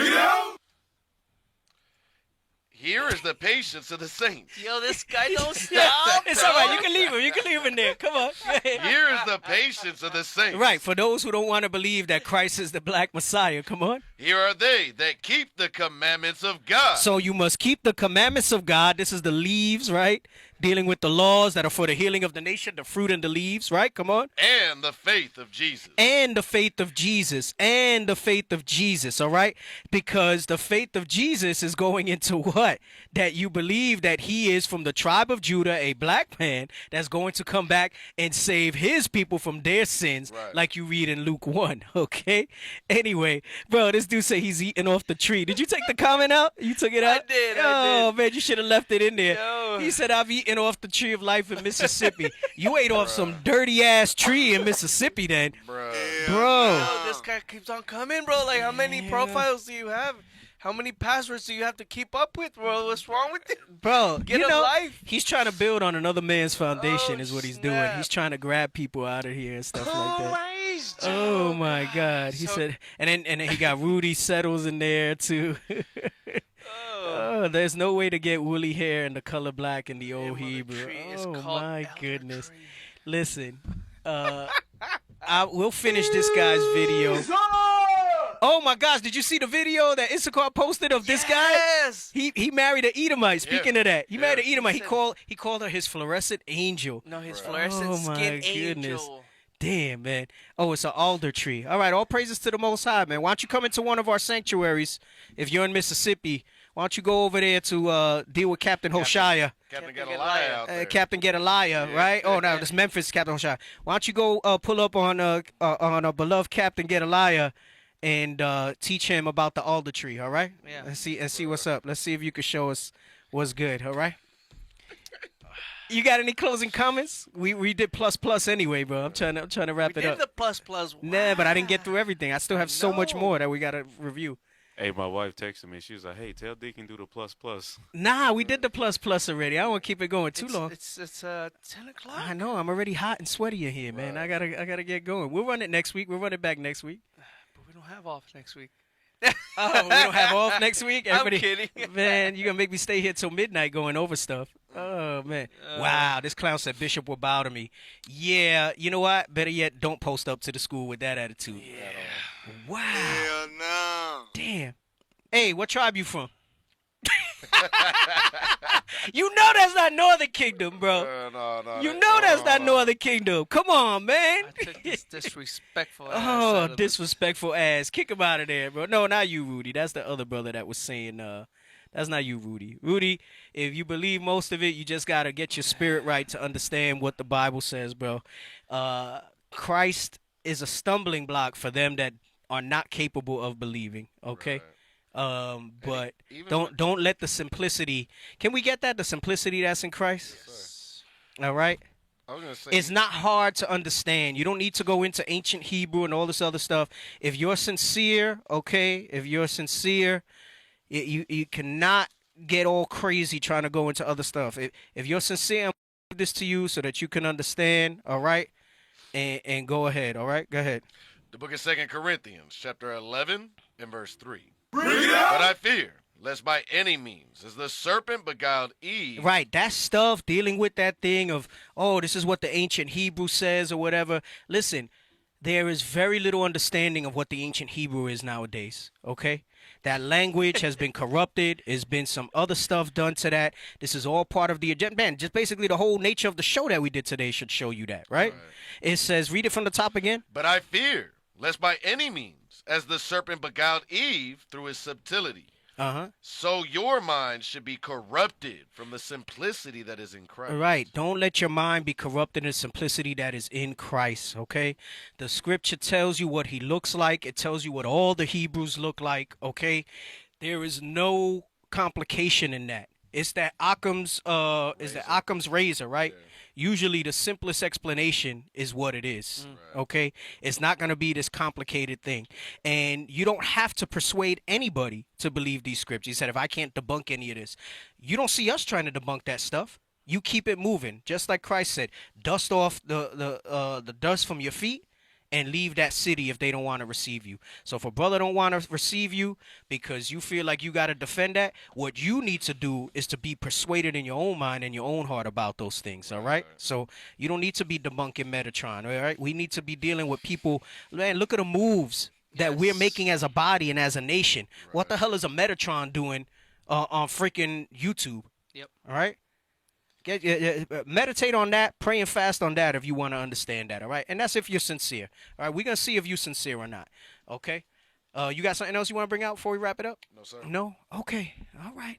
Here is the patience of the saints. Yo, this guy don't stop. It's all right. You can leave him. You can leave him there. Come on. Here is the patience of the saints. Right. For those who don't want to believe that Christ is the black Messiah. Come on. Here are they that keep the commandments of God. So you must keep the commandments of God. This is the leaves, right? Dealing with the laws that are for the healing of the nation, the fruit and the leaves, right? Come on. And the faith of Jesus. And the faith of Jesus. And the faith of Jesus, all right? Because the faith of Jesus is going into what? That you believe that he is from the tribe of Judah, a black man that's going to come back and save his people from their sins, Right. like you read in Luke 1, okay? Anyway, bro, this dude say he's eating off the tree. Did you take the comment out? You took it out? I did. Oh, man, you should have left it in there. Yo. He said, I've eaten off the tree of life in Mississippi. You ate off some dirty-ass tree in Mississippi then. Bro. Bro. Yo, this guy keeps on coming, bro. Like, how many profiles do you have? How many passwords do you have to keep up with, bro? What's wrong with you? Bro, Get you a know, life. he's trying to build on another man's foundation is what he's doing. snap. He's trying to grab people out of here and stuff like that. Oh my God. He So- said, and then he got Rudy Settles in there too. Oh, there's no way to get woolly hair and the color black in the old Name of the Hebrew. tree is Oh called my elder goodness. tree. Listen, we'll finish this guy's video. Oh my gosh, did you see the video that Issachar posted of this guy? Yes. He married an Edomite. Speaking of that, he married an Edomite. He Listen. called her his fluorescent angel. No, his fluorescent Oh, my skin goodness. angel. Damn, man. Oh, it's an alder tree. All right, all praises to the Most High, man. Why don't you come into one of our sanctuaries if you're in Mississippi? Why don't you go over there to deal with Captain Hoshea? Captain Gedaliah out there. Captain Gedaliah, right? Oh, no, this Memphis Captain Hoshea. Why don't you go pull up on our beloved Captain Gedaliah and teach him about the alder tree, all right? Yeah. And see what's up. Let's see if you can show us what's good, all right? You got any closing comments? We did plus anyway, bro. I'm trying to wrap We it did up. the plus. Nah, but I didn't get through everything. I still have so much know. more that we gotta review. Hey, my wife texted me. She was like, "Hey, tell Deacon do the plus." Nah, we did the plus already. I don't want to keep it going too long. It's 10 o'clock. I know. I'm already hot and sweaty in here, man. I gotta get going. We'll run it next week. We'll run it back next week. But we don't have off next week. Oh, we don't have off next week. I'm Everybody, kidding. man, you gonna make me stay here till midnight going over stuff. Oh man! Wow, this clown said Bishop will bow to me. Yeah, you know what? Better yet, don't post up to the school with that attitude. Yeah. Wow. Hell no. Damn. Hey, what tribe you from? You know that's not Northern Kingdom, bro. No, You know that's not Northern Kingdom. Come on, man. I took this disrespectful ass Oh, out of this. disrespectful ass. Kick him out of there, bro. No, not you, Rudy. That's the other brother that was saying, that's not you, Rudy. Rudy, if you believe most of it, you just got to get your spirit right to understand what the Bible says, bro. Christ is a stumbling block for them that are not capable of believing, okay? But even don't let the simplicity. Can we get that? The simplicity that's in Christ? All right? I was gonna say It's not hard to understand. You don't need to go into ancient Hebrew and all this other stuff. If you're sincere, okay, if you're sincere, you cannot get all crazy trying to go into other stuff. If you're sincere, I'm gonna give this to you so that you can understand, all right? And go ahead, all right? Go ahead. the book of 2 Corinthians, chapter 11 and verse 3. But I fear, lest by any means, as the serpent beguiled Eve. Right, that stuff, dealing with that thing of, oh, this is what the ancient Hebrew says or whatever. Listen, there is very little understanding of what the ancient Hebrew is nowadays, okay? That language has been corrupted. There's been some other stuff done to that. This is all part of the agenda. Man, just basically the whole nature of the show that we did today should show you that, right? It says, read it from the top again. But I fear, lest by any means, as the serpent beguiled Eve through his subtlety, so your mind should be corrupted from the simplicity that is in Christ. Right. Don't let your mind be corrupted in the simplicity that is in Christ, okay? The scripture tells you what he looks like. It tells you what all the Hebrews look like, okay? There is no complication in that. It's that Occam's razor, right? Usually the simplest explanation is what it is. Okay? It's not going to be this complicated thing. And you don't have to persuade anybody to believe these scriptures. He said, if I can't debunk any of this, you don't see us trying to debunk that stuff. You keep it moving. Just like Christ said, dust off the dust from your feet and leave that city if they don't want to receive you. So if a brother don't want to receive you because you feel like you got to defend that, what you need to do is to be persuaded in your own mind and your own heart about those things, all right? So you don't need to be debunking Metatron, all right? We need to be dealing with people. Man, look at the moves that we're making as a body and as a nation. What the hell is a Metatron doing on freaking YouTube? Yep. All right? Meditate on that, pray and fast on that if you want to understand that, all right? And that's if you're sincere. All right, we're going to see if you're sincere or not, okay? You got something else you want to bring out before we wrap it up? No, sir. No? Okay, all right.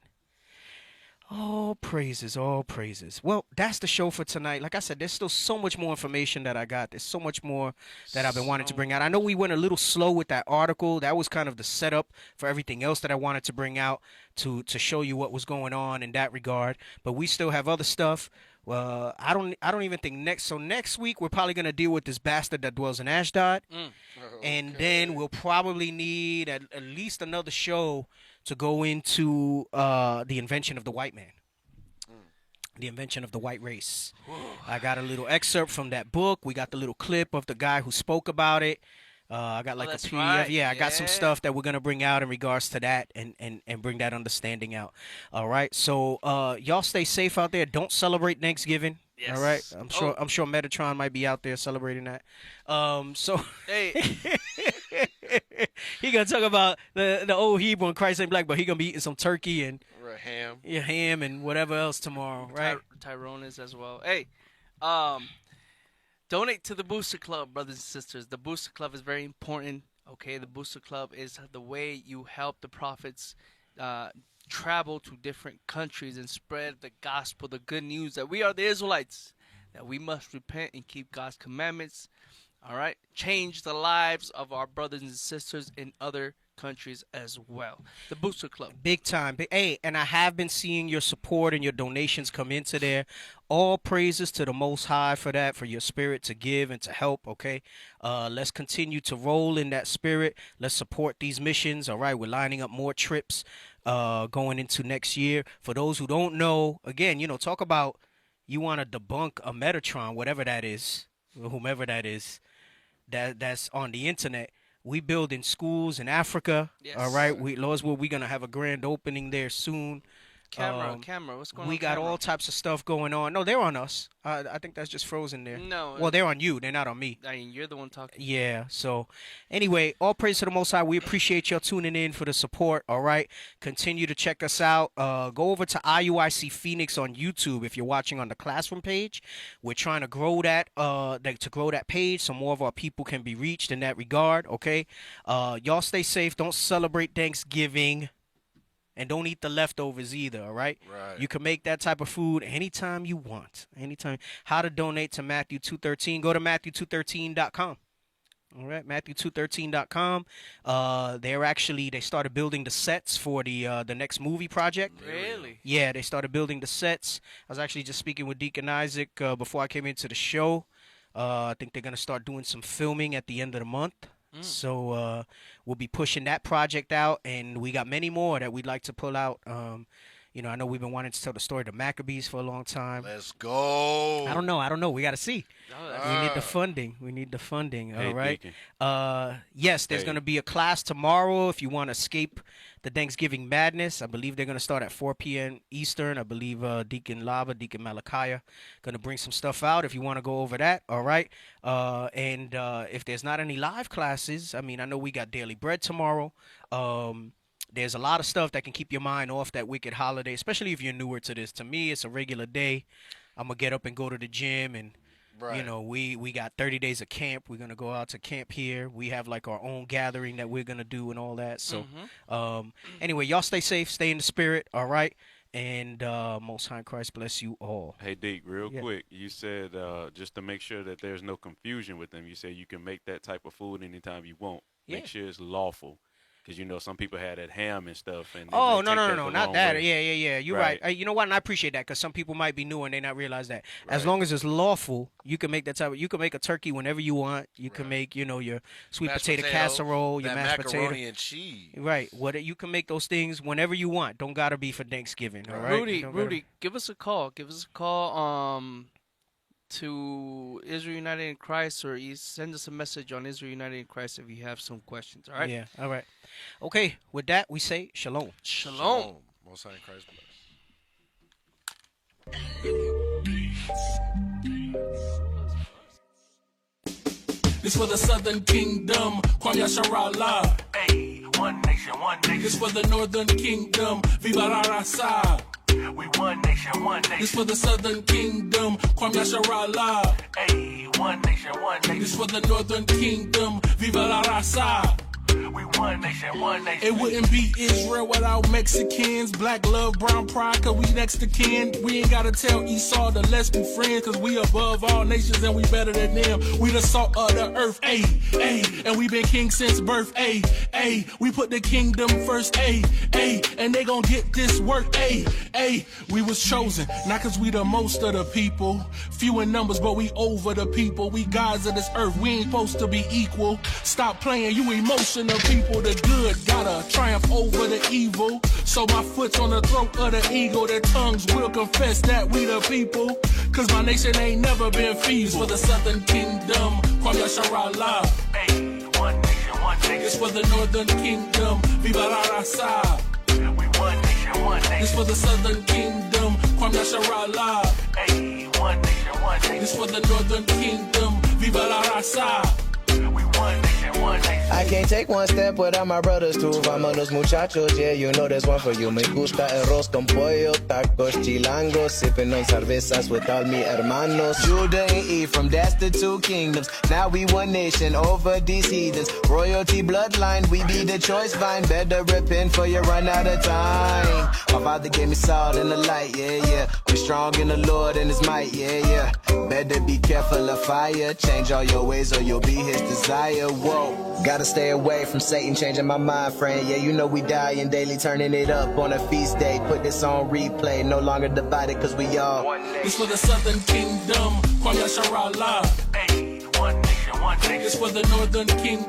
All praises, all praises. Well, that's the show for tonight. Like I said, there's still so much more information that I got. There's so much more that I've been wanting to bring out. I know we went a little slow with that article. That was kind of the setup for everything else that I wanted to bring out to show you what was going on in that regard. But we still have other stuff. Well, I don't even think next. So next week we're probably gonna deal with this bastard that dwells in Ashdod, and then we'll probably need at least another show to go into the invention of the white man, the invention of the white race. I got a little excerpt from that book. We got the little clip of the guy who spoke about it. I got like a PDF. Right. Yeah, I got some stuff that we're going to bring out in regards to that and bring that understanding out. All right. So y'all stay safe out there. Don't celebrate Thanksgiving. Yes. All right. I'm sure Metatron might be out there celebrating that. So Hey, he gonna talk about the old Hebrew and Christ ain't black, but he gonna be eating some turkey and Ham. ham and whatever else tomorrow, right? Tyrone is as well. Hey, donate to the Booster Club, brothers and sisters. The Booster Club is very important. Okay, the Booster Club is the way you help the prophets travel to different countries and spread the gospel, the good news that we are the Israelites, that we must repent and keep God's commandments. All right, change the lives of our brothers and sisters in other countries as well. The Booster Club. Big time. Hey, and I have been seeing your support and your donations come into there. All praises to the Most High for that, for your spirit to give and to help, okay? Let's continue to roll in that spirit. Let's support these missions, all right? We're lining up more trips going into next year. For those who don't know, again, talk about you want to debunk a Metatron, whatever that is, whomever that is, that's on the internet. We build in schools in Africa. Yes. All right. Lord's will, we're going to have a grand opening there soon. Camera, what's going on? We got all types of stuff going on. No, they're on us. I think that's just frozen there. No. Well, they're on you. They're not on me. I mean, you're the one talking. Yeah. So, anyway, all praise to the Most High. We appreciate y'all tuning in for the support. All right. Continue to check us out. Go over to IUIC Phoenix on YouTube if you're watching on the classroom page. We're trying to grow that. To grow that page so more of our people can be reached in that regard. Okay. Y'all stay safe. Don't celebrate Thanksgiving. And don't eat the leftovers either, all right? Right. You can make that type of food anytime you want. Anytime. How to donate to Matthew 213. Go to Matthew213.com. All right, Matthew213.com. They started building the sets for the next movie project. Really? Yeah, they started building the sets. I was actually just speaking with Deacon Isaac before I came into the show. I think they're going to start doing some filming at the end of the month. So we'll be pushing that project out, and we got many more that we'd like to pull out. I know we've been wanting to tell the story of the Maccabees for a long time. Let's go. I don't know. We got to see. We need the funding. Hey, all right. Deacon. Yes, there's going to be a class tomorrow if you want to escape the Thanksgiving madness. I believe they're going to start at 4 p.m. Eastern. I believe Deacon Lava, Deacon Malachi going to bring some stuff out if you want to go over that. All right. And if there's not any live classes, I know we got Daily Bread tomorrow. There's a lot of stuff that can keep your mind off that wicked holiday, especially if you're newer to this. To me, it's a regular day. I'm going to get up and go to the gym, and, we got 30 days of camp. We're going to go out to camp here. We have, like, our own gathering that we're going to do and all that. So, anyway, y'all stay safe. Stay in the spirit, all right? And Most High Christ bless you all. Hey, Deke, real quick, you said just to make sure that there's no confusion with them, you said you can make that type of food anytime you want. Make sure it's lawful. Because some people had that ham and stuff. And Oh, they no, take no, the not wrong that. way. Yeah. You're right. You know what? And I appreciate that because some people might be new and they not realize that. As long as it's lawful, you can make that type of. You can make a turkey whenever you want. You can make, your sweet Mashed potato casserole, your that mashed macaroni potato. and cheese. Right. You can make those things whenever you want. Don't gotta be for Thanksgiving. All right. Rudy, give us a call. Give us a call. To Israel United in Christ, or send us a message on Israel United in Christ if you have some questions. All right. Yeah. All right. Okay. With that, we say shalom. Shalom. Most High in Christ bless. This for the Southern Kingdom, Kwame Yasharallah. Hey, one nation, one nation. This for the Northern Kingdom, Viva la Raza. We one nation, one nation. This for the Southern Kingdom, Kwame Yasharallah. Hey, one nation, one nation. This for the Northern Kingdom, Viva la Raza. We one nation, one nation. It wouldn't be Israel without Mexicans. Black love, brown pride, cause we next to kin. We ain't gotta tell Esau to let's be friends, cause we above all nations and we better than them. We the salt of the earth, ayy, ayy. And we been king since birth, ayy, ayy. We put the kingdom first, ayy, ayy. And they gon' get this work, ayy, ayy. We was chosen, not cause we the most of the people. Few in numbers, but we over the people. We gods of this earth, we ain't supposed to be equal. Stop playing, you emotional people. The good gotta triumph over the evil. So my foot's on the throat of the eagle. Their tongues will confess that we the people. Cause my nation ain't never been feeble. For the Southern Kingdom, Kwame Yasharallah. Hey, one nation, one nation. This for the Northern Kingdom, Viva la Raza. We one nation, one nation. This for the Southern Kingdom, Kwame Yasharallah. Hey, one nation, one nation. This for the Northern Kingdom, Viva la Raza. We one nation, one nation. I can't take one step without my brothers too. Vámonos muchachos, yeah, you know there's one for you. Me gusta arroz con pollo, tacos chilangos, sipping on cervezas with all mi hermanos. Judah and Ephraim, that's the two kingdoms. Now we one nation over these heathens. Royalty bloodline, we be the choice vine. Better repent for you run out of time. My father gave me salt and the light, yeah, yeah. We strong in the Lord and his might, yeah, yeah. Better be careful of fire. Change all your ways or you'll be his desire. Whoa, gotta stay away from Satan, changing my mind frame. Yeah, you know we dying daily, turning it up on a feast day. Put this on replay, no longer divided cause we all one nation. This for the Southern Kingdom, Kwame Yasharallah. Hey, one nation, one nation. This for the Northern Kingdom.